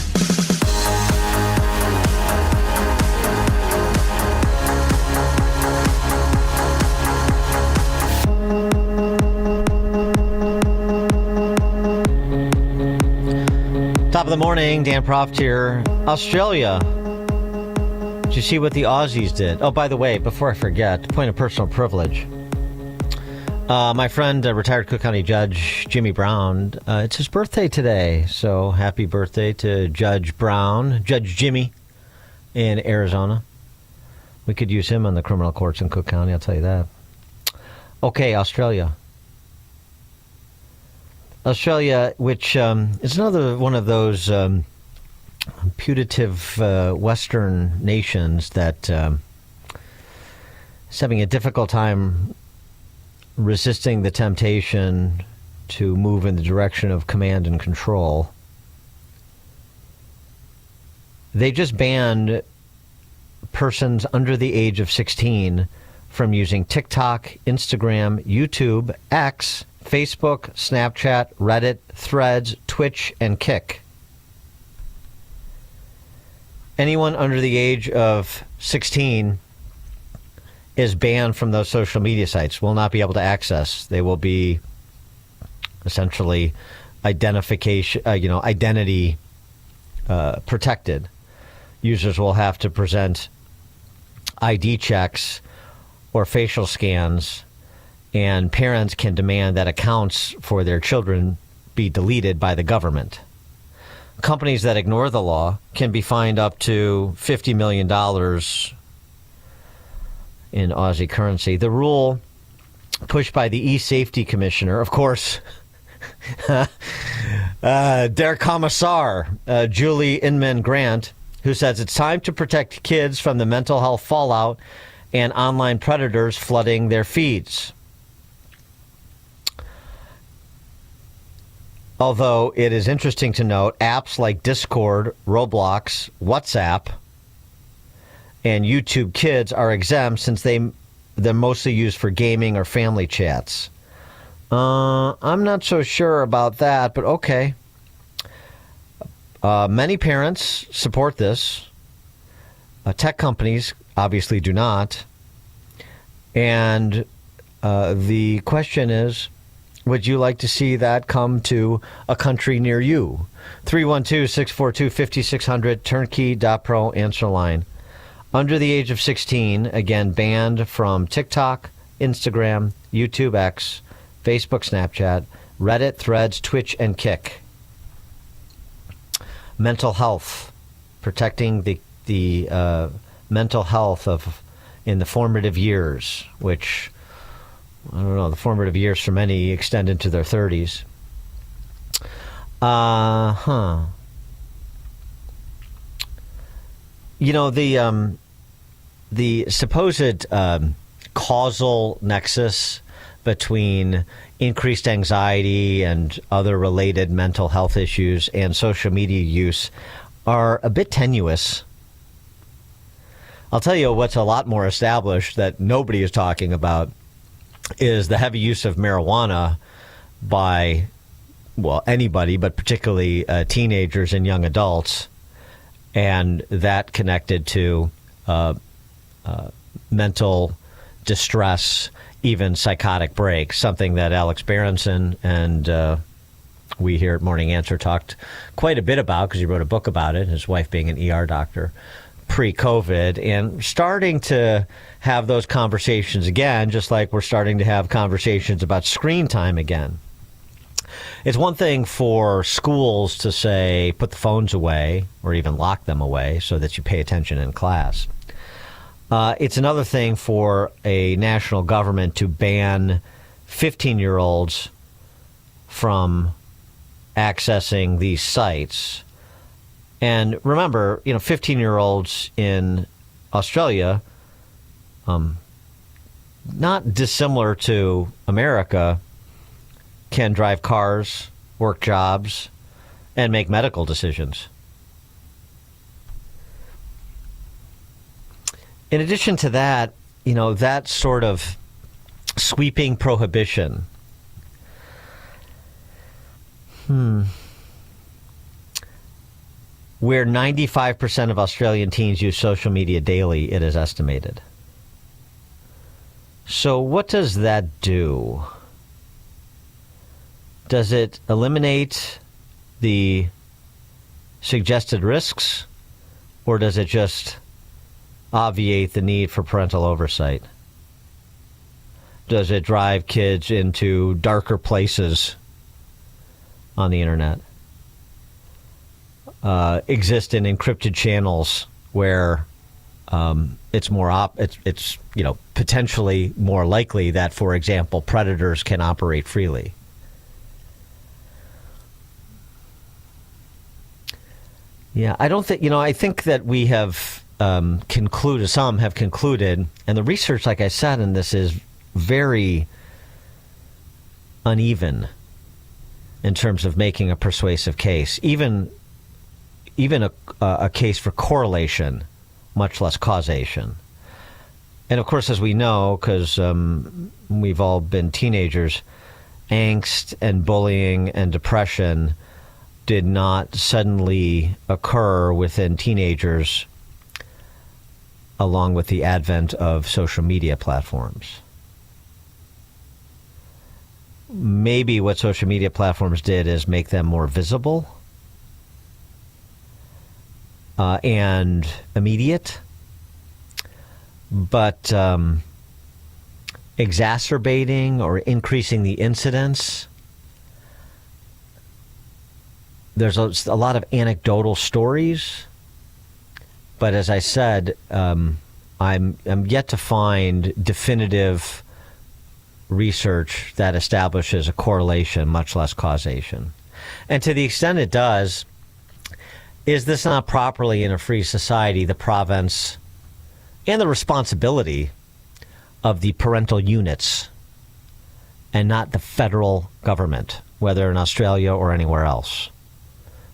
Top of the morning, Dan Proft here. Australia. Did you see what the Aussies did? Oh, by the way, before I forget, point of personal privilege. My friend, retired Cook County Judge Jimmy Brown, it's his birthday today. So happy birthday to Judge Brown, Judge Jimmy in Arizona. We could use him on the criminal courts in Cook County, I'll tell you that. Okay, Australia. Australia, which is another one of those putative Western nations that is having a difficult time resisting the temptation to move in the direction of command and control. They just banned persons under the age of 16 from using TikTok, Instagram, YouTube, X, Facebook, Snapchat, Reddit, Threads, Twitch, and Kick. Anyone under the age of 16 is banned from those social media sites, will not be able to access. They will be essentially identity protected. Users will have to present ID checks or facial scans, and parents can demand that accounts for their children be deleted by the government. Companies that ignore the law can be fined up to $50 million in Aussie currency. The rule, pushed by the e-safety commissioner, of course, Der Kommissar, Julie Inman Grant, who says it's time to protect kids from the mental health fallout and online predators flooding their feeds. Although it is interesting to note, apps like Discord, Roblox, WhatsApp, and YouTube Kids are exempt since they're mostly used for gaming or family chats. I'm not so sure about that, but okay. Many parents support this. Tech companies obviously do not. And the question is, would you like to see that come to a country near you? 312-642-5600, turnkey.pro answer line. Under the age of 16, again, banned from TikTok, Instagram, YouTube X, Facebook, Snapchat, Reddit, Threads, Twitch, and Kick. Mental health, protecting the mental health of in the formative years, which, I don't know, the formative years for many extend into their 30s. You know, the the supposed causal nexus between increased anxiety and other related mental health issues and social media use are a bit tenuous. I'll tell you what's a lot more established that nobody is talking about is the heavy use of marijuana by, well, anybody, but particularly teenagers and young adults, and that connected to mental distress, even psychotic breaks, something that Alex Berenson and we here at Morning Answer talked quite a bit about because he wrote a book about it, his wife being an ER doctor, pre-COVID, and starting to have those conversations again, just like we're starting to have conversations about screen time again. It's one thing for schools to say, put the phones away or even lock them away so that you pay attention in class. It's another thing for a national government to ban 15-year-olds from accessing these sites. And remember, 15-year-olds in Australia, not dissimilar to America, can drive cars, work jobs, and make medical decisions. In addition to that, that sort of sweeping prohibition, where 95% of Australian teens use social media daily, it is estimated. So what does that do? Does it eliminate the suggested risks, or does it just obviate the need for parental oversight? Does it drive kids into darker places on the internet? Exist in encrypted channels where it's more it's potentially more likely that, for example, predators can operate freely. Yeah, I don't think, I think that we have concluded, some have concluded, and the research, like I said, in this is very uneven in terms of making a persuasive case, even a case for correlation, much less causation. And of course, as we know, because we've all been teenagers, angst and bullying and depression did not suddenly occur within teenagers along with the advent of social media platforms. Maybe what social media platforms did is make them more visible and immediate, but exacerbating or increasing the incidence. There's a lot of anecdotal stories, but as I said, I'm yet to find definitive research that establishes a correlation, much less causation. And to the extent it does, is this not properly in a free society the province and the responsibility of the parental units and not the federal government, whether in Australia or anywhere else?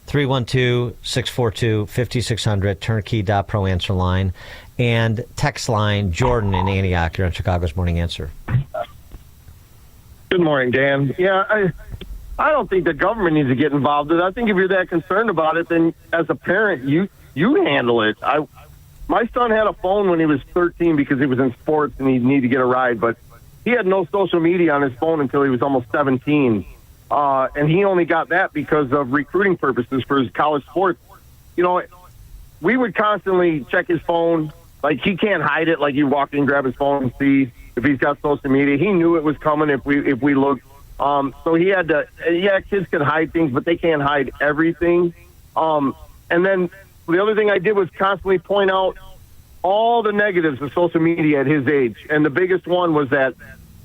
312-642-5600, turnkey.pro answer line, and text line. Jordan in Antioch, you're on Chicago's Morning Answer. Good morning, Dan. Yeah, I don't think the government needs to get involved in it. I think if you're that concerned about it, then as a parent, you handle it. My son had a phone when he was 13 because he was in sports and he needed to get a ride, but he had no social media on his phone until he was almost 17. And he only got that because of recruiting purposes for his college sports. We would constantly check his phone. Like, he can't hide it. Like, you walk in, grab his phone and see if he's got social media. He knew it was coming if we looked. So he had to, kids can hide things, but they can't hide everything. And then the other thing I did was constantly point out all the negatives of social media at his age. And the biggest one was that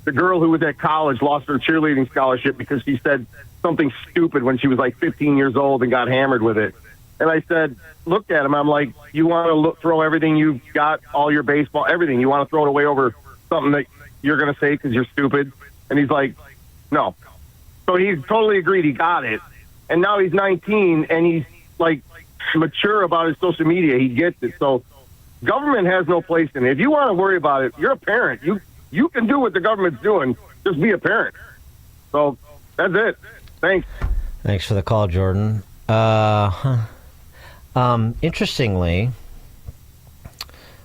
the girl who was at college lost her cheerleading scholarship because she said something stupid when she was like 15 years old and got hammered with it. And I said, looked at him. I'm like, you want to throw everything you've got, all your baseball, everything. You want to throw it away over something that you're going to say because you're stupid? And he's like, no. So he totally agreed. He got it. And now he's 19 and he's like mature about his social media. He gets it. So government has no place in it. If you want to worry about it, you're a parent. You can do what the government's doing. Just be a parent. So that's it. Thanks. Thanks for the call, Jordan. Interestingly,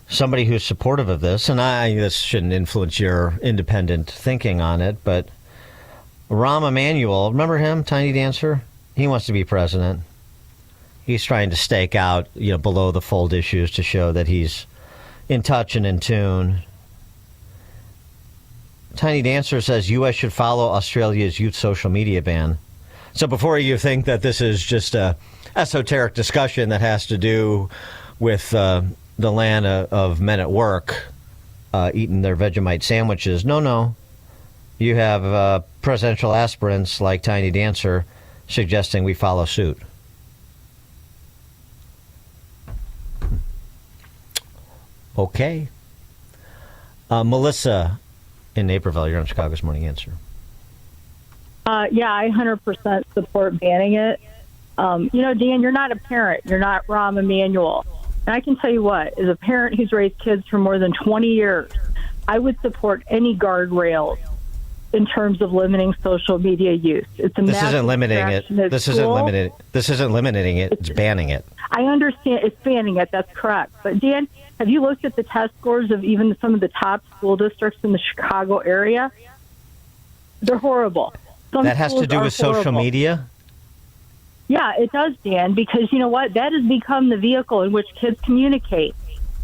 somebody who's supportive of this, and this shouldn't influence your independent thinking on it, but Rahm Emanuel, remember him, Tiny Dancer? He wants to be president. He's trying to stake out, below the fold issues to show that he's in touch and in tune. Tiny Dancer says U.S. should follow Australia's youth social media ban. So before you think that this is just a esoteric discussion that has to do with the land of men at work eating their Vegemite sandwiches, no. You have presidential aspirants like Tiny Dancer suggesting we follow suit. Okay. Melissa in Naperville, you're on Chicago's Morning Answer. Yeah, I 100% support banning it. Dan, you're not a parent. You're not Rahm Emanuel. And I can tell you what, as a parent who's raised kids for more than 20 years, I would support any guardrails in terms of limiting social media use. This isn't limiting it. This isn't limiting it. It's banning it. I understand it's banning it. That's correct. But Dan, have you looked at the test scores of even some of the top school districts in the Chicago area? They're horrible. That has to do with social media? Yeah, it does, Dan, because you know what? That has become the vehicle in which kids communicate.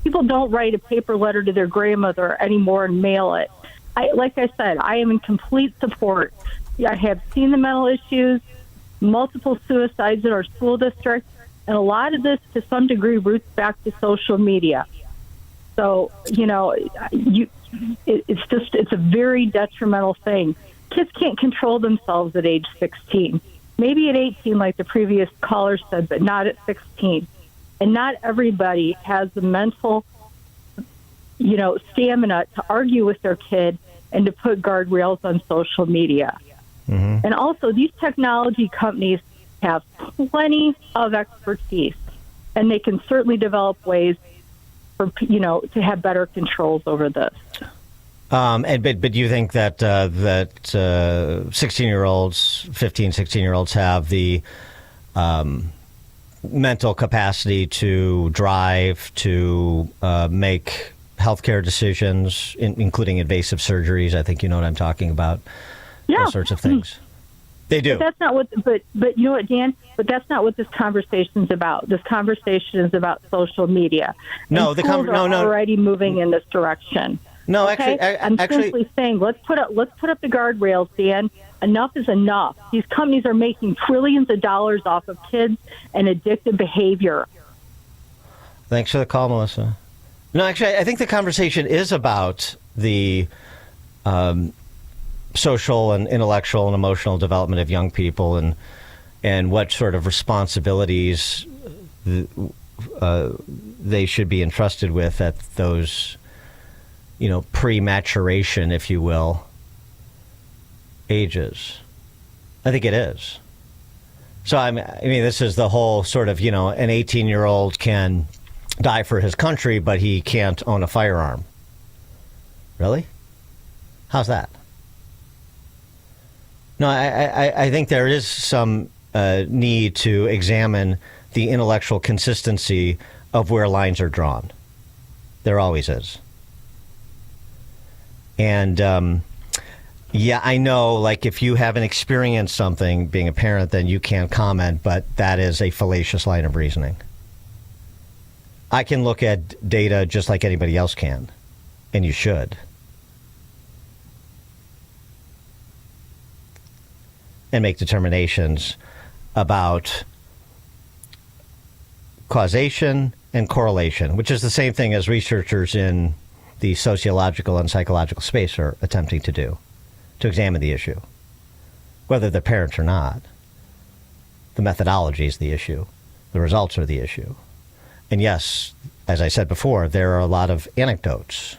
People don't write a paper letter to their grandmother anymore and mail it. Like I said, I am in complete support. I have seen the mental issues, multiple suicides in our school district, and a lot of this, to some degree, roots back to social media. So, it's a very detrimental thing. Kids can't control themselves at age 16. Maybe at 18, like the previous caller said, but not at 16. And not everybody has the mental, stamina to argue with their kid and to put guardrails on social media. Mm-hmm. And also, these technology companies have plenty of expertise, and they can certainly develop ways for, to have better controls over this. But you think that 16-year-olds, 15, 16-year-olds have the mental capacity to drive, to make healthcare decisions, including invasive surgeries? I think you know what I'm talking about. Yeah. Those sorts of things. They do. But that's not what. But you know what, Dan? But that's not what this conversation is about. This conversation is about social media. No, and schools are already moving in this direction. No, okay? I'm simply saying let's put up the guardrails, Dan. Enough is enough. These companies are making trillions of dollars off of kids and addictive behavior. Thanks for the call, Melissa. No, actually, I think the conversation is about the social and intellectual and emotional development of young people and what sort of responsibilities they should be entrusted with at those, pre-maturation, if you will, ages. I think it is. So, I mean, this is the whole sort of, an 18-year-old can die for his country, but he can't own a firearm. Really? How's that? No, I think there is some need to examine the intellectual consistency of where lines are drawn. There always is. And, I know, like, if you haven't experienced something being a parent, then you can't comment, but that is a fallacious line of reasoning. I can look at data just like anybody else can, and you should. And make determinations about causation and correlation, which is the same thing as researchers in the sociological and psychological space are attempting to do, to examine the issue, whether they're parents or not. The methodology is the issue. The results are the issue. And yes, as I said before, there are a lot of anecdotes,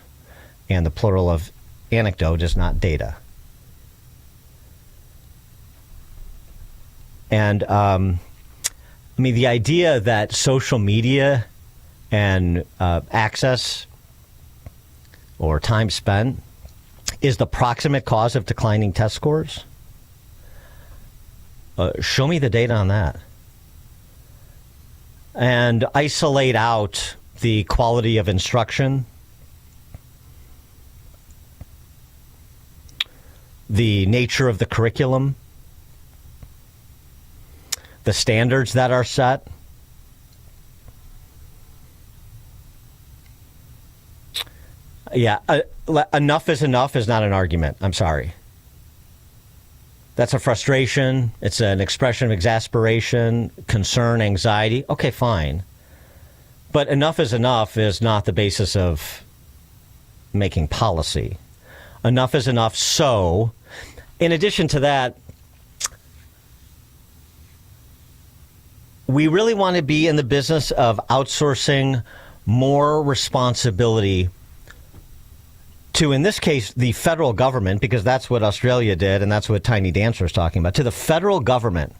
and the plural of anecdote is not data. And the idea that social media and access or time spent is the proximate cause of declining test scores? Show me the data on that. And isolate out the quality of instruction, the nature of the curriculum, the standards that are set. Yeah, enough is enough is not an argument. I'm sorry. That's a frustration. It's an expression of exasperation, concern, anxiety. Okay, fine. But enough is not the basis of making policy. Enough is enough. So, in addition to that, we really want to be in the business of outsourcing more responsibility to, in this case, the federal government, because that's what Australia did, and that's what Tiny Dancer is talking about, to the federal government.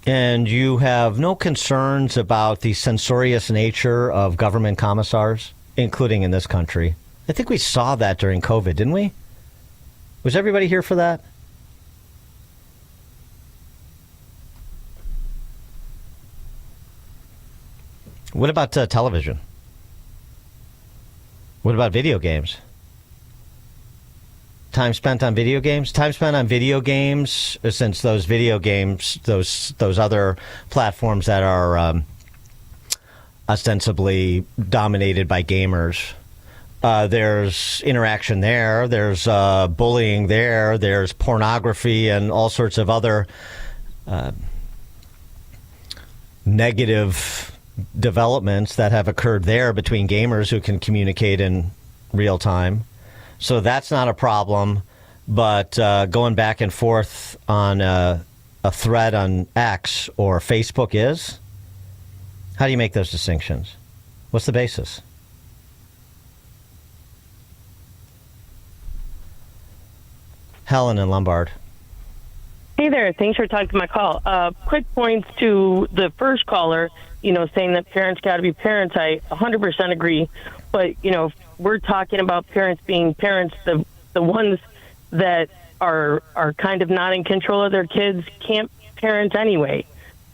And you have no concerns about the censorious nature of government commissars, including in this country. I think we saw that during COVID, didn't we? Was everybody here for that? What about television? What about video games? Time spent on video games? Time spent on video games, since those video games, those other platforms that are ostensibly dominated by gamers, there's interaction there, there's bullying there, there's pornography and all sorts of other negative developments that have occurred there between gamers who can communicate in real time. So that's not a problem. But going back and forth on a thread on X or Facebook is? How do you make those distinctions? What's the basis? Helen in Lombard. Hey there. Thanks for taking my call. Quick points to the first caller, saying that parents got to be parents. I 100% agree. But, we're talking about parents being parents. The ones that are kind of not in control of their kids can't parent anyway.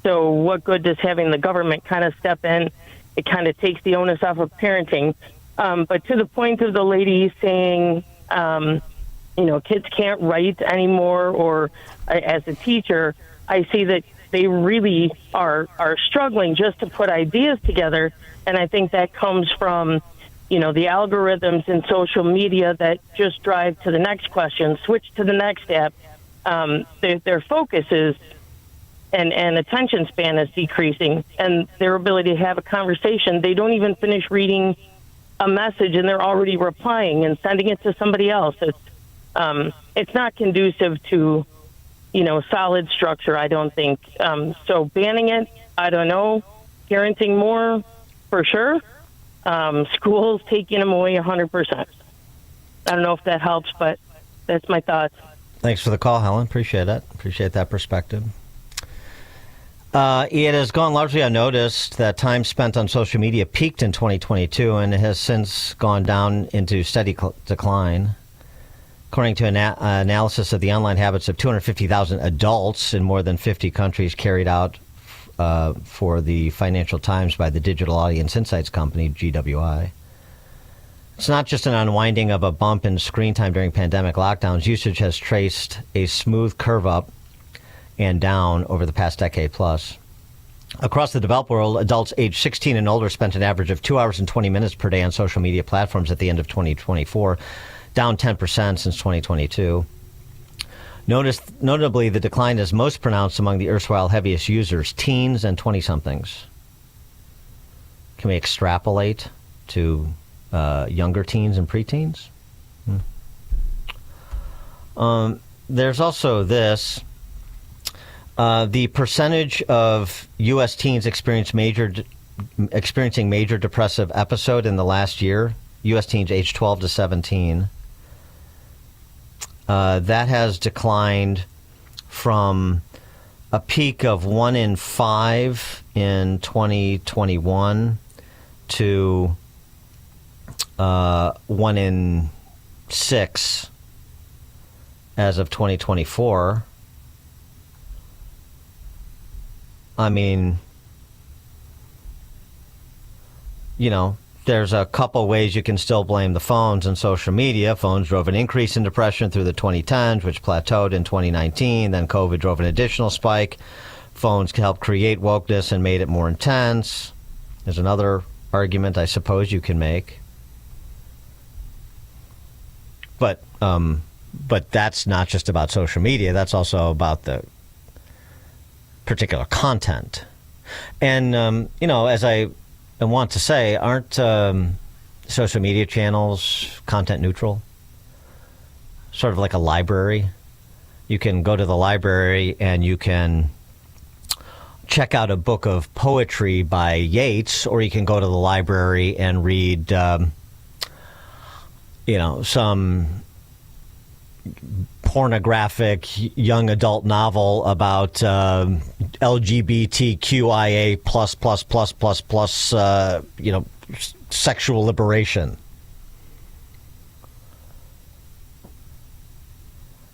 So what good does having the government kind of step in? It kind of takes the onus off of parenting. But to the point of the lady saying, kids can't write anymore, or as a teacher, I see that they really are struggling just to put ideas together. And I think that comes from, the algorithms in social media that just drive to the next question, switch to the next app. Their focus is, and attention span is decreasing, and their ability to have a conversation. They don't even finish reading a message, and they're already replying and sending it to somebody else. It's not conducive to, solid structure, I don't think. So banning it, I don't know. Parenting more, for sure. Schools taking them away 100%. I don't know if that helps, but that's my thoughts. Thanks for the call, Helen. Appreciate it. Appreciate that perspective. It has gone largely unnoticed that time spent on social media peaked in 2022 and has since gone down into steady decline. According to an analysis of the online habits of 250,000 adults in more than 50 countries carried out for the Financial Times by the digital audience insights company, GWI. It's not just an unwinding of a bump in screen time during pandemic lockdowns. Usage has traced a smooth curve up and down over the past decade plus. Across the developed world, adults aged 16 and older spent an average of 2 hours and 20 minutes per day on social media platforms at the end of 2024, down 10% since 2022. Notably, the decline is most pronounced among the erstwhile heaviest users, teens and 20-somethings. Can we extrapolate to younger teens and preteens? there's also this. The percentage of U.S. teens experiencing major depressive episode in the last year, U.S. teens aged 12 to 17, that has declined from a peak of 1 in 5 in 2021 to 1 in 6 as of 2024. I mean, you know, there's a couple ways you can still blame the phones and social media. Phones drove an increase in depression through the 2010s, which plateaued in 2019. Then COVID drove an additional spike. Phones helped create wokeness and made it more intense. There's another argument I suppose you can make. But that's not just about social media. That's also about the particular content. And, you know, as I want to say, aren't social media channels content neutral? Sort of like a library. You can go to the library and you can check out a book of poetry by Yeats, or you can go to the library and read, you know, some pornographic young adult novel about LGBTQIA plus you know, sexual liberation.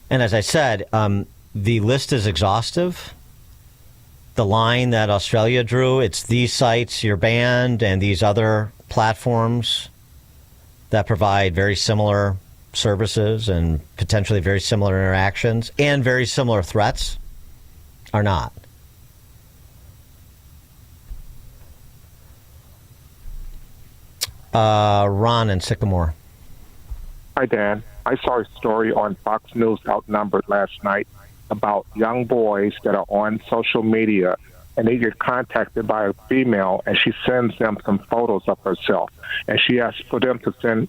And as I said, the list is exhaustive. The line that Australia drew, it's these sites you're banned and these other platforms that provide very similar services and potentially very similar interactions and very similar threats are not. Ron in Sycamore. Hi, Dan. I saw a story on Fox News Outnumbered last night about young boys that are on social media and they get contacted by a female and she sends them some photos of herself and she asks for them to send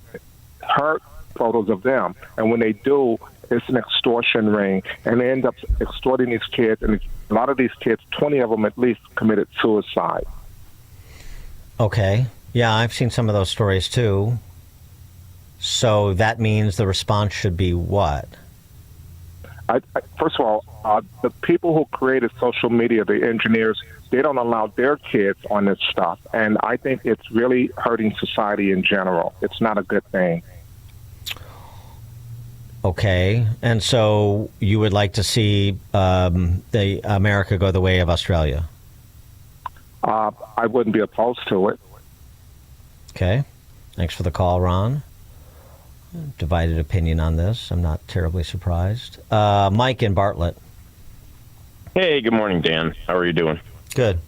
her photos of them, and when they do, it's an extortion ring, and they end up extorting these kids, and a lot of these kids, 20 of them at least, committed suicide. Okay. Yeah, I've seen some of those stories too. So that means the response should be what? First of all, the people who created social media, the engineers, they don't allow their kids on this stuff, and I think it's really hurting society in general. It's not a good thing. Okay, and so you would like to see the America go the way of Australia? I wouldn't be opposed to it. Okay, thanks for the call, Ron. Divided opinion on this. I'm not terribly surprised. Mike in Bartlett. Hey, good morning, Dan. How are you doing? Good.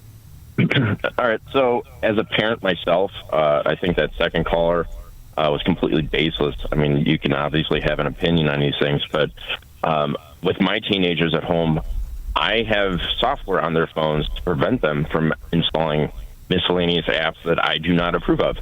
All right, so as a parent myself, I think that second caller was completely baseless. I mean, you can obviously have an opinion on these things, but with my teenagers at home, I have software on their phones to prevent them from installing miscellaneous apps that I do not approve of.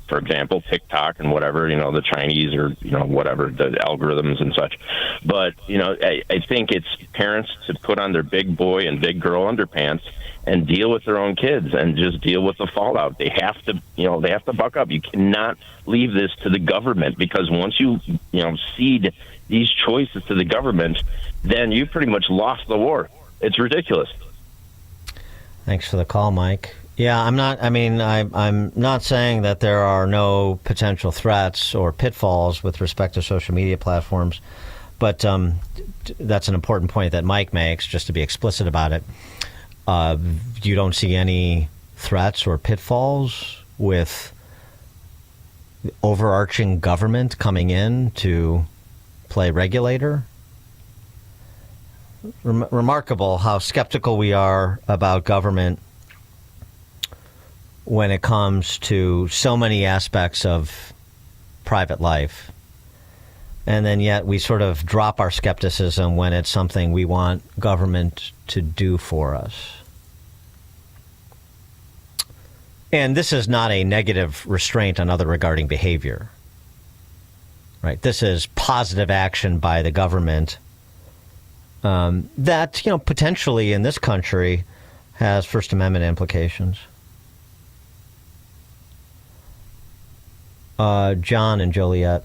For example, TikTok and whatever, you know, the Chinese or, you know, whatever, the algorithms and such. But, you know, I think it's parents to put on their big boy and big girl underpants and deal with their own kids and just deal with the fallout. They have to, you know, they have to buck up. You cannot leave this to the government, because once you know, cede these choices to the government, then you pretty much lost the war. It's ridiculous. Thanks for the call, Mike. Yeah, I'm not saying that there are no potential threats or pitfalls with respect to social media platforms, but that's an important point that Mike makes, just to be explicit about it. You don't see any threats or pitfalls with overarching government coming in to play regulator? Remarkable how skeptical we are about government when it comes to so many aspects of private life. And then yet we sort of drop our skepticism when it's something we want government to do for us. And this is not a negative restraint on other regarding behavior, right? This is positive action by the government that, potentially in this country has First Amendment implications. John and Joliet.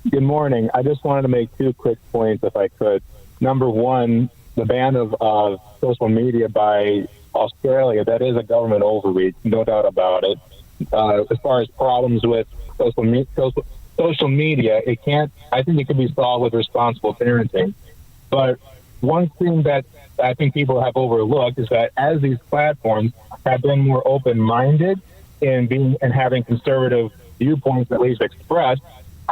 Good morning. I just wanted to make 2 quick points, if I could. Number one, the ban of social media by Australia, that is a government overreach, no doubt about it. As far as problems with social media, I think it can be solved with responsible parenting. But one thing that I think people have overlooked is that as these platforms have been more open-minded and having conservative viewpoints at least expressed,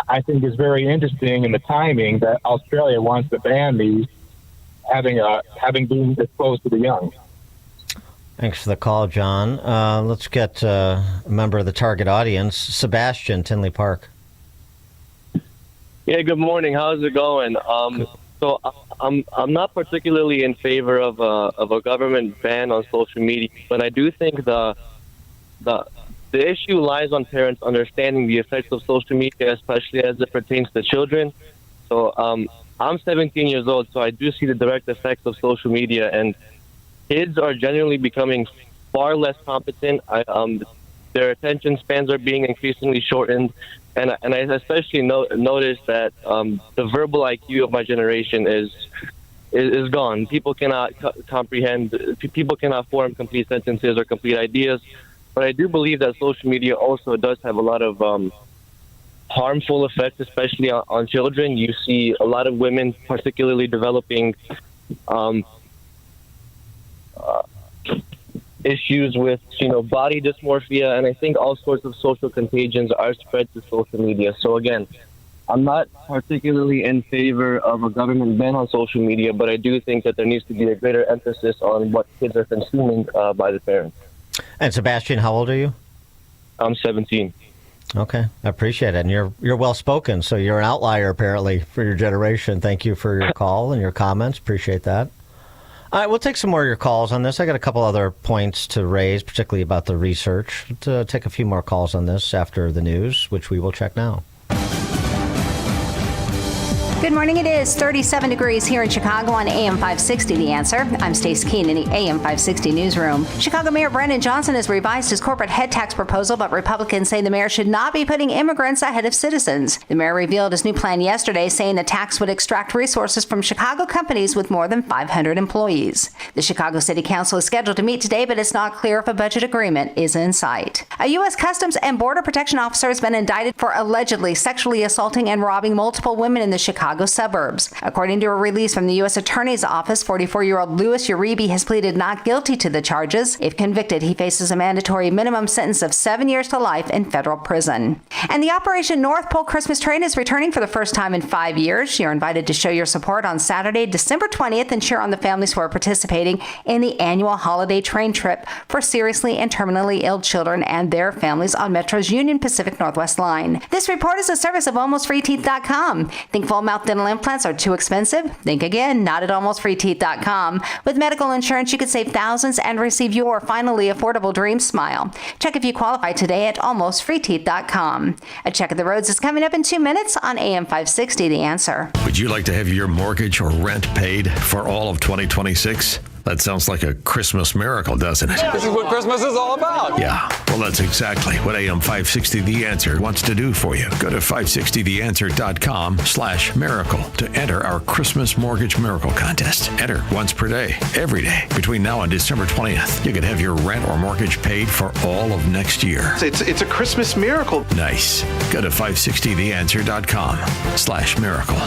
I think it's very interesting in the timing that Australia wants to ban these, having been exposed to the young. Thanks for the call, John. Let's get a member of the target audience, Sebastian, Tinley Park. Yeah, good morning. How's it going? So I'm not particularly in favor of a government ban on social media, but I do think the issue lies on parents understanding the effects of social media, especially as it pertains to children. So I'm 17 years old, so I do see the direct effects of social media, and kids are generally becoming far less competent. Their attention spans are being increasingly shortened, and I especially notice that the verbal IQ of my generation is gone. People cannot comprehend. People cannot form complete sentences or complete ideas. But I do believe that social media also does have a lot of harmful effects, especially on children. You see a lot of women particularly developing issues with, body dysmorphia, and I think all sorts of social contagions are spread to social media. So again, I'm not particularly in favor of a government ban on social media, but I do think that there needs to be a greater emphasis on what kids are consuming by the parents. And Sebastian, how old are you? I'm 17. Okay, I appreciate it. And you're well spoken, so you're an outlier apparently for your generation. Thank you for your call and your comments. Appreciate that. All right, we'll take some more of your calls on this. I got a couple other points to raise, particularly about the research. To take a few more calls on this after the news, which we will check now. Good morning. It is 37 degrees here in Chicago on AM 560, The Answer. I'm Stace Keene in the AM 560 newsroom. Chicago Mayor Brennan Johnson has revised his corporate head tax proposal, but Republicans say the mayor should not be putting immigrants ahead of citizens. The mayor revealed his new plan yesterday, saying the tax would extract resources from Chicago companies with more than 500 employees. The Chicago City Council is scheduled to meet today, but it's not clear if a budget agreement is in sight. A U.S. Customs and Border Protection officer has been indicted for allegedly sexually assaulting and robbing multiple women in the Chicago suburbs. According to a release from the U.S. Attorney's Office, 44-year-old Louis Uribe has pleaded not guilty to the charges. If convicted, he faces a mandatory minimum sentence of 7 years to life in federal prison. And the Operation North Pole Christmas train is returning for the first time in 5 years. You're invited to show your support on Saturday, December 20th, and cheer on the families who are participating in the annual holiday train trip for seriously and terminally ill children and their families on Metro's Union Pacific Northwest line. This report is a service of AlmostFreeTeeth.com. Think full mouth dental implants are too expensive? Think again, not at AlmostFreeTeeth.com. With medical insurance, you could save thousands and receive your finally affordable dream smile. Check if you qualify today at AlmostFreeTeeth.com. A check of the roads is coming up in 2 minutes on AM 560, The Answer. Would you like to have your mortgage or rent paid for all of 2026? That sounds like a Christmas miracle, doesn't it? This is what Christmas is all about. Yeah, well, that's exactly what AM 560 The Answer wants to do for you. Go to 560theanswer.com/miracle to enter our Christmas Mortgage Miracle Contest. Enter once per day, every day, between now and December 20th. You could have your rent or mortgage paid for all of next year. It's a Christmas miracle. Nice. Go to 560theanswer.com/miracle.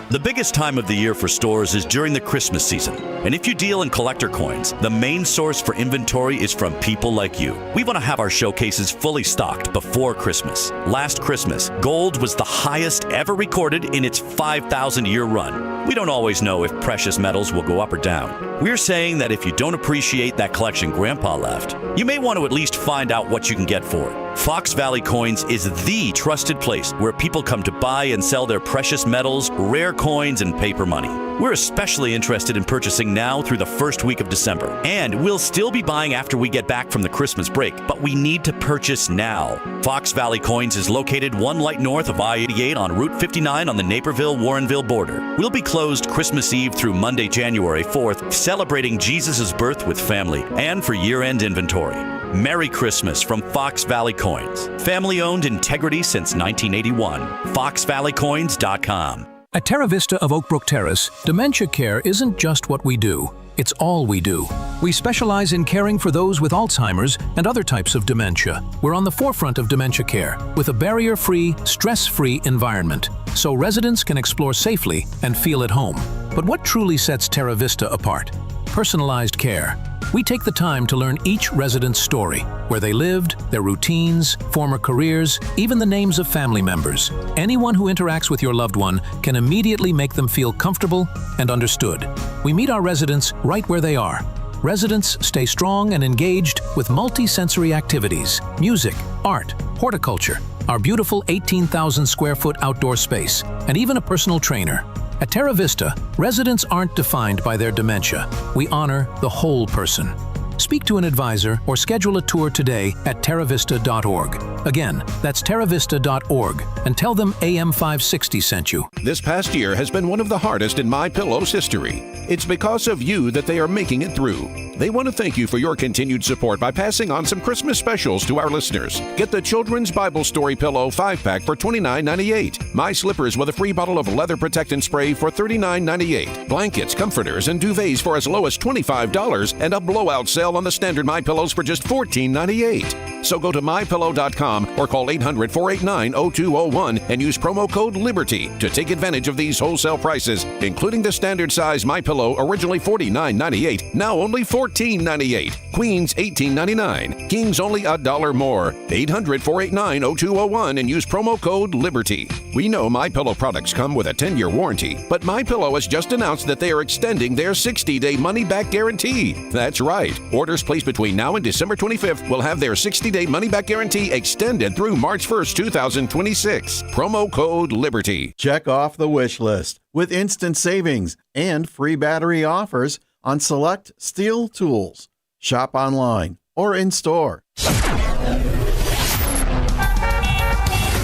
The biggest time of the year for stores is during the Christmas season. And if you deal in collector coins, the main source for inventory is from people like you. We want to have our showcases fully stocked before Christmas. Last Christmas, gold was the highest ever recorded in its 5,000-year run. We don't always know if precious metals will go up or down. We're saying that if you don't appreciate that collection Grandpa left, you may want to at least find out what you can get for it. Fox Valley Coins is the trusted place where people come to buy and sell their precious metals, rare coins, and paper money. We're especially interested in purchasing now through the first week of December. And we'll still be buying after we get back from the Christmas break, but we need to purchase now. Fox Valley Coins is located one light north of I-88 on Route 59 on the Naperville-Warrenville border. We'll be closed Christmas Eve through Monday, January 4th, celebrating Jesus' birth with family and for year-end inventory. Merry Christmas from Fox Valley Coins. Family-owned integrity since 1981. FoxValleyCoins.com. At Terra Vista of Oak Brook Terrace, dementia care isn't just what we do. It's all we do. We specialize in caring for those with Alzheimer's and other types of dementia. We're on the forefront of dementia care with a barrier-free, stress-free environment, so residents can explore safely and feel at home. But what truly sets Terra Vista apart? Personalized care. We take the time to learn each resident's story, where they lived, their routines, former careers, even the names of family members. Anyone who interacts with your loved one can immediately make them feel comfortable and understood. We meet our residents right where they are. Residents stay strong and engaged with multi-sensory activities, music, art, horticulture, our beautiful 18,000 square foot outdoor space, and even a personal trainer. At Terra Vista, residents aren't defined by their dementia. We honor the whole person. Speak to an advisor or schedule a tour today at terravista.org. Again, that's terravista.org, and tell them AM560 sent you. This past year has been one of the hardest in MyPillow's history. It's because of you that they are making it through. They want to thank you for your continued support by passing on some Christmas specials to our listeners. Get the Children's Bible Story Pillow 5-pack for $29.98. My Slippers with a free bottle of leather protectant spray for $39.98. Blankets, comforters, and duvets for as low as $25, and a blowout sale on the standard MyPillows for just $14.98. So go to MyPillow.com or call 800-489-0201 and use promo code LIBERTY to take advantage of these wholesale prices, including the standard size MyPillow, originally $49.98, now only $14.98. Queens $18.99. Kings only $1 more. 800-489-0201 and use promo code LIBERTY. We know MyPillow products come with a 10-year warranty, but MyPillow has just announced that they are extending their 60-day money-back guarantee. That's right. Orders placed between now and December 25th will have their 60-day money-back guarantee extended through March 1st, 2026. Promo code LIBERTY. Check off the wish list with instant savings and free battery offers on select Steel tools. Shop online or in store.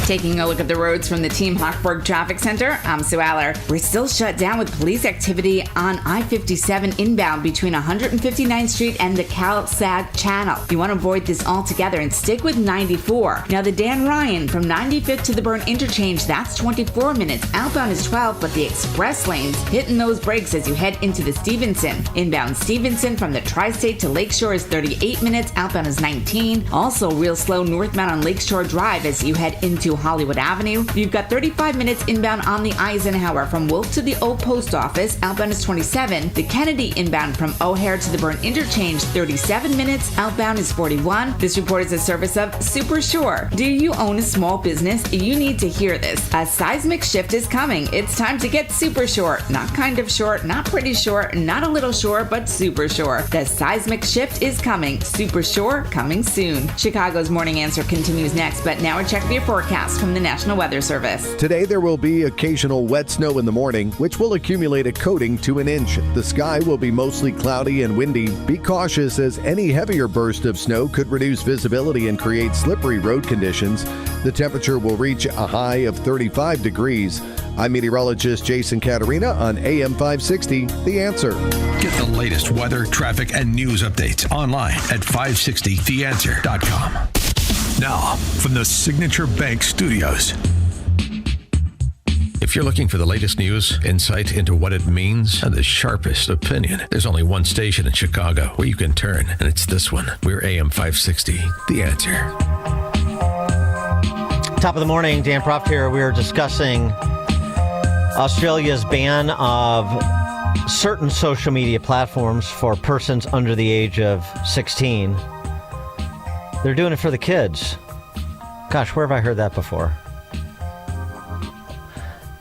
Taking a look at the roads from the Team Hochberg Traffic Center, I'm Sue Aller. We're still shut down with police activity on I-57 inbound between 159th Street and the Cal-Sag Channel. You want to avoid this altogether and stick with 94. Now the Dan Ryan from 95th to the Burn Interchange, that's 24 minutes. Outbound is 12, but the express lanes hitting those brakes as you head into the Stevenson. Inbound Stevenson from the Tri-State to Lakeshore is 38 minutes. Outbound is 19. Also real slow northbound on Lakeshore Drive as you head into Hollywood Avenue. You've got 35 minutes inbound on the Eisenhower from Wolf to the Old Post Office. Outbound is 27. The Kennedy inbound from O'Hare to the Burn Interchange, 37 minutes. Outbound is 41. This report is a service of Super Sure. Do you own a small business? You need to hear this. A seismic shift is coming. It's time to get super sure. Not kind of sure, not pretty sure, not a little sure, but super sure. The seismic shift is coming. Super Sure coming soon. Chicago's Morning Answer continues next, but now a check of your forecast from the National Weather Service. Today there will be occasional wet snow in the morning, which will accumulate a coating to an inch. The sky will be mostly cloudy and windy. Be cautious as any heavier burst of snow could reduce visibility and create slippery road conditions. The temperature will reach a high of 35 degrees. I'm meteorologist Jason Caterina on AM 560, The Answer. Get the latest weather, traffic, and news updates online at 560theanswer.com. Now, from the Signature Bank Studios. If you're looking for the latest news, insight into what it means, and the sharpest opinion, there's only one station in Chicago where you can turn, and it's this one. We're AM 560, The Answer. Top of the morning, Dan Proft here. We are discussing Australia's ban of certain social media platforms for persons under the age of 16. They're doing it for the kids. Gosh, where have I heard that before?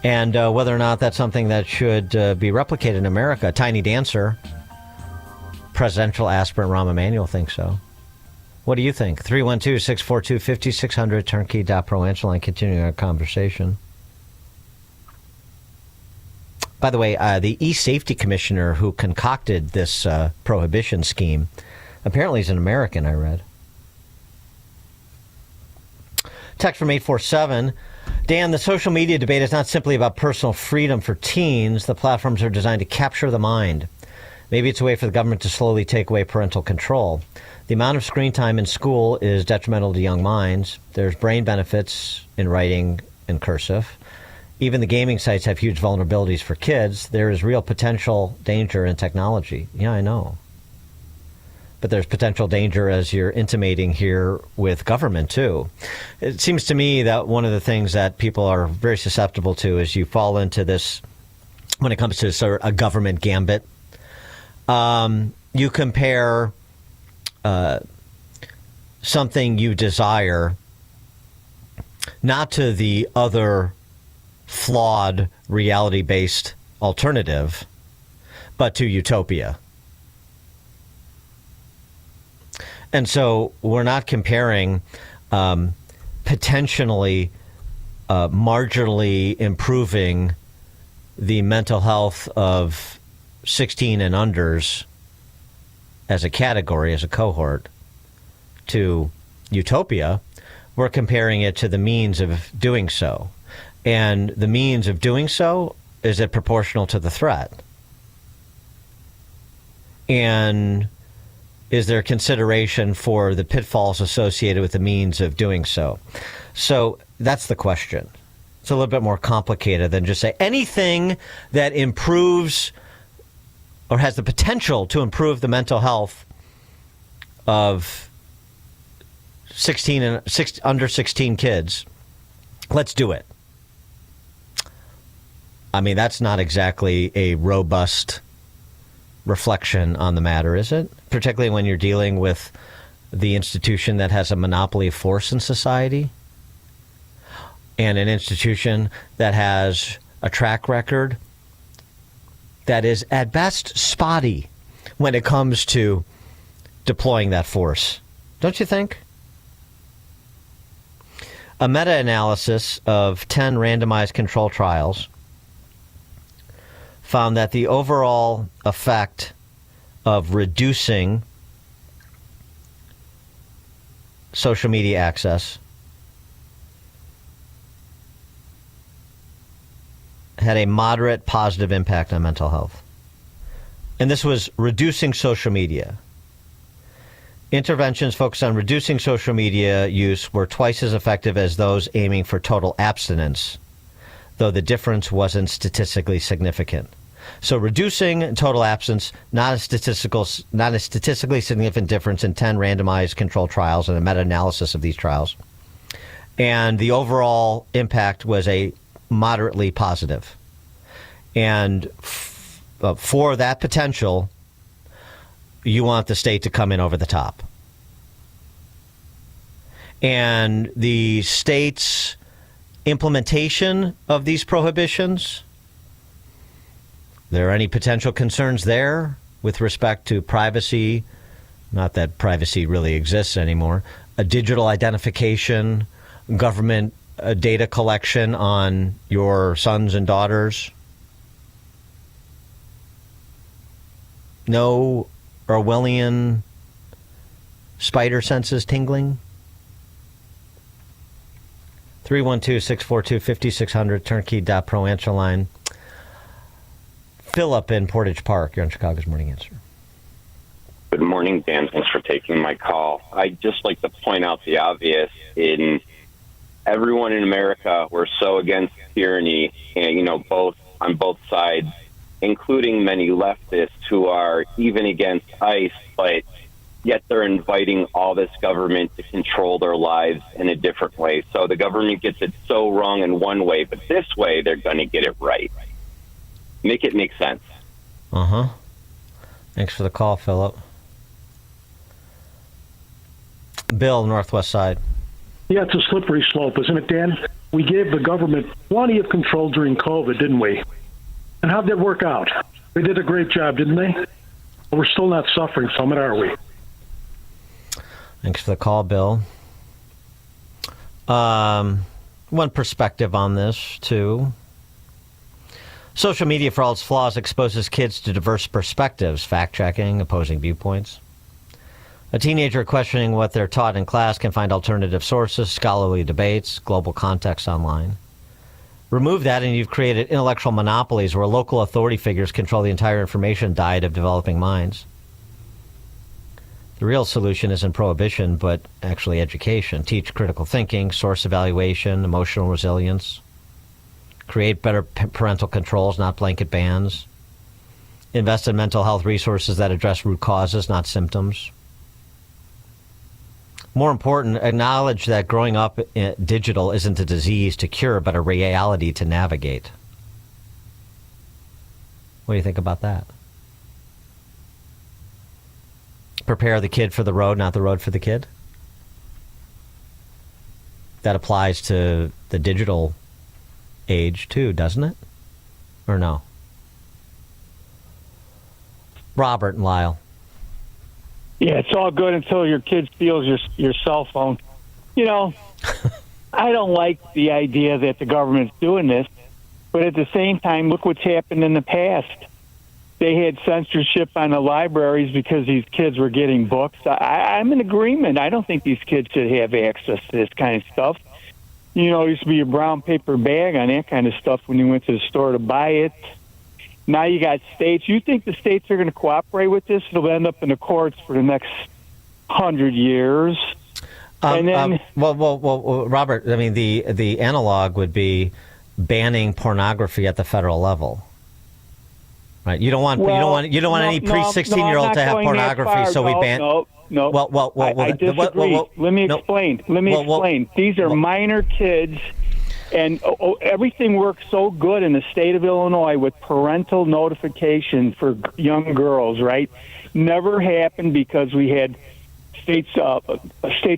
And whether or not that's something that should be replicated in America. Tiny Dancer, presidential aspirant Rahm Emanuel thinks so. What do you think? 312-642-5600, turnkey.pro answer line, continuing our conversation. By the way, the e-safety commissioner who concocted this prohibition scheme apparently is an American, I read. Text from 847. Dan, the social media debate is not simply about personal freedom for teens. The platforms are designed to capture the mind. Maybe it's a way for the government to slowly take away parental control. The amount of screen time in school is detrimental to young minds. There's brain benefits in writing in cursive. Even the gaming sites have huge vulnerabilities for kids. There is real potential danger in technology. Yeah, I know. But there's potential danger, as you're intimating here, with government, too. It seems to me that one of the things that people are very susceptible to is you fall into this, when it comes to sort of a government gambit. You compare something you desire not to the other flawed reality-based alternative, but to utopia. And so we're not comparing potentially marginally improving the mental health of 16 and unders as a category, as a cohort, to utopia. We're comparing it to the means of doing so. And the means of doing so, is it proportional to the threat? And is there consideration for the pitfalls associated with the means of doing so? So that's the question. It's a little bit more complicated than just say anything that improves or has the potential to improve the mental health of 16 and under 16 kids. Let's do it. I mean, that's not exactly a robust reflection on the matter, is it? Particularly when you're dealing with the institution that has a monopoly of force in society and an institution that has a track record that is at best spotty when it comes to deploying that force. Don't you think? A meta-analysis of 10 randomized control trials found that the overall effect of reducing social media access had a moderate positive impact on mental health. And this was reducing social media. Interventions focused on reducing social media use were twice as effective as those aiming for total abstinence, though the difference wasn't statistically significant. So reducing total absence, not a statistically significant difference in 10 randomized controlled trials and a meta-analysis of these trials. And the overall impact was a moderately positive. And for that potential, you want the state to come in over the top. And the state's implementation of these prohibitions, there are any potential concerns there with respect to privacy? Not that privacy really exists anymore. A digital identification, government data collection on your sons and daughters. No Orwellian spider senses tingling. 312-642-5600, turnkey.pro answer line. Philip in Portage Park, you're on Chicago's Morning Answer. Good morning, Dan. Thanks for taking my call. I'd just like to point out the obvious. In everyone in America, we're so against tyranny, and both on both sides, including many leftists who are even against ICE, but yet they're inviting all this government to control their lives in a different way. So the government gets it so wrong in one way, but this way they're going to get it right. Make it make sense. Uh-huh. Thanks for the call, Philip. Bill, Northwest Side. Yeah, it's a slippery slope, isn't it, Dan? We gave the government plenty of control during COVID, didn't we? And how'd that work out? They did a great job, didn't they? We're still not suffering from it, are we? Thanks for the call, Bill. One perspective on this, too. Social media, for all its flaws, exposes kids to diverse perspectives, fact-checking, opposing viewpoints. A teenager questioning what they're taught in class can find alternative sources, scholarly debates, global context online. Remove that and you've created intellectual monopolies where local authority figures control the entire information diet of developing minds. The real solution isn't prohibition, but actually education. Teach critical thinking, source evaluation, emotional resilience. Create better parental controls, not blanket bans. Invest in mental health resources that address root causes, not symptoms. More important, acknowledge that growing up digital isn't a disease to cure, but a reality to navigate. What do you think about that? Prepare the kid for the road, not the road for the kid? That applies to the digital age too, doesn't it? Or no? Robert and Lyle. Yeah, it's all good until your kid steals your cell phone. You know, I don't like the idea that the government's doing this, but at the same time, look what's happened in the past. They had censorship on the libraries because these kids were getting books. I'm in agreement. I don't think these kids should have access to this kind of stuff. You know, there used to be a brown paper bag on that kind of stuff when you went to the store to buy it. Now you got states. You think the states are going to cooperate with this? It'll end up in the courts for the next 100 years. And then, well, Robert. I mean, the analog would be banning pornography at the federal level, right? You don't want any pre-16-year-old to have pornography, so we ban. No. I disagree. Let me explain. These are minor kids. And everything works so good in the state of Illinois with parental notification for young girls, right? Never happened because we had states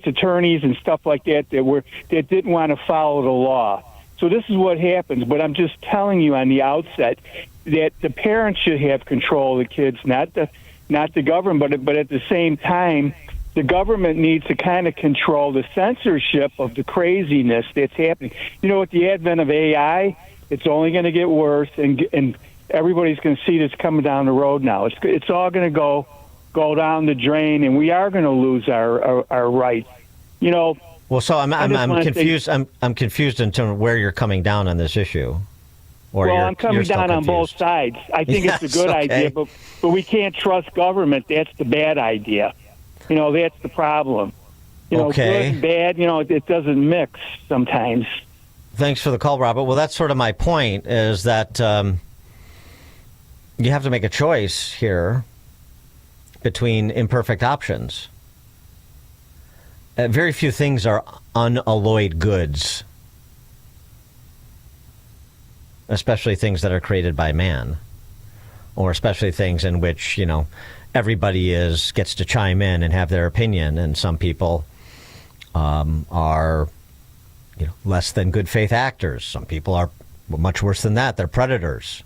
attorneys and stuff like that that didn't want to follow the law. So this is what happens. But I'm just telling you on the outset that the parents should have control of the kids, not the government. But at the same time, the government needs to kind of control the censorship of the craziness that's happening. You know, with the advent of AI, it's only going to get worse, and everybody's going to see this coming down the road now. It's all going to go down the drain, and we are going to lose our rights. You know. Well, so I'm confused. I'm confused in terms of where you're coming down on this issue. I'm coming down on both sides. I think it's a good idea, but we can't trust government. That's the bad idea. You know, that's the problem. You know, good and bad, you know, it doesn't mix sometimes. Thanks for the call, Robert. Well, that's sort of my point, is that you have to make a choice here between imperfect options. Very few things are unalloyed goods, especially things that are created by man, or especially things in which, you know, everybody gets to chime in and have their opinion, and some people are, you know, less than good faith actors. Some people are much worse than that. They're predators.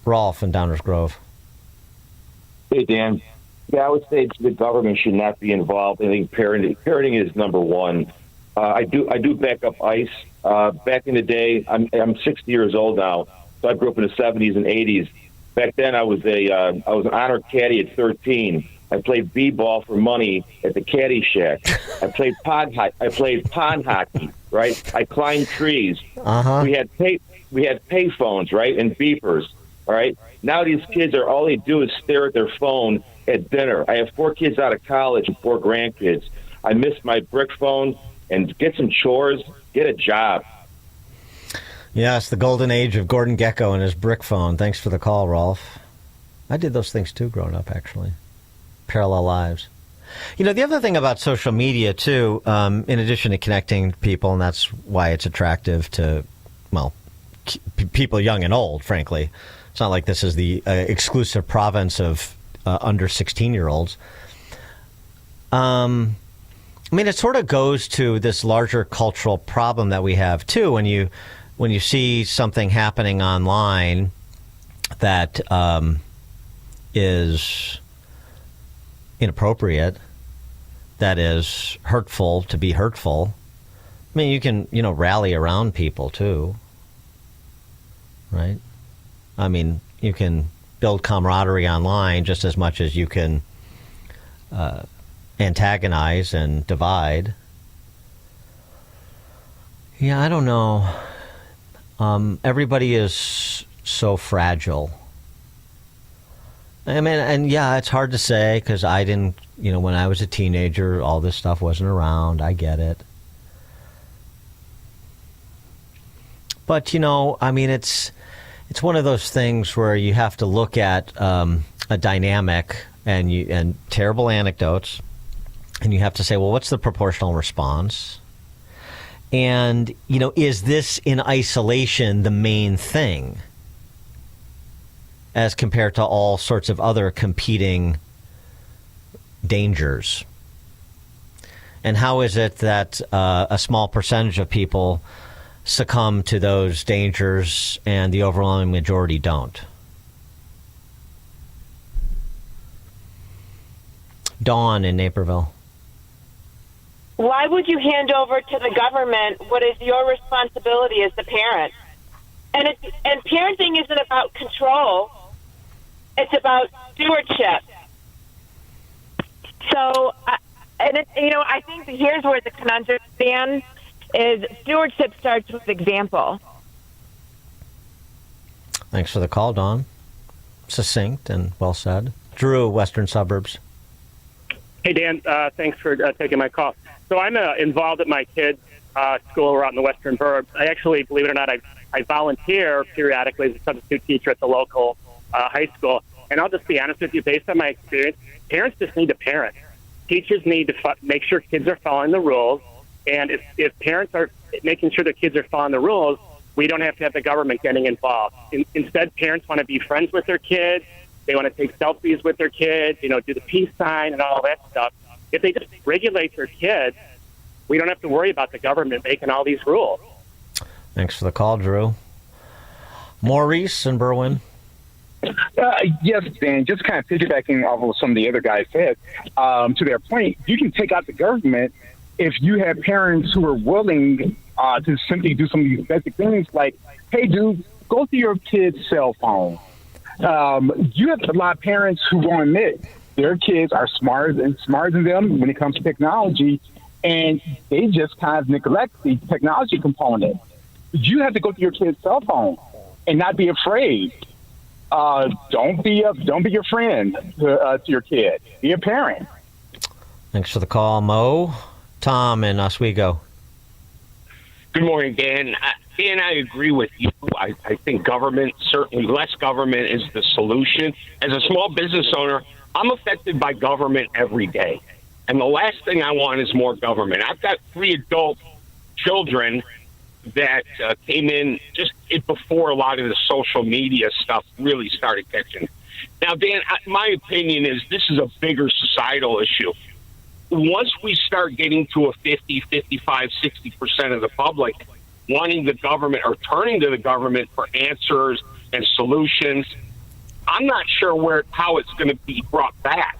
Rolf in Downers Grove. Hey, Dan. Yeah, I would say the government should not be involved. I think parenting is number one. I do back up ICE. Back in the day, I'm 60 years old now, so I grew up in the 70s and 80s. Back then, I was an honor caddy at 13. I played b-ball for money at the caddy shack. I played pond hockey. Right? I climbed trees. We had pay phones, right, and beepers. All right. Now these kids all they do is stare at their phone at dinner. I have 4 kids out of college and 4 grandkids. I miss my brick phone. And get some chores, get a job. Yes, the golden age of Gordon Gekko and his brick phone. Thanks for the call, Rolf. I did those things too growing up, actually. Parallel lives. You know, the other thing about social media, too, in addition to connecting people, and that's why it's attractive to, well, people young and old, frankly. It's not like this is the exclusive province of under 16-year-olds. I mean, it sort of goes to this larger cultural problem that we have too. When you see something happening online that is inappropriate, that is hurtful to be hurtful. I mean, you can, rally around people too, right? I mean, you can build camaraderie online just as much as you can antagonize and divide. Yeah, I don't know. Everybody is so fragile. I mean, and yeah, it's hard to say because I didn't, when I was a teenager, all this stuff wasn't around. I get it. But, I mean, it's one of those things where you have to look at a dynamic and terrible anecdotes, and you have to say, well, what's the proportional response? And, is this in isolation the main thing as compared to all sorts of other competing dangers? And how is it that a small percentage of people succumb to those dangers and the overwhelming majority don't? Dawn in Naperville. Why would you hand over to the government what is your responsibility as the parent? And parenting isn't about control. It's about stewardship. So, I think here's where the conundrum stands, is stewardship starts with example. Thanks for the call, Dawn. Succinct and well said. Drew, Western Suburbs. Hey, Dan. Thanks for taking my call. So I'm involved at my kids' school around the Western Burbs. I actually, believe it or not, I volunteer periodically as a substitute teacher at the local high school. And I'll just be honest with you, based on my experience, parents just need to parent. Teachers need to make sure kids are following the rules. And if parents are making sure their kids are following the rules, we don't have to have the government getting involved. Instead, parents want to be friends with their kids. They want to take selfies with their kids, do the peace sign and all that stuff. If they just regulate their kids, we don't have to worry about the government making all these rules. Thanks for the call, Drew. Maurice in Berwyn. Yes, Dan, just kind of piggybacking off of what some of the other guys said, to their point, you can take out the government if you have parents who are willing to simply do some of these basic things like, hey, dude, go through your kid's cell phone. You have a lot of parents who won't admit their kids are smarter than them when it comes to technology, and they just kind of neglect the technology component. You have to go through your kid's cell phone and not be afraid. Don't be your friend to your kid. Be a parent. Thanks for the call, Mo. Tom in Oswego. Good morning, Dan. Dan, I agree with you. I think government, certainly less government, is the solution. As a small business owner, I'm affected by government every day. And the last thing I want is more government. I've got 3 adult children that came in just before a lot of the social media stuff really started catching. Now, Dan, my opinion is this is a bigger societal issue. Once we start getting to a 50, 55, 60% of the public wanting the government or turning to the government for answers and solutions, I'm not sure how it's going to be brought back.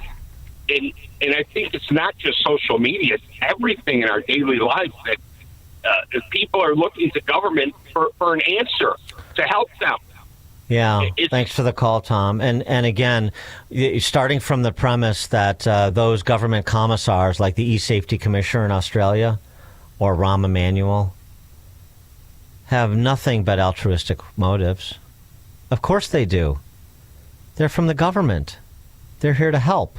And I think it's not just social media, it's everything in our daily life that people are looking to government for an answer to help them. Yeah, thanks for the call, Tom. And again, starting from the premise that those government commissars like the E-Safety Commissioner in Australia or Rahm Emanuel have nothing but altruistic motives. Of course they do. They're from the government. They're here to help.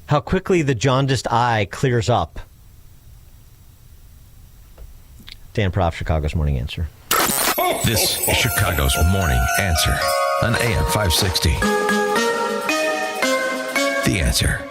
How quickly the jaundiced eye clears up. Dan Proft, Chicago's Morning Answer. This is Chicago's Morning Answer on AM 560. The Answer.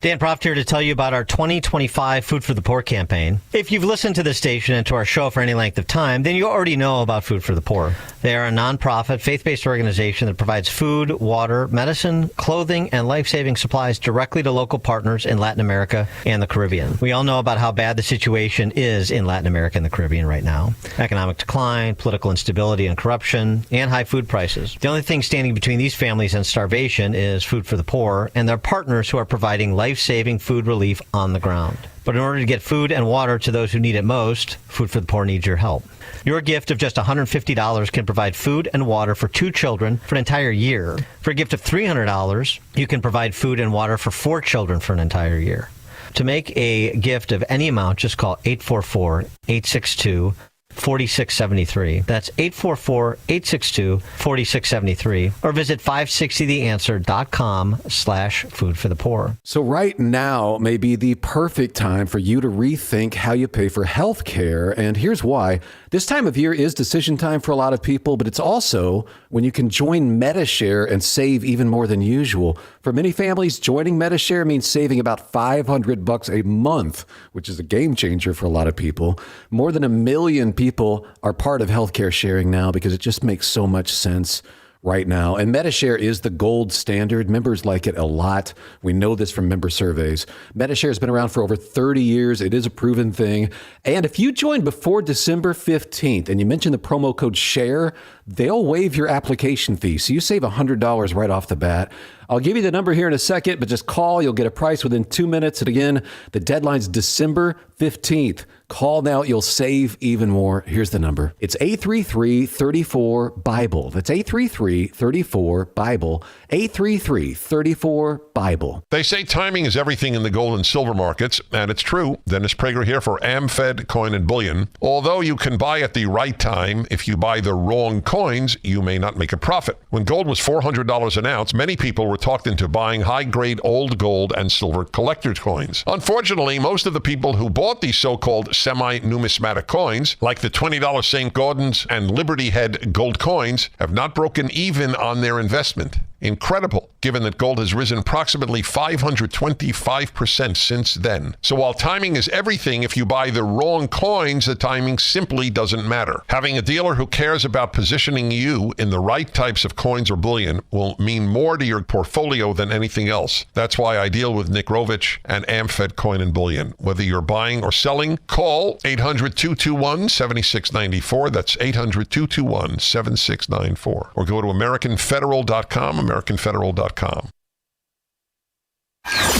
Dan Proft here to tell you about our 2025 Food for the Poor campaign. If you've listened to the station and to our show for any length of time, then you already know about Food for the Poor. They are a nonprofit, faith-based organization that provides food, water, medicine, clothing, and life-saving supplies directly to local partners in Latin America and the Caribbean. We all know about how bad the situation is in Latin America and the Caribbean right now. Economic decline, political instability and corruption, and high food prices. The only thing standing between these families and starvation is Food for the Poor and their partners who are providing life-saving food relief on the ground. But in order to get food and water to those who need it most, Food for the Poor needs your help. Your gift of just $150 can provide food and water for 2 children for an entire year. For a gift of $300, you can provide food and water for 4 children for an entire year. To make a gift of any amount, just call 844-862-4673. That's 844-862-4673. Or visit 560theanswer.com/food for the poor. So right now may be the perfect time for you to rethink how you pay for health care. And here's why. This time of year is decision time for a lot of people, but it's also when you can join Medi-Share and save even more than usual. For many families, joining Medi-Share means saving about $500 a month, which is a game changer for a lot of people. More than 1 million people are part of healthcare sharing now because it just makes so much sense right now. And Medi-Share is the gold standard. Members like it a lot. We know this from member surveys. Medi-Share has been around for over 30 years. It is a proven thing. And if you join before December 15th and you mention the promo code SHARE, they'll waive your application fee. So you save $100 right off the bat. I'll give you the number here in a second, but just call. You'll get a price within 2 minutes. And again, the deadline's December 15th. Call now. You'll save even more. Here's the number. It's 833-34-BIBLE. That's 833-34-BIBLE. 833-34-BIBLE. They say timing is everything in the gold and silver markets, and it's true. Dennis Prager here for AmFed Coin and Bullion. Although you can buy at the right time, if you buy the wrong coins, you may not make a profit. When gold was $400 an ounce, many people were talked into buying high-grade old gold and silver collector's coins. Unfortunately, most of the people who bought these so-called semi-numismatic coins, like the $20 St. Gordon's and Liberty Head gold coins, have not broken even on their investment. Incredible, given that gold has risen approximately 525% since then. So while timing is everything, if you buy the wrong coins, the timing simply doesn't matter. Having a dealer who cares about positioning you in the right types of coins or bullion will mean more to your portfolio than anything else. That's why I deal with Nick Rovich and AmFed Coin and Bullion. Whether you're buying or selling, call 800-221-7694. That's 800-221-7694. Or go to AmericanFederal.com, AmericanFederal.com.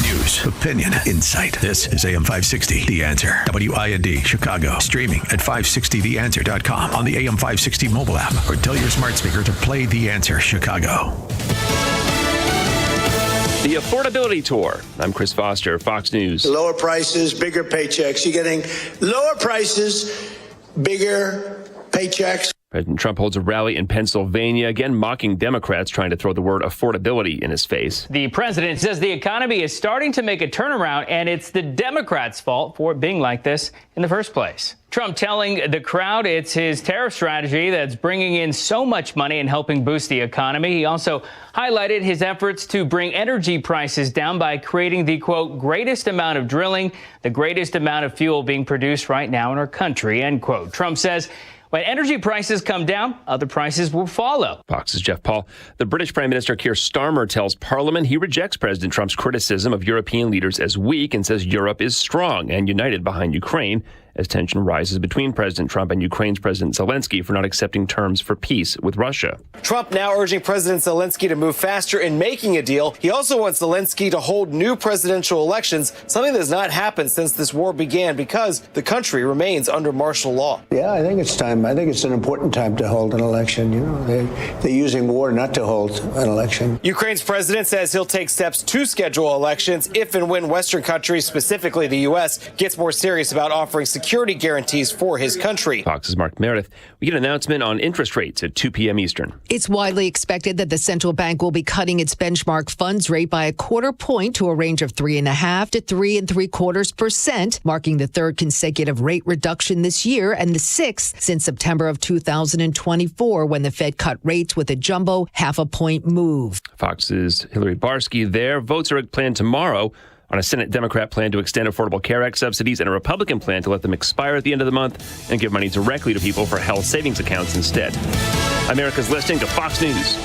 News, opinion, insight. This is AM 560, The Answer. WIND, Chicago. Streaming at 560theanswer.com on the AM 560 mobile app, or tell your smart speaker to play The Answer Chicago. The Affordability Tour. I'm Chris Foster, Fox News. Lower prices, bigger paychecks. You're getting lower prices, bigger paychecks. President Trump holds a rally in Pennsylvania, again mocking Democrats trying to throw the word affordability in his face. The president says the economy is starting to make a turnaround, and it's the Democrats' fault for it being like this in the first place. Trump telling the crowd it's his tariff strategy that's bringing in so much money and helping boost the economy. He also highlighted his efforts to bring energy prices down by creating the, quote, greatest amount of drilling, the greatest amount of fuel being produced right now in our country, end quote. Trump says when energy prices come down, other prices will follow. Fox's Jeff Paul. The British Prime Minister Keir Starmer tells Parliament he rejects President Trump's criticism of European leaders as weak and says Europe is strong and united behind Ukraine as tension rises between President Trump and Ukraine's President Zelensky for not accepting terms for peace with Russia. Trump now urging President Zelensky to move faster in making a deal. He also wants Zelensky to hold new presidential elections, something that has not happened since this war began because the country remains under martial law. Yeah, I think it's time. I think it's an important time to hold an election. You know, they're using war not to hold an election. Ukraine's president says he'll take steps to schedule elections if and when Western countries, specifically the U.S., gets more serious about offering security guarantees for his country. Fox's Mark Meredith. We get an announcement on interest rates at 2 p.m. Eastern. It's widely expected that the central bank will be cutting its benchmark funds rate by a quarter point to a range of 3.5% to 3.75%, marking the third consecutive rate reduction this year and the sixth since September of 2024, when the Fed cut rates with a jumbo half-a-point move. Fox's Hillary Barsky there. Votes are planned tomorrow on a Senate Democrat plan to extend Affordable Care Act subsidies and a Republican plan to let them expire at the end of the month and give money directly to people for health savings accounts instead. America's listening to Fox News.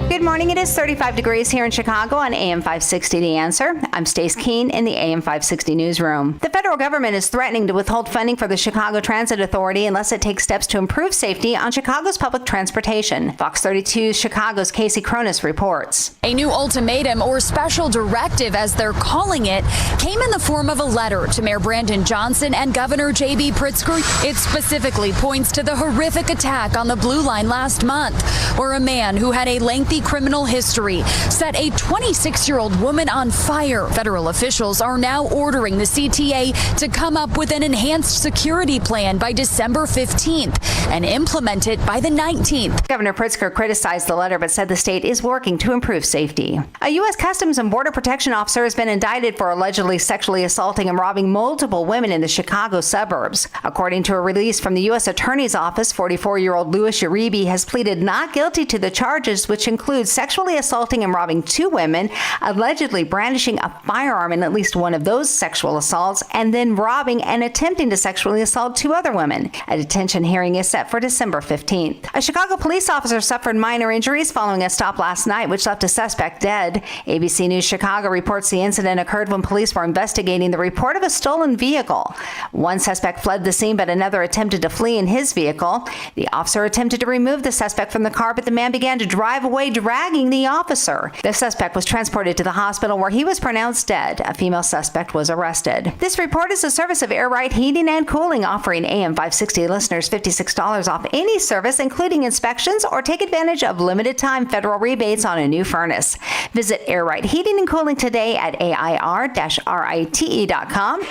Good morning. It is 35 degrees here in Chicago on AM 560 The Answer. I'm Stace Keene in the AM 560 newsroom. The federal government is threatening to withhold funding for the Chicago Transit Authority unless it takes steps to improve safety on Chicago's public transportation. Fox 32 Chicago's Casey Cronus reports. A new ultimatum, or special directive as they're calling it, came in the form of a letter to Mayor Brandon Johnson and Governor J.B. Pritzker. It specifically points to the horrific attack on the Blue Line last month, where a man who had a lengthy criminal history set a 26-year-old woman on fire. Federal officials are now ordering the CTA to come up with an enhanced security plan by December 15th and implement it by the 19th. Governor Pritzker criticized the letter but said the state is working to improve safety. A U.S. Customs and Border Protection officer has been indicted for allegedly sexually assaulting and robbing multiple women in the Chicago suburbs. According to a release from the U.S. Attorney's Office, 44-year-old Louis Uribe has pleaded not guilty to the charges, which include sexually assaulting and robbing 2 women, allegedly brandishing a firearm in at least one of those sexual assaults, and then robbing and attempting to sexually assault 2 other women. A detention hearing is set for December 15th. A Chicago police officer suffered minor injuries following a stop last night, which left a suspect dead. ABC News Chicago reports the incident occurred when police were investigating the report of a stolen vehicle. One suspect fled the scene, but another attempted to flee in his vehicle. The officer attempted to remove the suspect from the car, but the man began to drive away, dragging the officer. The suspect was transported to the hospital where he was pronounced dead. A female suspect was arrested. This report is a service of Air Right Heating and Cooling, offering AM 560 listeners $56 off any service, including inspections, or take advantage of limited time federal rebates on a new furnace. Visit Air Right Heating and Cooling today at AIR-RITE.com.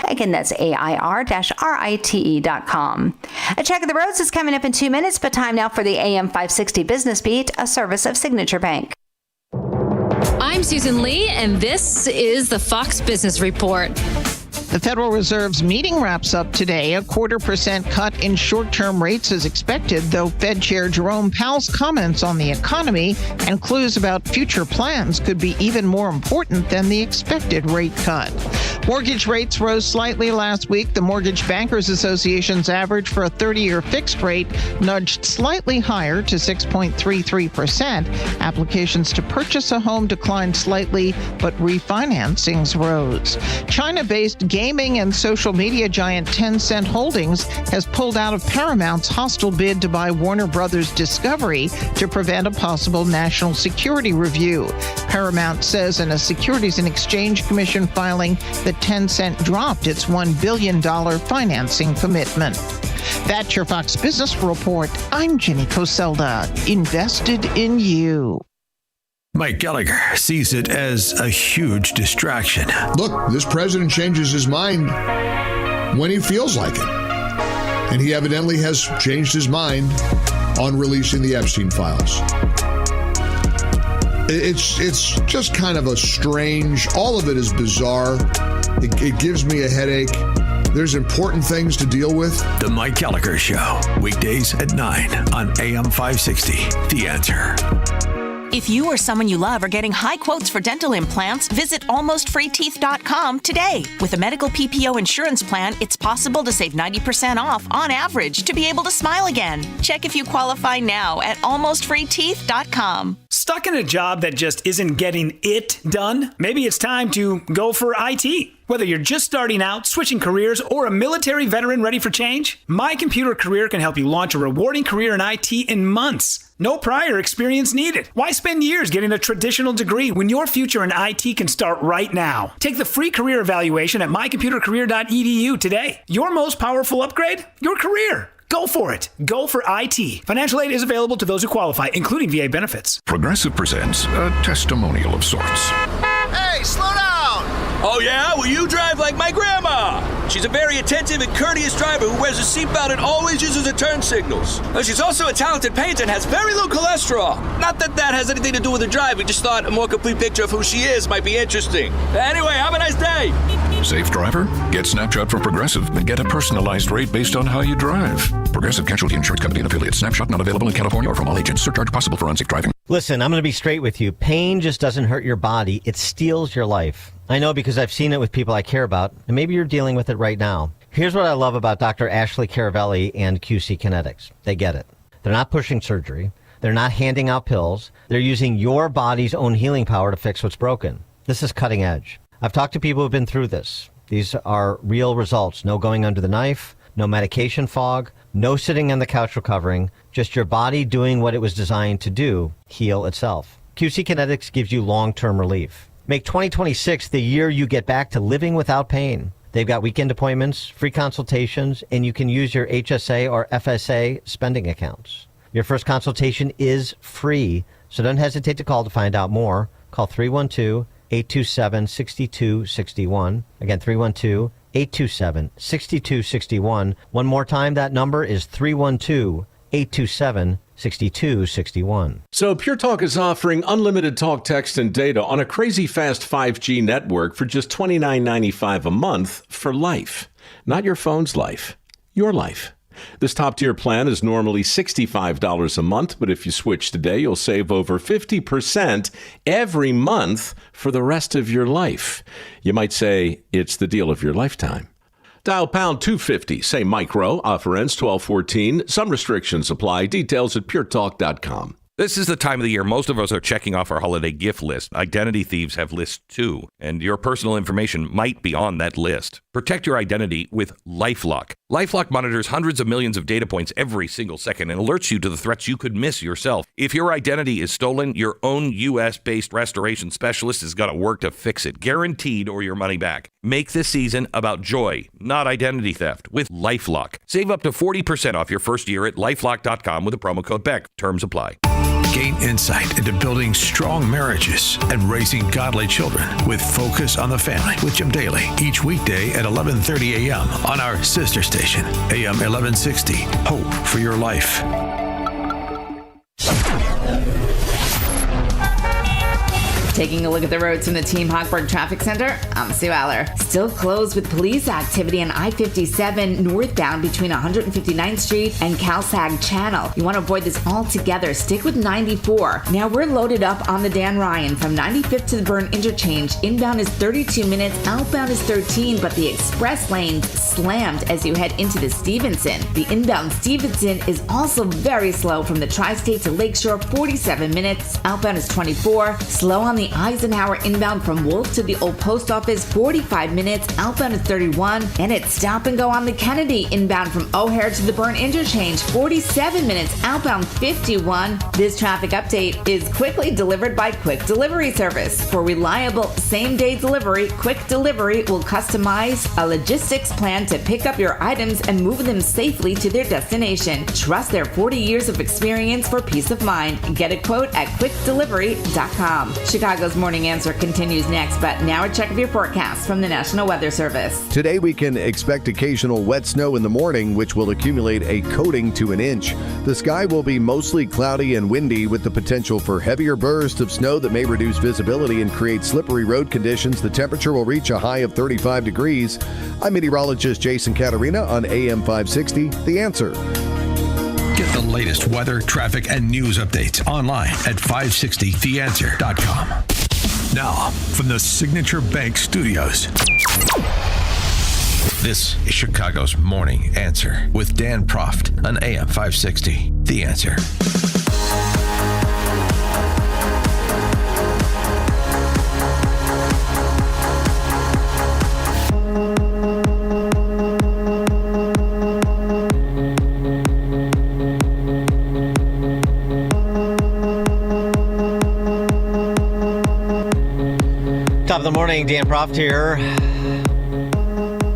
Again, that's AIR-RITE.com. A check of the roads is coming up in 2 minutes, but time now for the AM 560 Business Beat, a service of Signature Bank. I'm Susan Lee, and this is the Fox Business Report. The Federal Reserve's meeting wraps up today. A 0.25% cut in short-term rates is expected, though Fed Chair Jerome Powell's comments on the economy and clues about future plans could be even more important than the expected rate cut. Mortgage rates rose slightly last week. The Mortgage Bankers Association's average for a 30-year fixed rate nudged slightly higher to 6.33%. Applications to purchase a home declined slightly, but refinancings rose. China-based gaming and social media giant Tencent Holdings has pulled out of Paramount's hostile bid to buy Warner Brothers Discovery to prevent a possible national security review. Paramount says in a Securities and Exchange Commission filing that Tencent dropped its $1 billion financing commitment. That's your Fox Business Report. I'm Jenny Coselda, invested in you. Mike Gallagher sees it as a huge distraction. Look, this president changes his mind when he feels like it. And he evidently has changed his mind on releasing the Epstein files. It's just kind of a strange, all of it is bizarre. It gives me a headache. There's important things to deal with. The Mike Gallagher Show, weekdays at 9 on AM 560. The Answer. If you or someone you love are getting high quotes for dental implants, visit almostfreeteeth.com today. With a medical PPO insurance plan, it's possible to save 90% off on average to be able to smile again. Check if you qualify now at almostfreeteeth.com. Stuck in a job that just isn't getting it done? Maybe it's time to go for IT. Whether you're just starting out, switching careers, or a military veteran ready for change, My Computer Career can help you launch a rewarding career in IT in months. No prior experience needed. Why spend years getting a traditional degree when your future in IT can start right now? Take the free career evaluation at mycomputercareer.edu today. Your most powerful upgrade? Your career. Go for it. Go for IT. Financial aid is available to those who qualify, including VA benefits. Progressive presents a testimonial of sorts. Hey, slow down! Oh, yeah? Well, you drive like my grandma. She's a very attentive and courteous driver who wears a seatbelt and always uses her turn signals. She's also a talented painter and has very low cholesterol. Not that that has anything to do with her drive. We just thought a more complete picture of who she is might be interesting. Anyway, have a nice day. Safe driver? Get Snapshot from Progressive and get a personalized rate based on how you drive. Progressive Casualty Insurance Company and affiliates. Snapshot not available in California or from all agents. Surcharge possible for unsafe driving. Listen, I'm going to be straight with you. Pain just doesn't hurt your body. It steals your life. I know because I've seen it with people I care about, and maybe you're dealing with it right now. Here's what I love about Dr. Ashley Caravelli and QC Kinetics. They get it. They're not pushing surgery. They're not handing out pills. They're using your body's own healing power to fix what's broken. This is cutting edge. I've talked to people who've been through this. These are real results. No going under the knife, no medication fog, no sitting on the couch recovering, just your body doing what it was designed to do, heal itself. QC Kinetics gives you long-term relief. Make 2026 the year you get back to living without pain. They've got weekend appointments, free consultations, and you can use your HSA or FSA spending accounts. Your first consultation is free, so don't hesitate to call to find out more. Call 312-827-6261. Again, 312-827-6261. One more time, that number is 312-827-6261. So Pure Talk is offering unlimited talk, text, and data on a crazy fast 5G network for just $29.95 a month for life. Not your phone's life, your life. This top-tier plan is normally $65 a month, but if you switch today, you'll save over 50% every month for the rest of your life. You might say it's the deal of your lifetime. Dial pound 250, say micro, offer ends 12/14. Some restrictions apply. Details at puretalk.com. This is the time of the year most of us are checking off our holiday gift list. Identity thieves have lists too, and your personal information might be on that list. Protect your identity with LifeLock. LifeLock monitors hundreds of millions of data points every single second and alerts you to the threats you could miss yourself. If your identity is stolen, your own U.S.-based restoration specialist has got to work to fix it, guaranteed, or your money back. Make this season about joy, not identity theft, with LifeLock. Save up to 40% off your first year at LifeLock.com with the promo code BECK. Terms apply. Gain insight into building strong marriages and raising godly children with Focus on the Family with Jim Daly each weekday at 11:30 a.m. on our sister station, AM 1160. Hope for your life. Taking a look at the roads from the Team Hochberg Traffic Center, I'm Sue Aller. Still closed with police activity on I-57 northbound between 159th Street and Calsag Channel. You want to avoid this altogether. Stick with 94. Now we're loaded up on the Dan Ryan from 95th to the Byrne Interchange. Inbound is 32 minutes, outbound is 13, but the express lane's slammed as you head into the Stevenson. The inbound Stevenson is also very slow from the Tri-State to Lakeshore, 47 minutes. Outbound is 24. Slow on the Eisenhower inbound from Wolf to the Old Post Office, 45 minutes. Outbound is 31. And it's stop and go on the Kennedy inbound from O'Hare to the Byrne Interchange, 47 minutes. Outbound 51. This traffic update is quickly delivered by Quick Delivery Service. For reliable same-day delivery, Quick Delivery will customize a logistics plan to pick up your items and move them safely to their destination. Trust their 40 years of experience for peace of mind. Get a quote at quickdelivery.com. Chicago's Morning Answer continues next, but now a check of your forecast from the National Weather Service. Today we can expect occasional wet snow in the morning, which will accumulate a coating to an inch. The sky will be mostly cloudy and windy with the potential for heavier bursts of snow that may reduce visibility and create slippery road conditions. The temperature will reach a high of 35 degrees. I'm meteorologist Jason Caterina on AM 560, The Answer. Get the latest weather, traffic, and news updates online at 560theanswer.com. Now, from the Signature Bank Studios, this is Chicago's Morning Answer with Dan Proft on AM 560. The Answer. Top of the morning, Dan Proft here.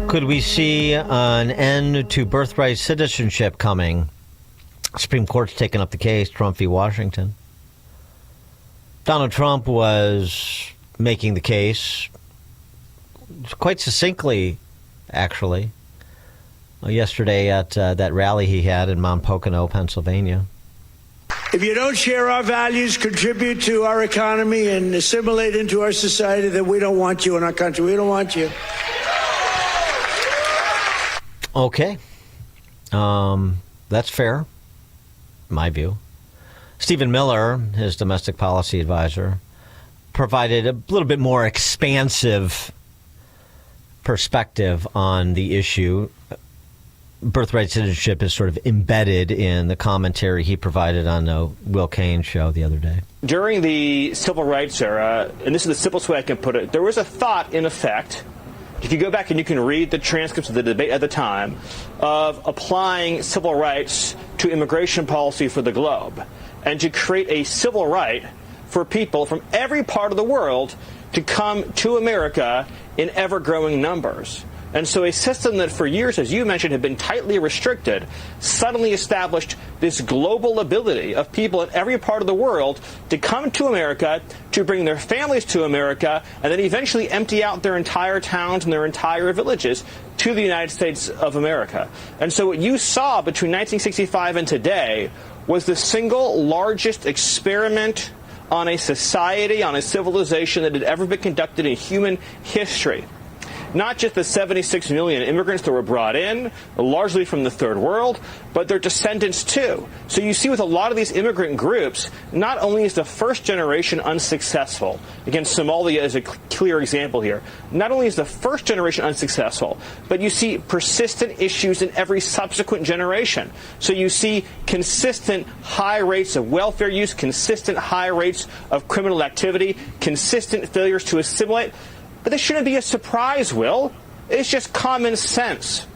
Could we see an end to birthright citizenship coming? Supreme Court's taken up the case, Trump v. Washington. Donald Trump was making the case quite succinctly, actually, yesterday at that rally he had in Mount Pocono, Pennsylvania. If you don't share our values, contribute to our economy, and assimilate into our society, then we don't want you in our country. We don't want you. Okay. That's fair, in my view. Stephen Miller, his domestic policy advisor, provided a little bit more expansive perspective on the issue. Birthright citizenship is sort of embedded in the commentary he provided on the Will Cain show the other day. During the civil rights era, and this is the simplest way I can put it, there was a thought in effect, if you go back and you can read the transcripts of the debate at the time, of applying civil rights to immigration policy for the globe, and to create a civil right for people from every part of the world to come to America in ever-growing numbers. And so a system that for years, as you mentioned, had been tightly restricted, suddenly established this global ability of people in every part of the world to come to America, to bring their families to America, and then eventually empty out their entire towns and their entire villages to the United States of America. And so what you saw between 1965 and today was the single largest experiment on a society, on a civilization that had ever been conducted in human history. Not just the 76 million immigrants that were brought in, largely from the third world, but their descendants too. So you see with a lot of these immigrant groups, not only is the first generation unsuccessful, again, Somalia is a clear example here, not only is the first generation unsuccessful, but you see persistent issues in every subsequent generation. So you see consistent high rates of welfare use, consistent high rates of criminal activity, consistent failures to assimilate. But this shouldn't be a surprise, Will. It's just common sense.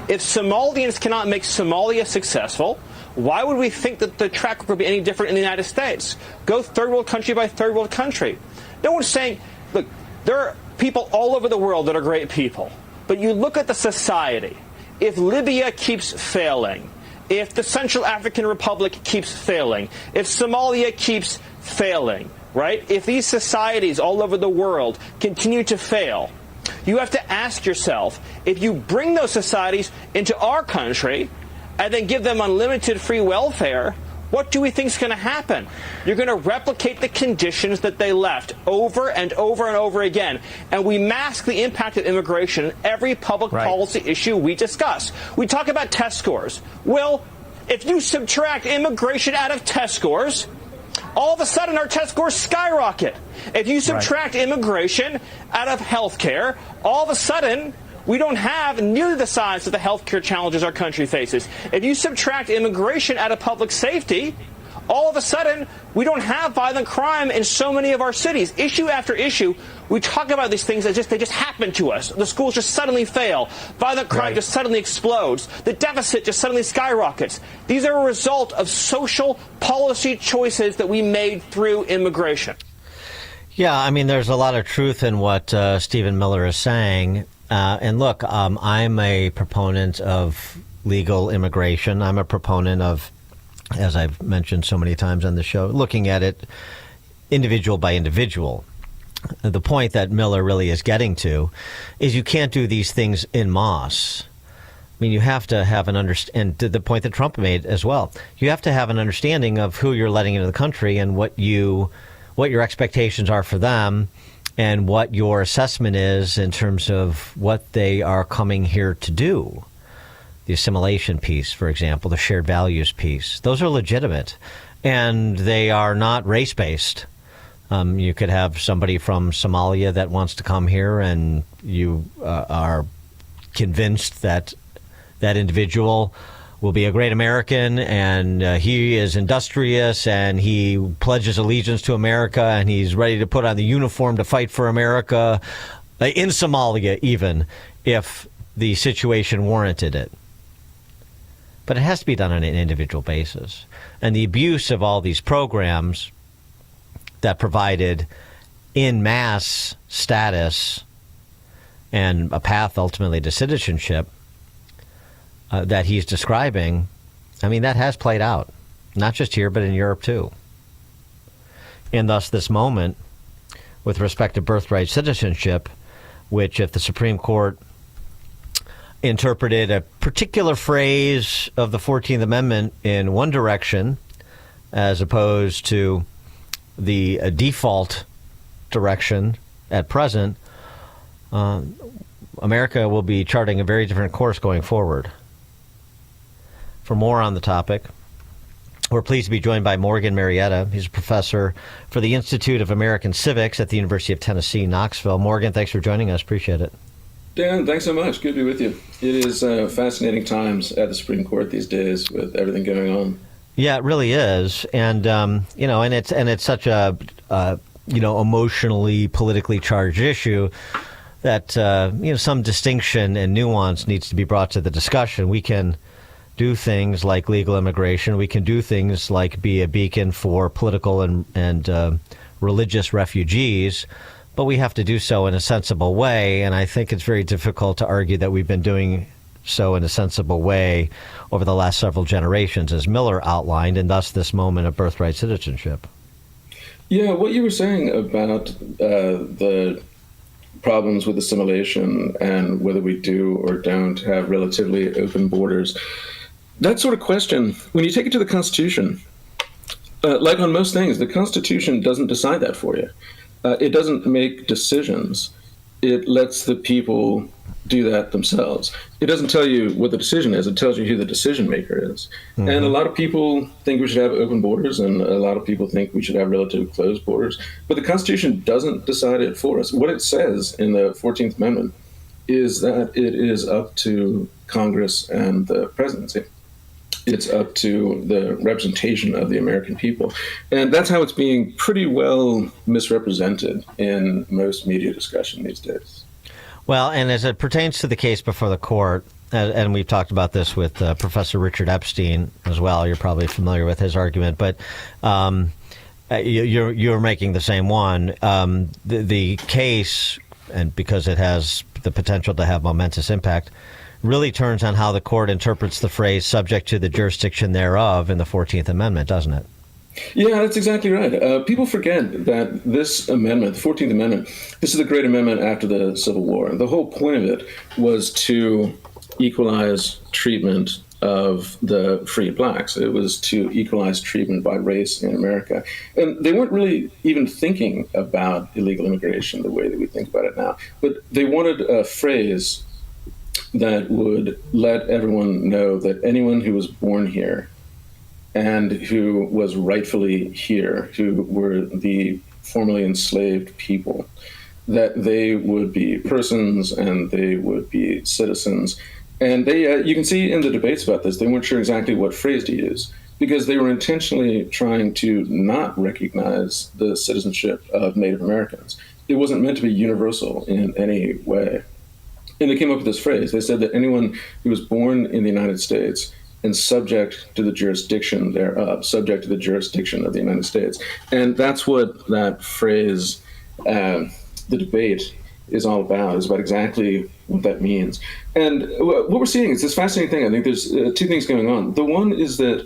If Somalians cannot make Somalia successful, why would we think that the track record would be any different in the United States? Go third world country by third world country. No one's saying, look, there are people all over the world that are great people. But you look at the society. If Libya keeps failing, if the Central African Republic keeps failing, if Somalia keeps failing, right? If these societies all over the world continue to fail, you have to ask yourself, if you bring those societies into our country and then give them unlimited free welfare, what do we think is going to happen? You're going to replicate the conditions that they left over and over and over again. And we mask the impact of immigration in every public policy issue we discuss. We talk about test scores. Well, if you subtract immigration out of test scores, all of a sudden our test scores skyrocket. If you subtract immigration out of health care, all of a sudden we don't have nearly the size of the health care challenges our country faces. If you subtract immigration out of public safety, all of a sudden we don't have violent crime in so many of our cities. Issue after issue, we talk about these things as if they just happen to us. The schools just suddenly fail. Violent crime just suddenly explodes. The deficit just suddenly skyrockets. These are a result of social policy choices that we made through immigration. Yeah, I mean, there's a lot of truth in what Stephen Miller is saying. And look, I'm a proponent of legal immigration. I'm a proponent of, as I've mentioned so many times on the show, looking at it individual by individual. The point that Miller really is getting to is you can't do these things en masse. I mean, you have to have an understanding, and the point that Trump made as well, you have to have an understanding of who you're letting into the country and what your expectations are for them and what your assessment is in terms of what they are coming here to do. The assimilation piece, for example, the shared values piece, those are legitimate, and they are not race-based. You could have somebody from Somalia that wants to come here, and you are convinced that that individual will be a great American, and he is industrious, and he pledges allegiance to America, and he's ready to put on the uniform to fight for America, in Somalia even, if the situation warranted it. But it has to be done on an individual basis. And the abuse of all these programs that provided en masse status and a path ultimately to citizenship that he's describing, I mean, that has played out, not just here, but in Europe too. And thus this moment with respect to birthright citizenship, which if the Supreme Court interpreted a particular phrase of the 14th Amendment in one direction as opposed to the default direction at present, America will be charting a very different course going forward. For more on the topic, we're pleased to be joined by Morgan Marietta. He's a professor for the Institute of American Civics at the University of Tennessee, Knoxville. Morgan, thanks for joining us. Appreciate it. Dan, thanks so much. Good to be with you. It is fascinating times at the Supreme Court these days with everything going on. Yeah, it really is, and and it's such a emotionally, politically charged issue that some distinction and nuance needs to be brought to the discussion. We can do things like legal immigration. We can do things like be a beacon for political and religious refugees, but we have to do so in a sensible way. And I think it's very difficult to argue that we've been doing so in a sensible way over the last several generations, as Miller outlined, and thus this moment of birthright citizenship. Yeah, what you were saying about the problems with assimilation and whether we do or don't have relatively open borders, that sort of question, when you take it to the Constitution, like on most things, the Constitution doesn't decide that for you. It doesn't make decisions. It lets the people do that themselves. It doesn't tell you what the decision is. It tells you who the decision maker is. Mm-hmm. And a lot of people think we should have open borders, and a lot of people think we should have relatively closed borders. But the Constitution doesn't decide it for us. What it says in the 14th Amendment is that it is up to Congress and the presidency. It's up to the representation of the American people. And that's how it's being pretty well misrepresented in most media discussion these days. Well, and as it pertains to the case before the court, and we've talked about this with Professor Richard Epstein as well. You're probably familiar with his argument, but you're making the same one. The case, and because it has the potential to have momentous impact, really turns on how the court interprets the phrase subject to the jurisdiction thereof in the 14th Amendment, doesn't it? Yeah, that's exactly right. People forget that this amendment, the 14th Amendment, this is the great amendment after the Civil War. The whole point of it was to equalize treatment of the free blacks. It was to equalize treatment by race in America. And they weren't really even thinking about illegal immigration the way that we think about it now. But they wanted a phrase that would let everyone know that anyone who was born here and who was rightfully here, who were the formerly enslaved people, that they would be persons and they would be citizens. And they, you can see in the debates about this, they weren't sure exactly what phrase to use because they were intentionally trying to not recognize the citizenship of Native Americans. It wasn't meant to be universal in any way. And they came up with this phrase. They said that anyone who was born in the United States and subject to the jurisdiction thereof, subject to the jurisdiction of the United States. And that's what that phrase, the debate, is all about, is about exactly what that means. And what we're seeing is this fascinating thing. I think there's two things going on. The one is that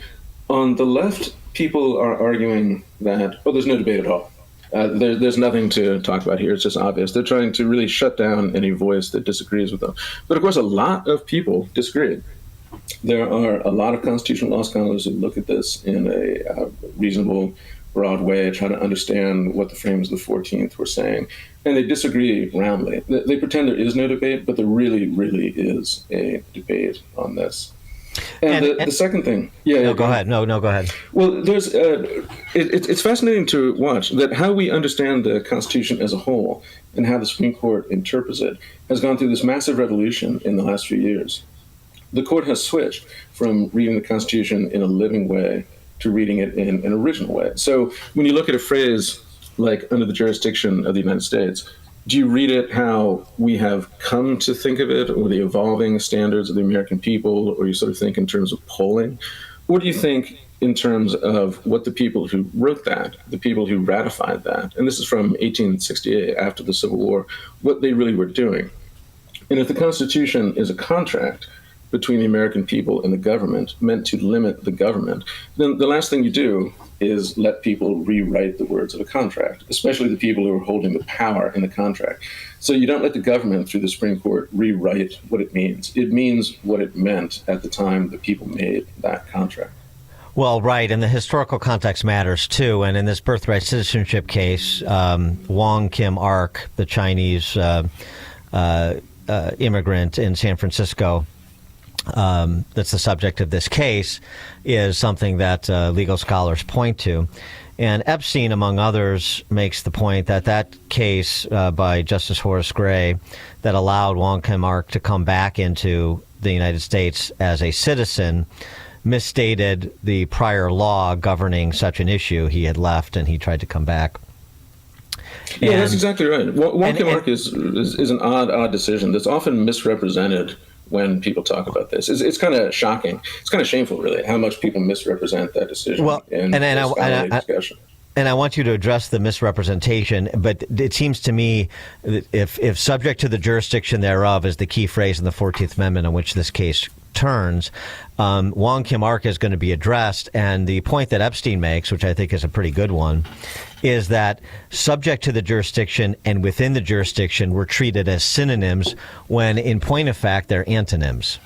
on the left, people are arguing that, oh, there's no debate at all. There's nothing to talk about here. It's just obvious. They're trying to really shut down any voice that disagrees with them. But of course, a lot of people disagree. There are a lot of constitutional law scholars who look at this in a reasonable, broad way, try to understand what the framers of the 14th were saying. And they disagree roundly. They pretend there is no debate, but there really, really is a debate on this. And the second thing, go ahead. No, go ahead. Well, there's it's fascinating to watch that how we understand the Constitution as a whole and how the Supreme Court interprets it has gone through this massive revolution in the last few years. The court has switched from reading the Constitution in a living way to reading it in an original way. So when you look at a phrase like under the jurisdiction of the United States, do you read it how we have come to think of it, or the evolving standards of the American people, or you sort of think in terms of polling? Or do you think in terms of what the people who wrote that, the people who ratified that, and this is from 1868, after the Civil War, what they really were doing? And if the Constitution is a contract between the American people and the government, meant to limit the government, then the last thing you do is let people rewrite the words of a contract, especially the people who are holding the power in the contract. So you don't let the government, through the Supreme Court, rewrite what it means. It means what it meant at the time the people made that contract. Well, right, and the historical context matters, too. And in this birthright citizenship case, Wong Kim Ark, the Chinese immigrant in San Francisco that's the subject of this case is something that legal scholars point to. And Epstein, among others, makes the point that that case by Justice Horace Gray that allowed Wong Kim Ark to come back into the United States as a citizen misstated the prior law governing such an issue. He had left and he tried to come back. Yeah, that's exactly right. Wong Kim Ark is an odd decision that's often misrepresented when people talk about this. It's kind of shocking. It's kind of shameful, really, how much people misrepresent that decision in scholarly discussion. And I want you to address the misrepresentation, but it seems to me that if subject to the jurisdiction thereof is the key phrase in the 14th Amendment on which this case turns, Wong Kim Ark is going to be addressed. And the point that Epstein makes, which I think is a pretty good one, is that subject to the jurisdiction and within the jurisdiction were treated as synonyms when, in point of fact, they're antonyms.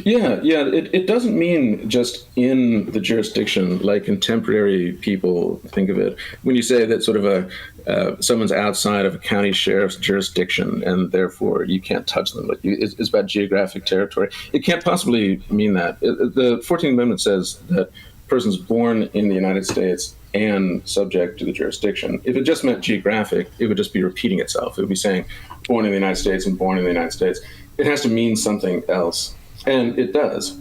Yeah. It doesn't mean just in the jurisdiction like contemporary people think of it. When you say that sort of someone's outside of a county sheriff's jurisdiction and therefore you can't touch them, it's about geographic territory. It can't possibly mean that. The 14th Amendment says that persons born in the United States and subject to the jurisdiction. If it just meant geographic, it would just be repeating itself. It would be saying born in the United States and born in the United States. It has to mean something else. And it does.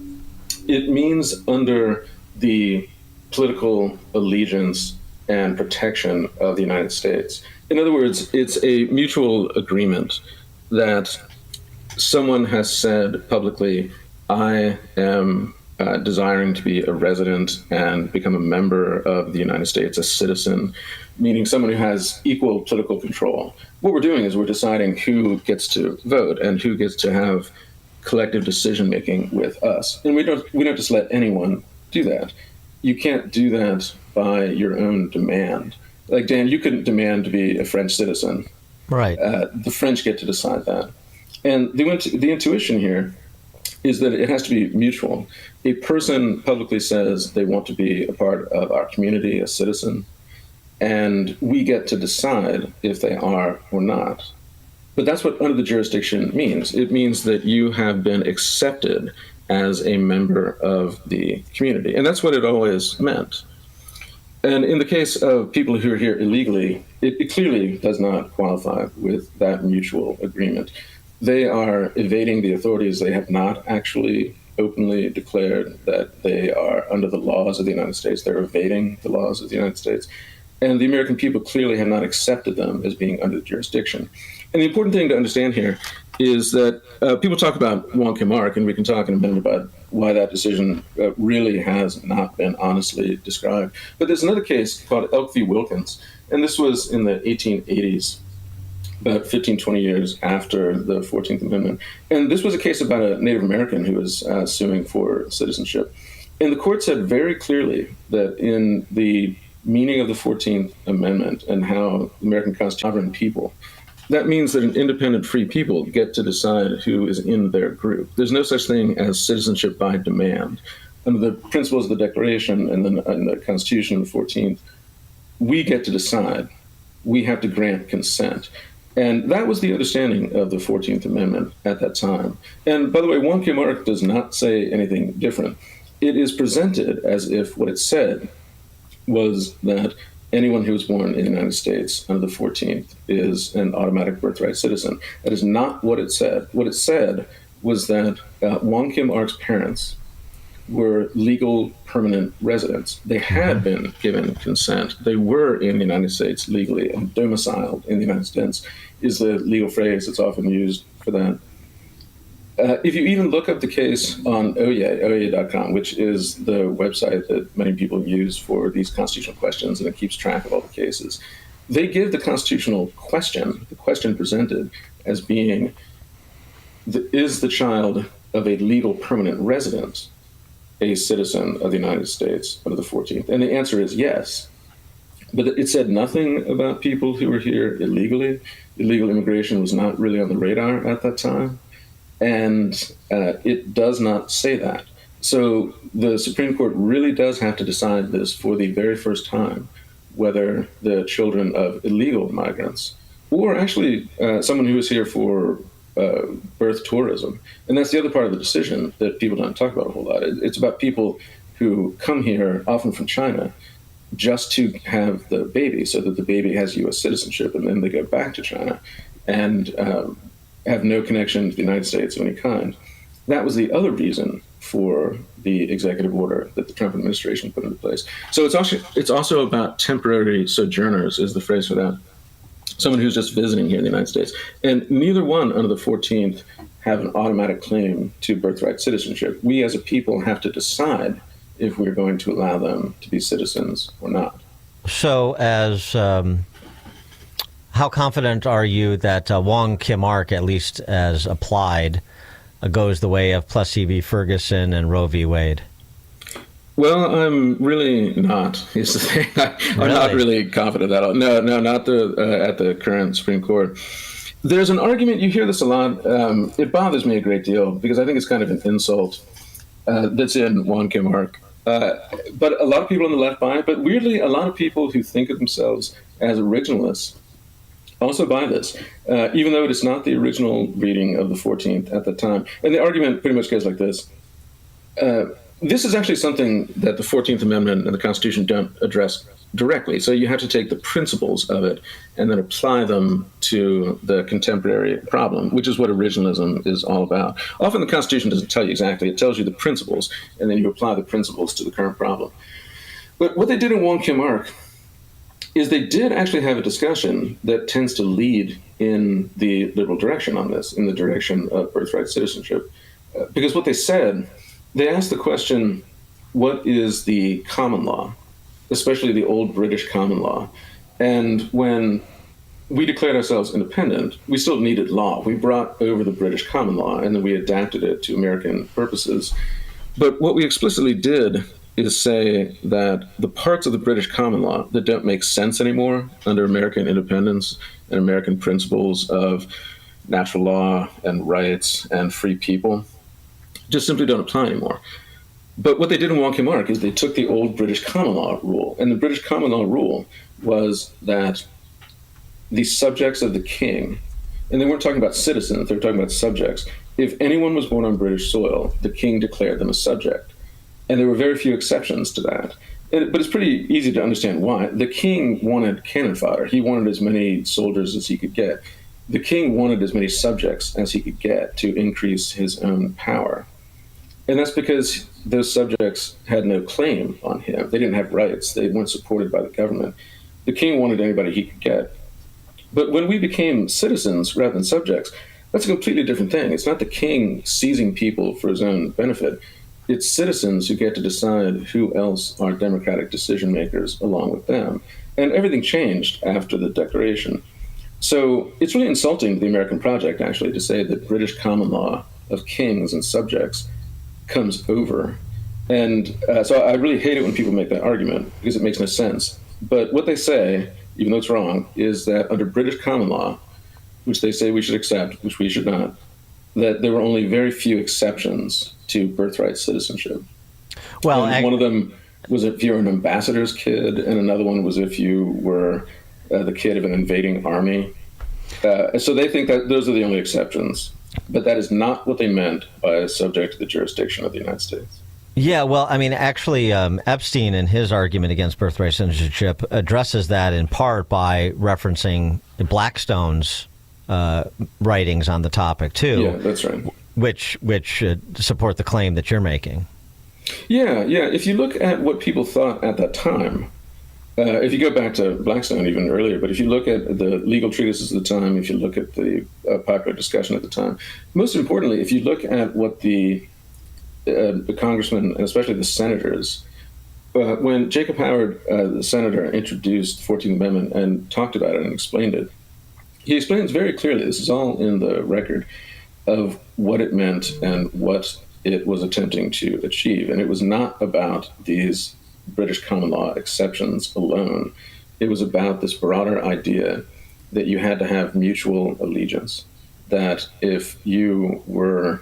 It means under the political allegiance and protection of the United States. In other words, it's a mutual agreement that someone has said publicly, I am desiring to be a resident and become a member of the United States, a citizen, meaning someone who has equal political control. What we're doing is we're deciding who gets to vote and who gets to have collective decision-making with us. And we don't just let anyone do that. You can't do that by your own demand. Like, Dan, you couldn't demand to be a French citizen. Right. The French get to decide that. And the intuition here is that it has to be mutual. A person publicly says they want to be a part of our community, a citizen, and we get to decide if they are or not. But that's what under the jurisdiction means. It means that you have been accepted as a member of the community. And that's what it always meant. And in the case of people who are here illegally, it clearly does not qualify with that mutual agreement. They are evading the authorities. They have not actually openly declared that they are under the laws of the United States. They're evading the laws of the United States. And the American people clearly have not accepted them as being under the jurisdiction. And the important thing to understand here is that people talk about Wong Kim Ark, and we can talk in a minute about why that decision really has not been honestly described. But there's another case called Elk v. Wilkins, and this was in the 1880s, about 15, 20 years after the 14th Amendment. And this was a case about a Native American who was suing for citizenship. And the court said very clearly that in the meaning of the 14th Amendment and how the American Constitution sovereign people, that means that an independent free people get to decide who is in their group. There's no such thing as citizenship by demand. Under the principles of the Declaration and the Constitution of the 14th, we get to decide. We have to grant consent. And that was the understanding of the 14th Amendment at that time. And by the way, Wong Kim Ark does not say anything different. It is presented as if what it said was that anyone who was born in the United States under the 14th is an automatic birthright citizen. That is not what it said. What it said was that Wong Kim Ark's parents were legal permanent residents. They had been given consent. They were in the United States legally and domiciled in the United States is the legal phrase that's often used for that. If you even look up the case on OYE.com, which is the website that many people use for these constitutional questions, and it keeps track of all the cases, they give the constitutional question, the question presented, as being, is the child of a legal permanent resident a citizen of the United States under the 14th? And the answer is yes. But it said nothing about people who were here illegally. Illegal immigration was not really on the radar at that time. And it does not say that. So the Supreme Court really does have to decide this for the very first time, whether the children of illegal migrants, or actually someone who was here for birth tourism. And that's the other part of the decision that people don't talk about a whole lot. It's about people who come here, often from China, just to have the baby so that the baby has U.S. citizenship, and then they go back to China and have no connection to the United States of any kind. That was the other reason for the executive order that the Trump administration put into place. So it's also about temporary sojourners, is the phrase for that. Someone who's just visiting here in the United States. And neither one under the 14th have an automatic claim to birthright citizenship. We as a people have to decide if we're going to allow them to be citizens or not. So how confident are you that Wong Kim Ark, at least as applied, goes the way of Plessy v. Ferguson and Roe v. Wade? Well, I'm really not, is the thing. I'm not really confident at all. No, not at the current Supreme Court. There's an argument, you hear this a lot. It bothers me a great deal because I think it's kind of an insult that's in Wong Kim Ark. But a lot of people on the left buy it. But weirdly, a lot of people who think of themselves as originalists also buy this, even though it is not the original reading of the 14th at the time. And the argument pretty much goes like this. This is actually something that the 14th Amendment and the Constitution don't address directly. So you have to take the principles of it and then apply them to the contemporary problem, which is what originalism is all about. Often the Constitution doesn't tell you exactly. It tells you the principles, and then you apply the principles to the current problem. But what they did in Wong Kim Ark is they did actually have a discussion that tends to lead in the liberal direction on this, in the direction of birthright citizenship. Because what they said, they asked the question, what is the common law, especially the old British common law? And when we declared ourselves independent, we still needed law. We brought over the British common law, and then we adapted it to American purposes. But what we explicitly did is say that the parts of the British common law that don't make sense anymore under American independence and American principles of natural law and rights and free people just simply don't apply anymore. But what they did in Wong Kim Ark is they took the old British common law rule, and the British common law rule was that the subjects of the king, and they weren't talking about citizens, they were talking about subjects. If anyone was born on British soil, the king declared them a subject. And there were very few exceptions to that. But it's pretty easy to understand why. The king wanted cannon fodder. He wanted as many soldiers as he could get. The king wanted as many subjects as he could get to increase his own power. And that's because those subjects had no claim on him. They didn't have rights. They weren't supported by the government. The king wanted anybody he could get. But when we became citizens rather than subjects, that's a completely different thing. It's not the king seizing people for his own benefit. It's citizens who get to decide who else are democratic decision makers along with them. And everything changed after the Declaration. So it's really insulting to the American project, actually, to say that British common law of kings and subjects comes over. And so I really hate it when people make that argument because it makes no sense. But what they say, even though it's wrong, is that under British common law, which they say we should accept, which we should not, that there were only very few exceptions to birthright citizenship. Well, one of them was if you're an ambassador's kid, and another one was if you were the kid of an invading army. So they think that those are the only exceptions. But that is not what they meant by subject to the jurisdiction of the United States. Yeah, well, I mean, actually, Epstein, in his argument against birthright citizenship, addresses that in part by referencing Blackstone's writings on the topic, too. Yeah, that's right. Which support the claim that you're making. Yeah. If you look at what people thought at that time, if you go back to Blackstone even earlier, but if you look at the legal treatises of the time, if you look at the popular discussion at the time, most importantly, if you look at what the congressmen, and especially the senators, when Jacob Howard, the senator, introduced the 14th Amendment and talked about it and explained it, he explains very clearly, this is all in the record, of what it meant and what it was attempting to achieve. And it was not about these British common law exceptions alone. It was about this broader idea that you had to have mutual allegiance, that if you were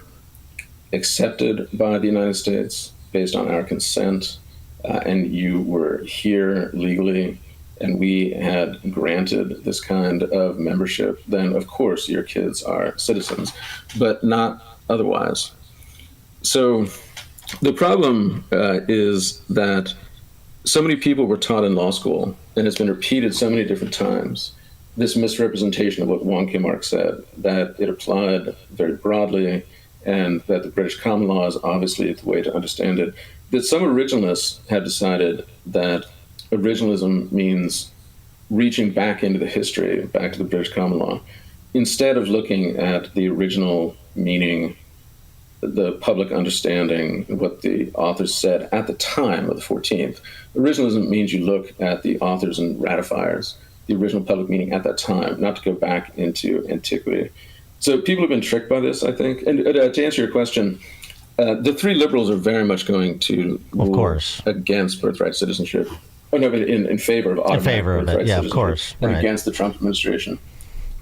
accepted by the United States based on our consent, and you were here legally, and we had granted this kind of membership, then of course your kids are citizens, but not otherwise. So the problem is that so many people were taught in law school, and it's been repeated so many different times, this misrepresentation of what Wong Kim Ark said, that it applied very broadly, and that the British common law is obviously the way to understand it, that some originalists had decided that originalism means reaching back into the history, back to the British common law, instead of looking at the original meaning, the public understanding, what the authors said at the time of the 14th. Originalism means you look at the authors and ratifiers, the original public meaning at that time, not to go back into antiquity. So people have been tricked by this, I think. And to answer your question, the three liberals are very much going to rule against birthright citizenship. Oh, no, but in favor of automatic birthright citizenship, of course. And right. against the Trump administration.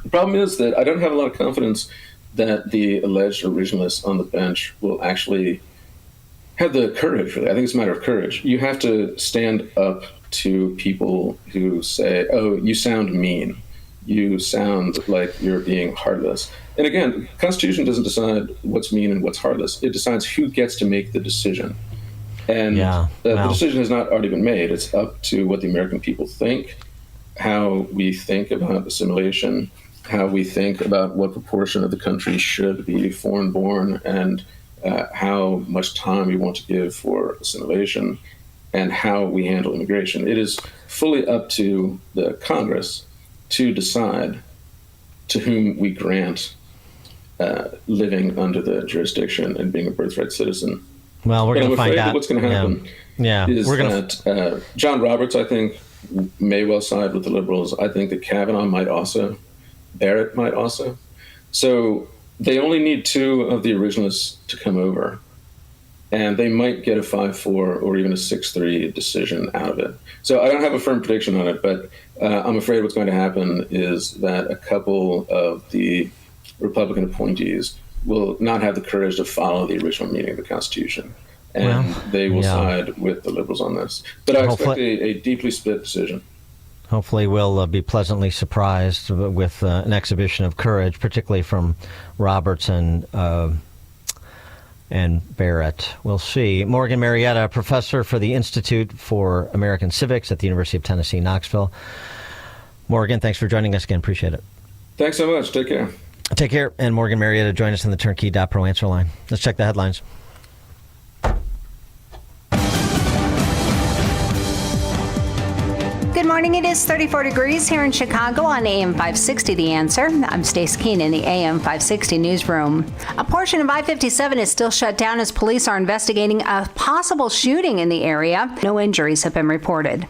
The problem is that I don't have a lot of confidence that the alleged originalists on the bench will actually have the courage, really. I think it's a matter of courage. You have to stand up to people who say, oh, you sound mean. You sound like you're being heartless. And again, the Constitution doesn't decide what's mean and what's heartless. It decides who gets to make the decision. And the decision has not already been made. It's up to what the American people think, how we think about assimilation, how we think about what proportion of the country should be foreign-born, and how much time we want to give for assimilation, and how we handle immigration. It is fully up to the Congress to decide to whom we grant living under the jurisdiction and being a birthright citizen. Well, we're going to find out. What's going to happen is that John Roberts, I think, may well side with the liberals. I think that Kavanaugh might also. Barrett might also. So they only need two of the originalists to come over, and they might get a 5-4 or even a 6-3 decision out of it. So I don't have a firm prediction on it, but I'm afraid what's going to happen is that a couple of the Republican appointees will not have the courage to follow the original meaning of the Constitution, and they will side with the liberals on this. But I expect a deeply split decision. Hopefully we'll be pleasantly surprised with an exhibition of courage, particularly from Roberts and Barrett. We'll see. Morgan Marietta, professor for the Institute for American Civics at the University of Tennessee, Knoxville. Morgan, thanks for joining us again. Appreciate it. Thanks so much. Take care. Take care. And Morgan Marietta, join us on the Turnkey.pro answer line. Let's check the headlines. Good morning. It is 34 degrees here in Chicago on AM 560 The Answer. I'm Stace Keene in the AM 560 newsroom. A portion of I-57 is still shut down as police are investigating a possible shooting in the area. No injuries have been reported.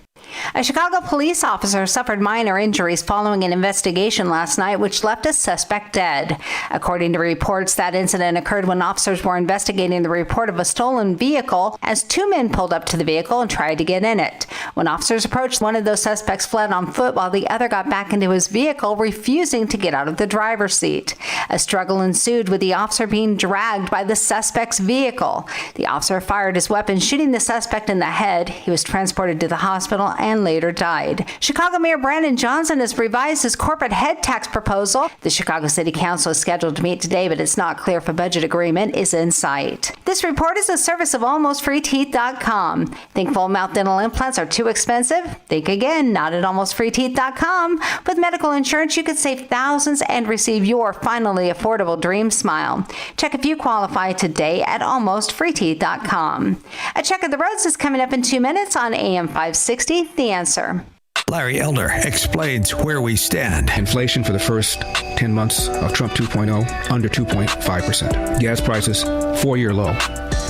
A Chicago police officer suffered minor injuries following an investigation last night, which left a suspect dead. According to reports, that incident occurred when officers were investigating the report of a stolen vehicle as two men pulled up to the vehicle and tried to get in it. When officers approached, one of those suspects fled on foot while the other got back into his vehicle, refusing to get out of the driver's seat. A struggle ensued with the officer being dragged by the suspect's vehicle. The officer fired his weapon, shooting the suspect in the head. He was transported to the hospital and later died. Chicago Mayor Brandon Johnson has revised his corporate head tax proposal. The Chicago City Council is scheduled to meet today, but it's not clear if a budget agreement is in sight. This report is a service of AlmostFreeTeeth.com. Think full mouth dental implants are too expensive? Think again, not at AlmostFreeTeeth.com. With medical insurance, you could save thousands and receive your finally affordable dream smile. Check if you qualify today at AlmostFreeTeeth.com. A check of the roads is coming up in 2 minutes on AM 560. The Answer. Larry Elder explains where we stand. Inflation for the first 10 months of Trump 2.0, under 2.5%. Gas prices, 4-year low.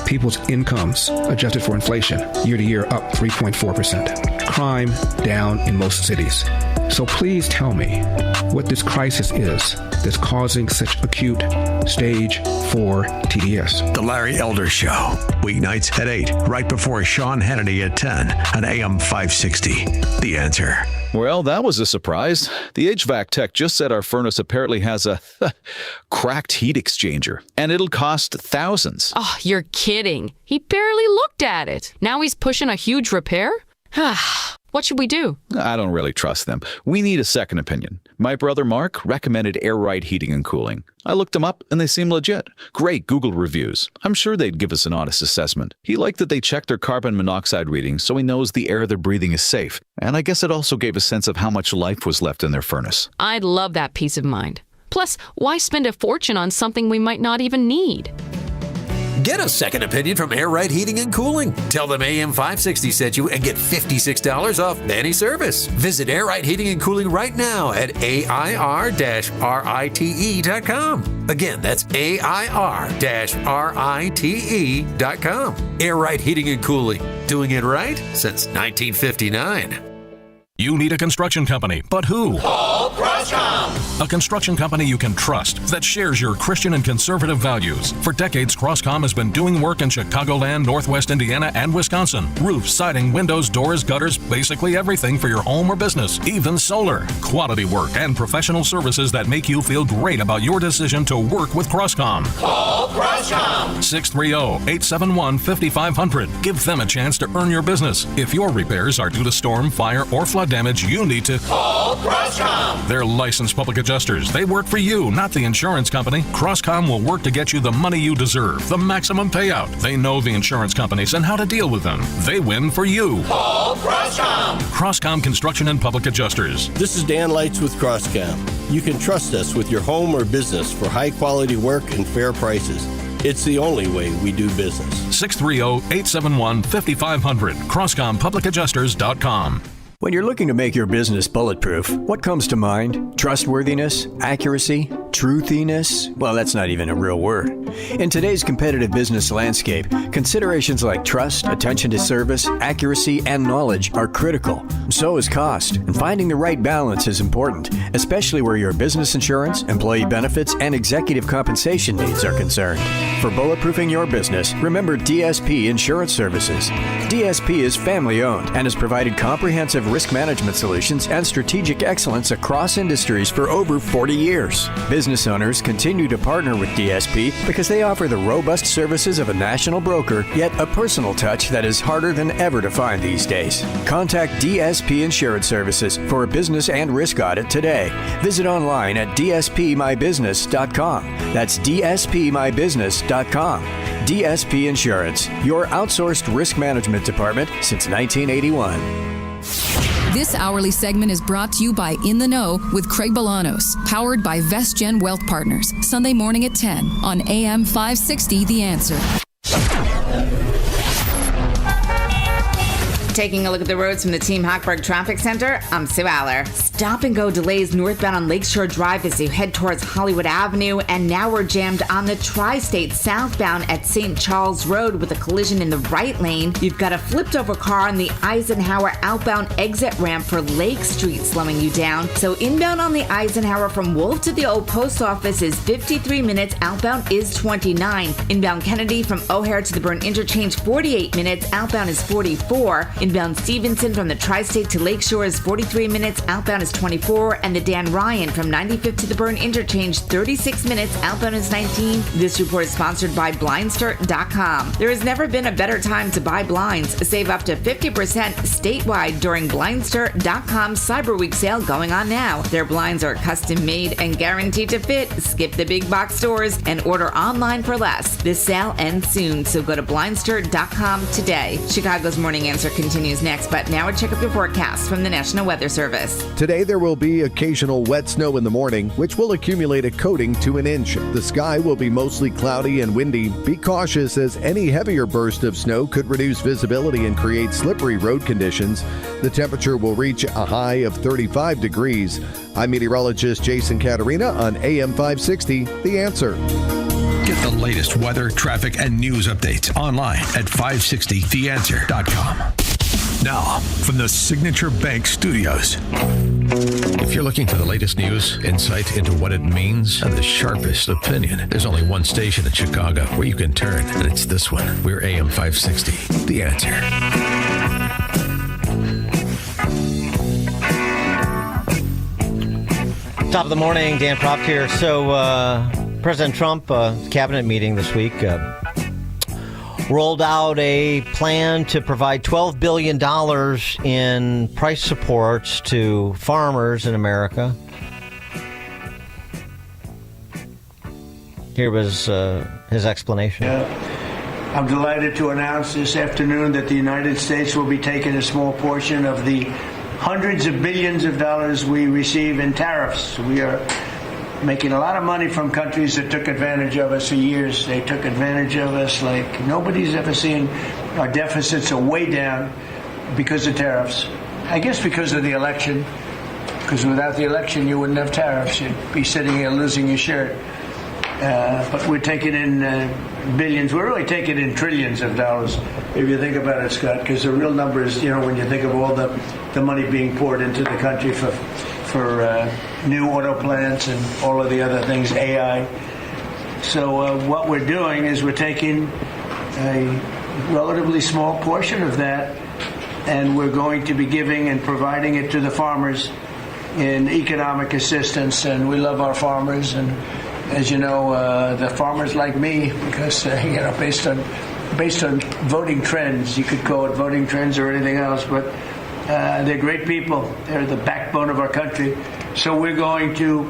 People's incomes, adjusted for inflation, year to year up 3.4%. Crime down in most cities. So please tell me what this crisis is that's causing such acute stage 4 TDS. The Larry Elder Show, weeknights at 8, right before Sean Hannity at 10 on AM 560. The Answer. Well, that was a surprise. The HVAC tech just said our furnace apparently has a cracked heat exchanger, and it'll cost thousands. Oh, you're kidding. He barely looked at it. Now he's pushing a huge repair? What should we do? I don't really trust them. We need a second opinion. My brother Mark recommended Air Right Heating and Cooling. I looked them up and they seem legit. Great Google reviews. I'm sure they'd give us an honest assessment. He liked that they checked their carbon monoxide readings so he knows the air they're breathing is safe. And I guess it also gave a sense of how much life was left in their furnace. I'd love that peace of mind. Plus, why spend a fortune on something we might not even need? Get a second opinion from Air Right Heating and Cooling. Tell them AM 560 sent you and get $56 off any service. Visit Air Right Heating and Cooling right now at AIR-RITE.com. Again, that's AIR-RITE.com. Air Right Heating and Cooling. Doing it right since 1959. You need a construction company, but who? Call Croscom. A construction company you can trust that shares your Christian and conservative values. For decades, Croscom has been doing work in Chicagoland, Northwest Indiana, and Wisconsin. Roofs, siding, windows, doors, gutters, basically everything for your home or business, even solar. Quality work and professional services that make you feel great about your decision to work with Croscom. Call Croscom. 630-871-5500. Give them a chance to earn your business. If your repairs are due to storm, fire, or flood damage, you need to call Croscom. They're licensed public adjusters. They work for you, not the insurance company. Croscom will work to get you the money you deserve, the maximum payout. They know the insurance companies and how to deal with them. They win for you. Call Croscom. Croscom Construction and Public Adjusters. This is Dan Lights with Croscom. You can trust us with your home or business for high quality work and fair prices. It's the only way we do business. 630-871-5500. CroscomPublicAdjusters.com. When you're looking to make your business bulletproof, what comes to mind? Trustworthiness? Accuracy? Truthiness? Well, that's not even a real word. In today's competitive business landscape, considerations like trust, attention to service, accuracy, and knowledge are critical. So is cost, and finding the right balance is important, especially where your business insurance, employee benefits, and executive compensation needs are concerned. For bulletproofing your business, remember DSP Insurance Services. DSP is family-owned and has provided comprehensive risk management solutions and strategic excellence across industries for over 40 years. Business owners continue to partner with DSP because they offer the robust services of a national broker, yet a personal touch that is harder than ever to find these days. Contact DSP Insurance Services for a business and risk audit today. Visit online at dspmybusiness.com. That's dspmybusiness.com. DSP Insurance, your outsourced risk management department since 1981. This hourly segment is brought to you by In the Know with Craig Bolanos, powered by VestGen Wealth Partners, Sunday morning at 10 on AM 560 The Answer. Taking a look at the roads from the Team Hochberg Traffic Center, I'm Sue Aller. Stop and go delays northbound on Lakeshore Drive as you head towards Hollywood Avenue, and now we're jammed on the Tri-State southbound at St. Charles Road with a collision in the right lane. You've got a flipped over car on the Eisenhower outbound exit ramp for Lake Street slowing you down. So inbound on the Eisenhower from Wolf to the old post office is 53 minutes, outbound is 29. Inbound Kennedy from O'Hare to the Byrne Interchange 48 minutes, outbound is 44. Inbound Stevenson from the Tri-State to Lakeshore is 43 minutes, outbound is 24, and the Dan Ryan from 95th to the Byrne Interchange 36 minutes, outbound is 19. This report is sponsored by Blindster.com. There has never been a better time to buy blinds. Save up to 50% statewide during Blindster.com's Cyber Week sale going on now. Their blinds are custom made and guaranteed to fit. Skip the big box stores and order online for less. This sale ends soon, so go to Blindster.com today. Chicago's Morning Answer continues next, but now a check of your forecast from the National Weather Service. Today there will be occasional wet snow in the morning, which will accumulate a coating to an inch. The sky will be mostly cloudy and windy. Be cautious as any heavier burst of snow could reduce visibility and create slippery road conditions. The temperature will reach a high of 35 degrees. I'm meteorologist Jason Caterina on AM 560, The Answer. Get the latest weather, traffic, and news updates online at 560theanswer.com. Now, from the Signature Bank Studios. If you're looking for the latest news, insight into what it means, and the sharpest opinion, there's only one station in Chicago where you can turn, and it's this one. We're AM 560, The Answer. Top of the morning, Dan Proft here. So, President Trump, cabinet meeting this week, rolled out a plan to provide $12 billion in price supports to farmers in America. Here was his explanation. I'm delighted to announce this afternoon that the United States will be taking a small portion of the hundreds of billions of dollars we receive in tariffs. We are making a lot of money from countries that took advantage of us for years. They took advantage of us like nobody's ever seen. Our deficits are way down because of tariffs. I guess because of the election, because without the election you wouldn't have tariffs. You'd be sitting here losing your shirt. But we're taking in billions. We're really taking in trillions of dollars, if you think about it, Scott, because the real number is, when you think of all the money being poured into the country for new auto plants and all of the other things, AI. So what we're doing is we're taking a relatively small portion of that, and we're going to be giving and providing it to the farmers in economic assistance. And we love our farmers, and as you know, the farmers like me, because based on voting trends, you could call it voting trends or anything else, but they're great people. They're the backbone of our country. So we're going to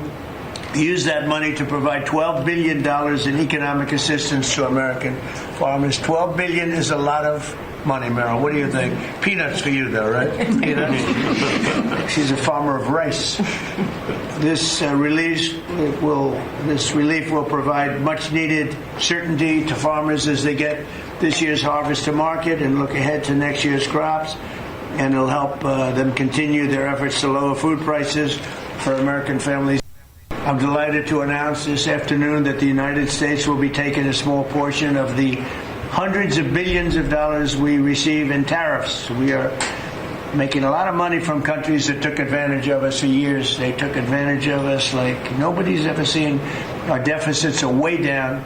use that money to provide $12 billion in economic assistance to American farmers. $12 billion is a lot of money, Merrill. What do you think? Peanuts for you, though, right? Peanuts. She's a farmer of rice. This relief will provide much-needed certainty to farmers as they get this year's harvest to market and look ahead to next year's crops, and it'll help them continue their efforts to lower food prices for American families. I'm delighted to announce this afternoon that the United States will be taking a small portion of the hundreds of billions of dollars we receive in tariffs. We are making a lot of money from countries that took advantage of us for years. They took advantage of us like nobody's ever seen. Our deficits are way down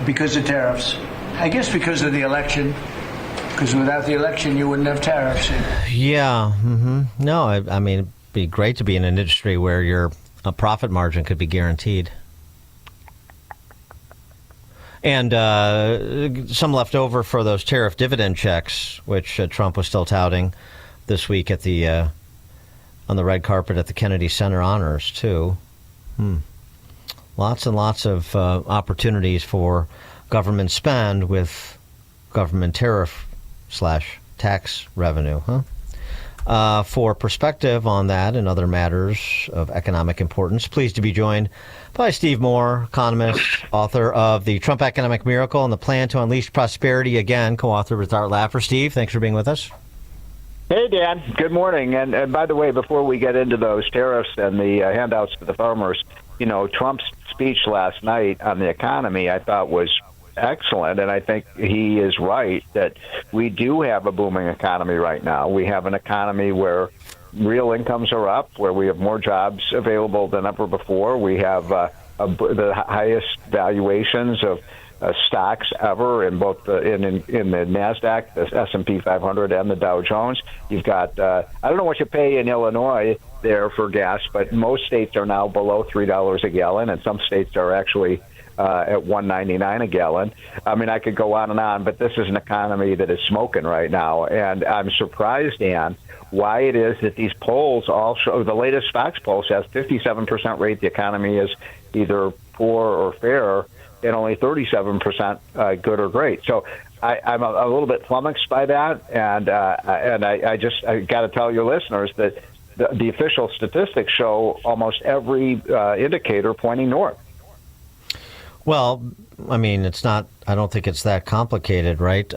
because of tariffs. I guess because of the election, because without the election you wouldn't have tariffs. Yeah. Mm-hmm. No, I mean, it'd be great to be in an industry where your profit margin could be guaranteed. And some left over for those tariff dividend checks, which Trump was still touting this week at the on the red carpet at the Kennedy Center honors, too. Lots and lots of opportunities for government spend with government tariff/tax revenue, for perspective on that and other matters of economic importance, pleased to be joined by Steve Moore, economist, author of The Trump Economic Miracle and the Plan to Unleash Prosperity Again, co-author with Art Laffer. Steve, thanks for being with us. Hey, Dan. Good morning. And by the way, before we get into those tariffs and the handouts to the farmers, Trump's speech last night on the economy I thought was excellent, and I think he is right that we do have a booming economy right now. We have an economy where real incomes are up, where we have more jobs available than ever before. We have the highest valuations of stocks ever in both in the NASDAQ, the S&P 500, and the Dow Jones. You've got, I don't know what you pay in Illinois there for gas, but most states are now below $3 a gallon, and some states are actually at $1.99 a gallon. I mean, I could go on, but this is an economy that is smoking right now. And I'm surprised, Dan, why it is that these polls all show, the latest Fox poll says 57% rate the economy is either poor or fair, and only 37% good or great. So I'm a little bit flummoxed by that. And I got to tell your listeners that the official statistics show almost every indicator pointing north. Well, I mean, I don't think it's that complicated, right?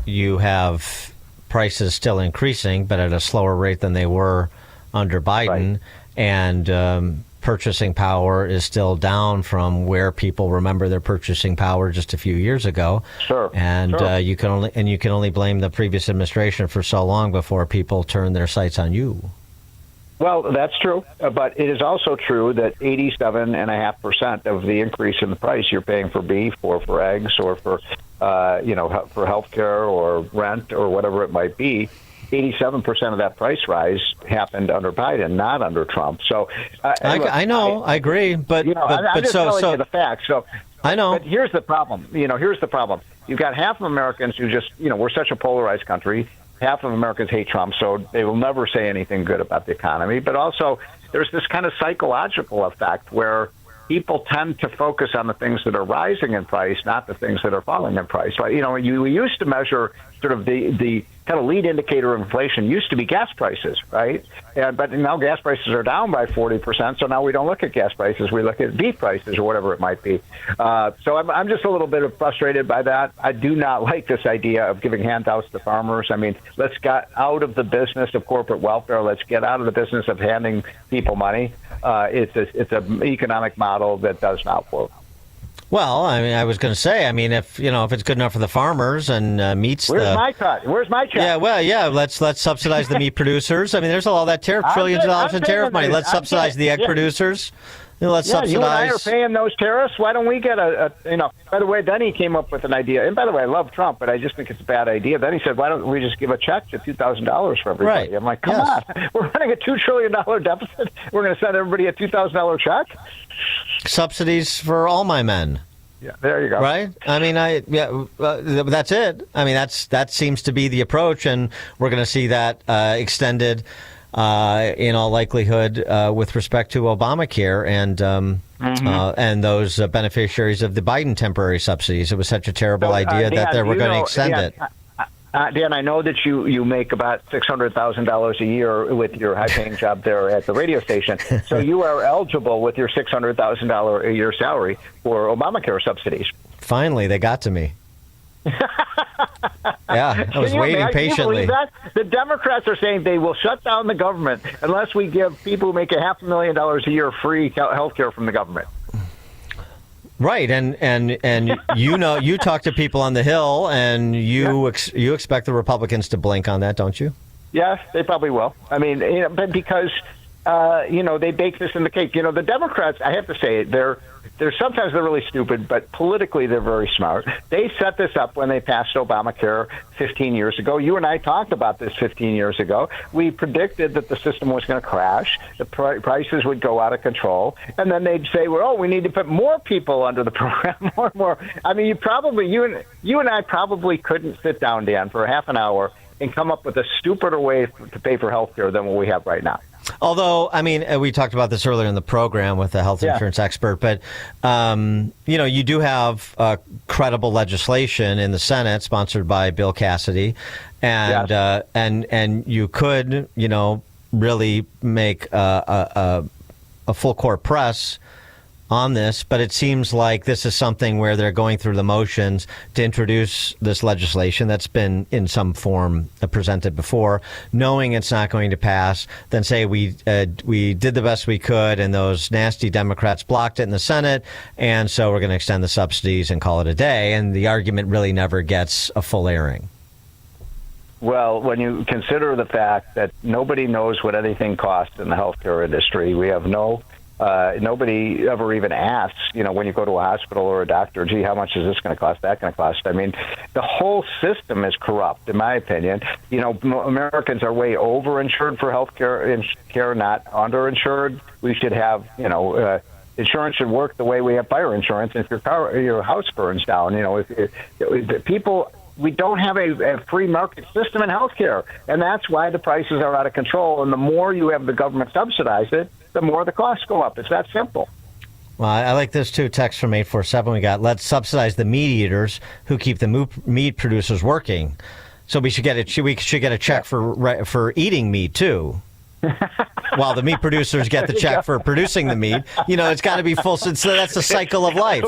You have prices still increasing, but at a slower rate than they were under Biden. Right. And purchasing power is still down from where people remember their purchasing power just a few years ago. Sure. And sure. You can only blame the previous administration for so long before people turn their sights on you. Well, that's true, but it is also true that 87.5% of the increase in the price you're paying for beef or for eggs or for for healthcare or rent or whatever it might be, 87% of that price rise happened under Biden, not under Trump. So I know, I agree, but I'm just telling you the facts. So I know. But here's the problem. You've got half of Americans who just, we're such a polarized country. Half of Americans hate Trump, so they will never say anything good about the economy. But also, there's this kind of psychological effect where people tend to focus on the things that are rising in price, not the things that are falling in price. Right? We used to measure sort of the kind of lead indicator of inflation used to be gas prices, right? But now gas prices are down by 40%, so now we don't look at gas prices. We look at beef prices or whatever it might be. So I'm just a little bit frustrated by that. I do not like this idea of giving handouts to farmers. I mean, let's get out of the business of corporate welfare. Let's get out of the business of handing people money. It's an economic model that does not work. Well, I mean, I was going to say, I mean, if it's good enough for the farmers and meets Where's my cut? Where's my check? Yeah, well, yeah, let's subsidize the meat producers. I mean, there's all that trillions of dollars in tariff money. Let's subsidize the egg producers. Let's subsidize. You and I are paying those tariffs. Why don't we get by the way, then he came up with an idea. And by the way, I love Trump, but I just think it's a bad idea. Then he said, why don't we just give a check to $2,000 for everybody? Right. I'm like, come on. We're running a $2 trillion deficit. We're going to send everybody a $2,000 check? Subsidies for all my men. Yeah, there you go. Right? I mean, that's it. I mean, that seems to be the approach, and we're going to see that extended in all likelihood with respect to Obamacare and those beneficiaries of the Biden temporary subsidies. It was such a terrible idea that they were going to extend it. Dan, I know that you make about $600,000 a year with your high-paying job there at the radio station. So you are eligible with your $600,000 a year salary for Obamacare subsidies. Finally, they got to me. Yeah, I was waiting patiently. The Democrats are saying they will shut down the government unless we give people who make $500,000 a year free health care from the government. Right, and you talk to people on the Hill, and you expect the Republicans to blink on that, don't you? Yes, they probably will. I mean, but because they bake this in the cake. The Democrats, I have to say, they're sometimes they're really stupid, but politically they're very smart. They set this up when they passed Obamacare 15 years ago. You and I talked about this 15 years ago. We predicted that the system was going to crash, the prices would go out of control, and then they'd say, well, we need to put more people under the program, more and more. I mean, you and I probably couldn't sit down, Dan, for a half an hour and come up with a stupider way to pay for health care than what we have right now. Although, I mean, we talked about this earlier in the program with the health insurance expert, but, you do have credible legislation in the Senate sponsored by Bill Cassidy, and you could, really make a full court press on this, but it seems like this is something where they're going through the motions to introduce this legislation that's been in some form presented before, knowing it's not going to pass, then say we did the best we could and those nasty Democrats blocked it in the Senate, and so we're going to extend the subsidies and call it a day, and the argument really never gets a full airing. Well, when you consider the fact that nobody knows what anything costs in the healthcare industry, we have nobody ever even asks, when you go to a hospital or a doctor, gee, how much is this going to cost, that going to cost? I mean, the whole system is corrupt, in my opinion. Americans are way overinsured for health care, not underinsured. We should have, insurance should work the way we have fire insurance. If your house burns down, we don't have a free market system in healthcare, and that's why the prices are out of control. And the more you have the government subsidize it, the more the costs go up. It's that simple. Well, I like this too. Text from 847 we got. Let's subsidize the meat eaters who keep the meat producers working. So we should get a check for eating meat too. While the meat producers get the check for producing the meat, it's got to be full. So that's the cycle of life,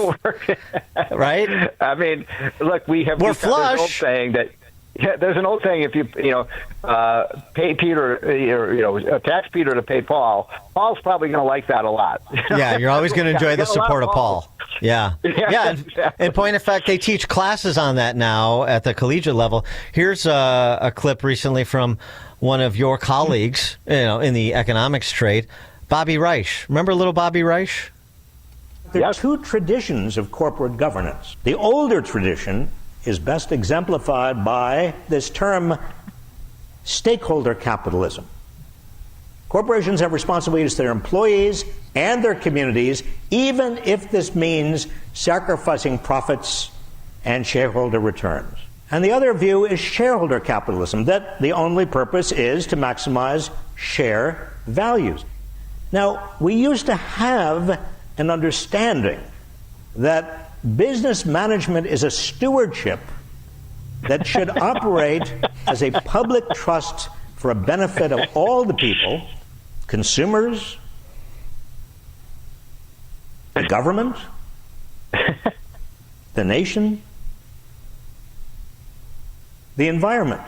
right? I mean, look, we're flush. Old saying that. Yeah, there's an old saying: if you pay Peter, or tax Peter to pay Paul, Paul's probably going to like that a lot. Yeah, you're always going to enjoy the support of Paul. Yeah. Exactly. In point of fact, they teach classes on that now at the collegiate level. Here's a clip recently from one of your colleagues, in the economics trade, Bobby Reich. Remember little Bobby Reich? There are two traditions of corporate governance. The older tradition is best exemplified by this term stakeholder capitalism. Corporations have responsibilities to their employees and their communities, even if this means sacrificing profits and shareholder returns. And the other view is shareholder capitalism, that the only purpose is to maximize share values. Now, we used to have an understanding that business management is a stewardship that should operate as a public trust for a benefit of all the people, consumers, the government, the nation, the environment.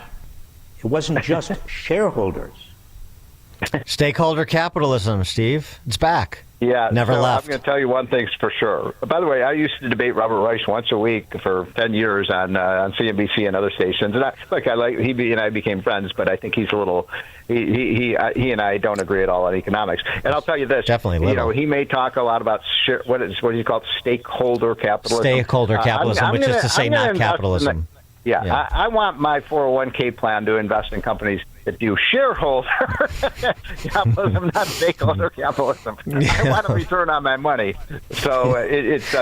It wasn't just shareholders. Stakeholder capitalism, Steve. It's back. Yeah, Never left. I'm going to tell you one thing for sure. By the way, I used to debate Robert Reich once a week for 10 years on CNBC and other stations. And he and I became friends, but I think he's a little. He and I don't agree at all on economics. And I'll tell you this: definitely, you know, he may talk a lot about what do you call it, stakeholder capitalism? Stakeholder capitalism, which is to say not capitalism. Yeah. I want my 401k plan to invest in companies that do shareholder capitalism, not stakeholder capitalism. I want a return on my money. So it's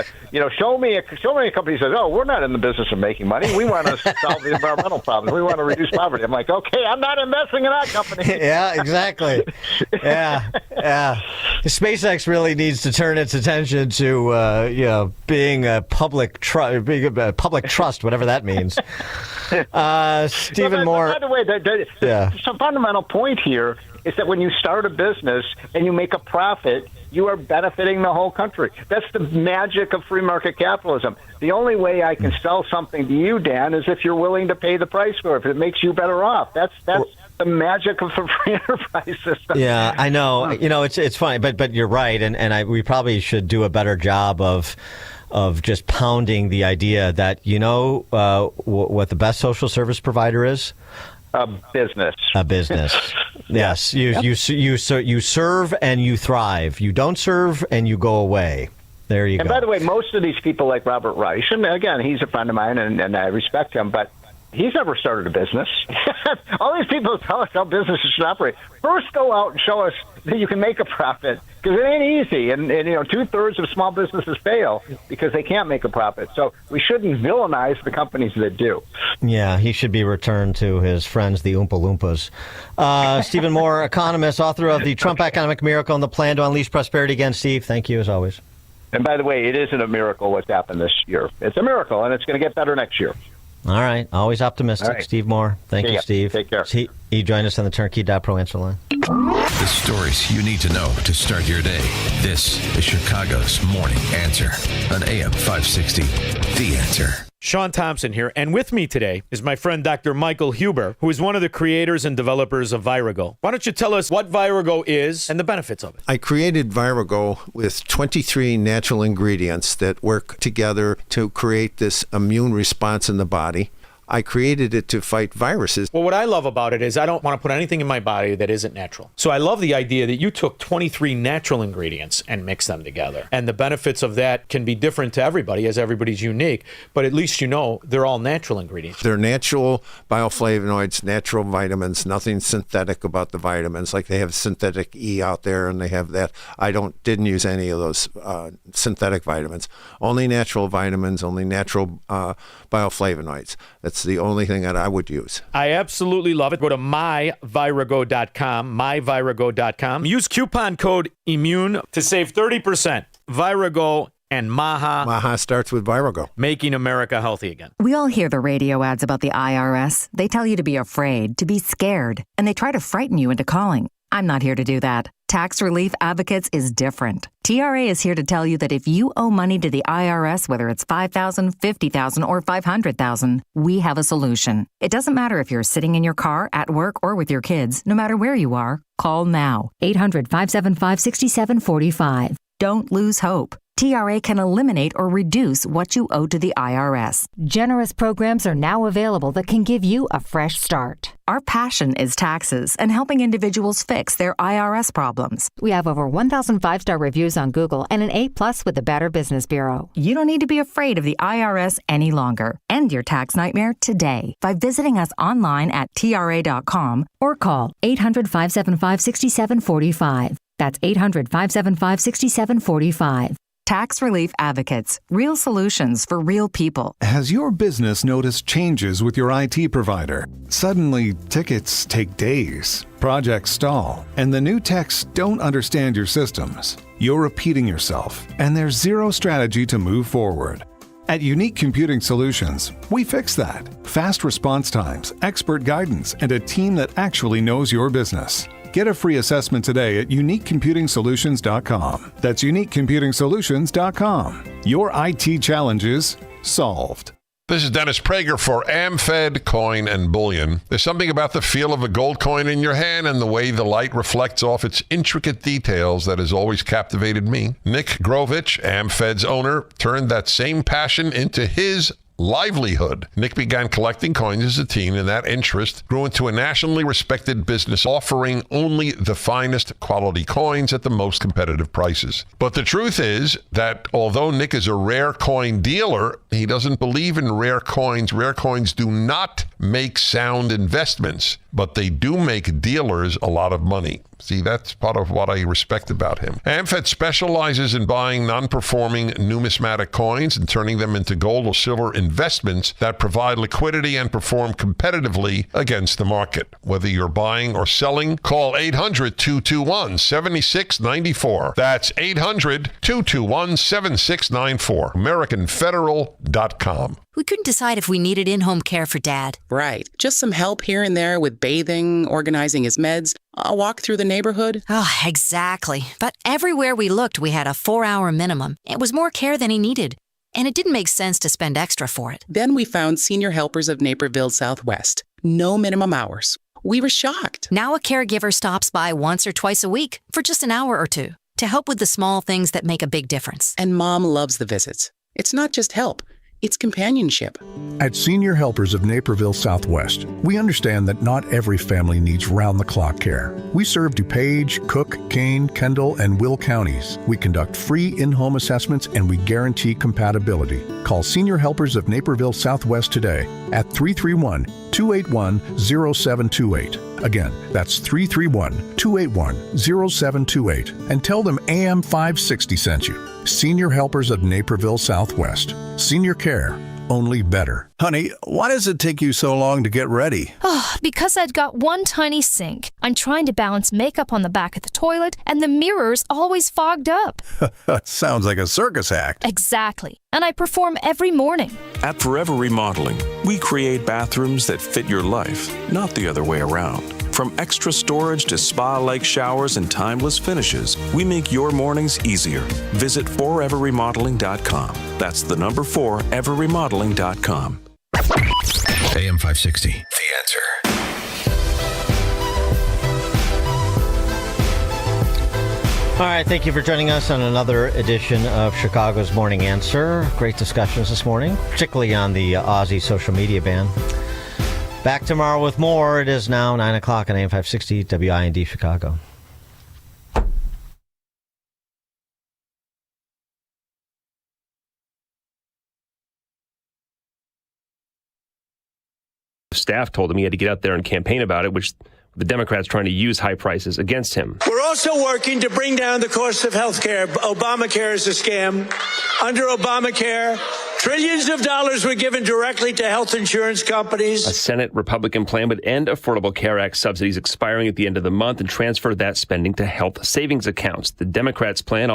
show me a company that says, "Oh, we're not in the business of making money. We want to solve the environmental problems. We want to reduce poverty." I'm like, okay, I'm not investing in that company. Yeah, exactly. Yeah. SpaceX really needs to turn its attention to being a public trust, whatever that means. Stephen Moore. By the way, there's a fundamental point here is that when you start a business and you make a profit, you are benefiting the whole country. That's the magic of free market capitalism. The only way I can sell something to you, Dan, is if you're willing to pay the price for it. If it makes you better off, that's the magic of the free enterprise system. Yeah, I know. It's funny, but you're right, and we probably should do a better job of just pounding the idea that what the best social service provider is. A business. Yes, you serve and you thrive. You don't serve and you go away. There you go. And by the way, most of these people like Robert Reich, and again, he's a friend of mine and I respect him, but he's never started a business. All these people tell us how businesses should operate. First, go out and show us that you can make a profit, because it ain't easy. And 2/3 of small businesses fail because they can't make a profit. So we shouldn't villainize the companies that do. Yeah, he should be returned to his friends, the Oompa Loompas. Stephen Moore, economist, author of The Trump Economic Miracle and the Plan to Unleash Prosperity Again. Steve, thank you as always. And by the way, it isn't a miracle what's happened this year. It's a miracle, and it's going to get better next year. All right. Always optimistic. All right. Steve Moore. Thank you, Steve. Take care. He joined us on the Turnkey.Pro answer line. The stories you need to know to start your day. This is Chicago's Morning Answer on AM 560. The Answer. Sean Thompson here, and with me today is my friend Dr. Michael Huber, who is one of the creators and developers of Virago. Why don't you tell us what Virago is and the benefits of it? I created Virago with 23 natural ingredients that work together to create this immune response in the body. I created it to fight viruses. Well, what I love about it is I don't want to put anything in my body that isn't natural. So I love the idea that you took 23 natural ingredients and mixed them together. And the benefits of that can be different to everybody, as everybody's unique, but at least they're all natural ingredients. They're natural bioflavonoids, natural vitamins, nothing synthetic about the vitamins. Like they have synthetic E out there and they have that. I didn't use any of those synthetic vitamins. Only natural vitamins, only natural bioflavonoids. That's the only thing that I would use. I absolutely love it. Go to myvirago.com. Use coupon code IMMUNE to save 30%. Virago and Maha. Maha starts with Virago. Making America healthy again. We all hear the radio ads about the IRS. They tell you to be afraid, to be scared, and they try to frighten you into calling. I'm not here to do that. Tax Relief Advocates is different. TRA is here to tell you that if you owe money to the IRS, whether it's $5,000, $50,000, or $500,000, we have a solution. It doesn't matter if you're sitting in your car, at work, or with your kids. No matter where you are, call now. 800-575-6745. Don't lose hope. TRA can eliminate or reduce what you owe to the IRS. Generous programs are now available that can give you a fresh start. Our passion is taxes and helping individuals fix their IRS problems. We have over 1,000 5-star reviews on Google and an A+ with the Better Business Bureau. You don't need to be afraid of the IRS any longer. End your tax nightmare today by visiting us online at TRA.com or call 800-575-6745. That's 800-575-6745. Tax Relief Advocates. Real solutions for real people. Has your business noticed changes with your IT provider? Suddenly, tickets take days, projects stall, and the new techs don't understand your systems. You're repeating yourself, and there's zero strategy to move forward. At Unique Computing Solutions, we fix that. Fast response times, expert guidance, and a team that actually knows your business. Get a free assessment today at uniquecomputing.solutions.com. That's uniquecomputing.solutions.com. Your IT challenges solved. This is Dennis Prager for AmFed Coin and Bullion. There's something about the feel of a gold coin in your hand and the way the light reflects off its intricate details that has always captivated me. Nick Grovich, AmFed's owner, turned that same passion into his livelihood. Nick began collecting coins as a teen, and that interest grew into a nationally respected business offering only the finest quality coins at the most competitive prices. But the truth is that although Nick is a rare coin dealer, he doesn't believe in rare coins. Rare coins do not make sound investments, but they do make dealers a lot of money. See, that's part of what I respect about him. AmFed specializes in buying non-performing numismatic coins and turning them into gold or silver investments that provide liquidity and perform competitively against the market. Whether you're buying or selling, call 800-221-7694. That's 800-221-7694. AmericanFederal.com. We couldn't decide if we needed in-home care for Dad. Right. Just some help here and there with bathing, organizing his meds, a walk through the neighborhood. Oh, exactly. But everywhere we looked, we had a 4-hour minimum. It was more care than he needed. And it didn't make sense to spend extra for it. Then we found Senior Helpers of Naperville Southwest. No minimum hours. We were shocked. Now a caregiver stops by once or twice a week for just an hour or two to help with the small things that make a big difference. And Mom loves the visits. It's not just help. It's companionship. At Senior Helpers of Naperville Southwest, we understand that not every family needs round-the-clock care. We serve DuPage, Cook, Kane, Kendall, and Will counties. We conduct free in-home assessments and we guarantee compatibility. Call Senior Helpers of Naperville Southwest today at 331-281-0728. Again, that's 331-281-0728. And tell them AM 560 sent you. Senior Helpers of Naperville Southwest. Senior care, only better. Honey, why does it take you so long to get ready? Oh, because I've got one tiny sink. I'm trying to balance makeup on the back of the toilet, and the mirror's always fogged up. Sounds like a circus act. Exactly. And I perform every morning. At Forever Remodeling, we create bathrooms that fit your life, not the other way around. From extra storage to spa-like showers and timeless finishes, we make your mornings easier. Visit foreverremodeling.com. That's the number 4, everremodeling.com. AM 560, The Answer. All right, thank you for joining us on another edition of Chicago's Morning Answer. Great discussions this morning, particularly on the Aussie social media ban. Back tomorrow with more. It is now 9 o'clock on AM 560 WIND Chicago. Staff told him he had to get out there and campaign about it, which the Democrats trying to use high prices against him. We're also working to bring down the cost of health care. Obamacare is a scam. Under Obamacare, trillions of dollars were given directly to health insurance companies. A Senate Republican plan would end Affordable Care Act subsidies expiring at the end of the month and transfer that spending to health savings accounts. The Democrats' plan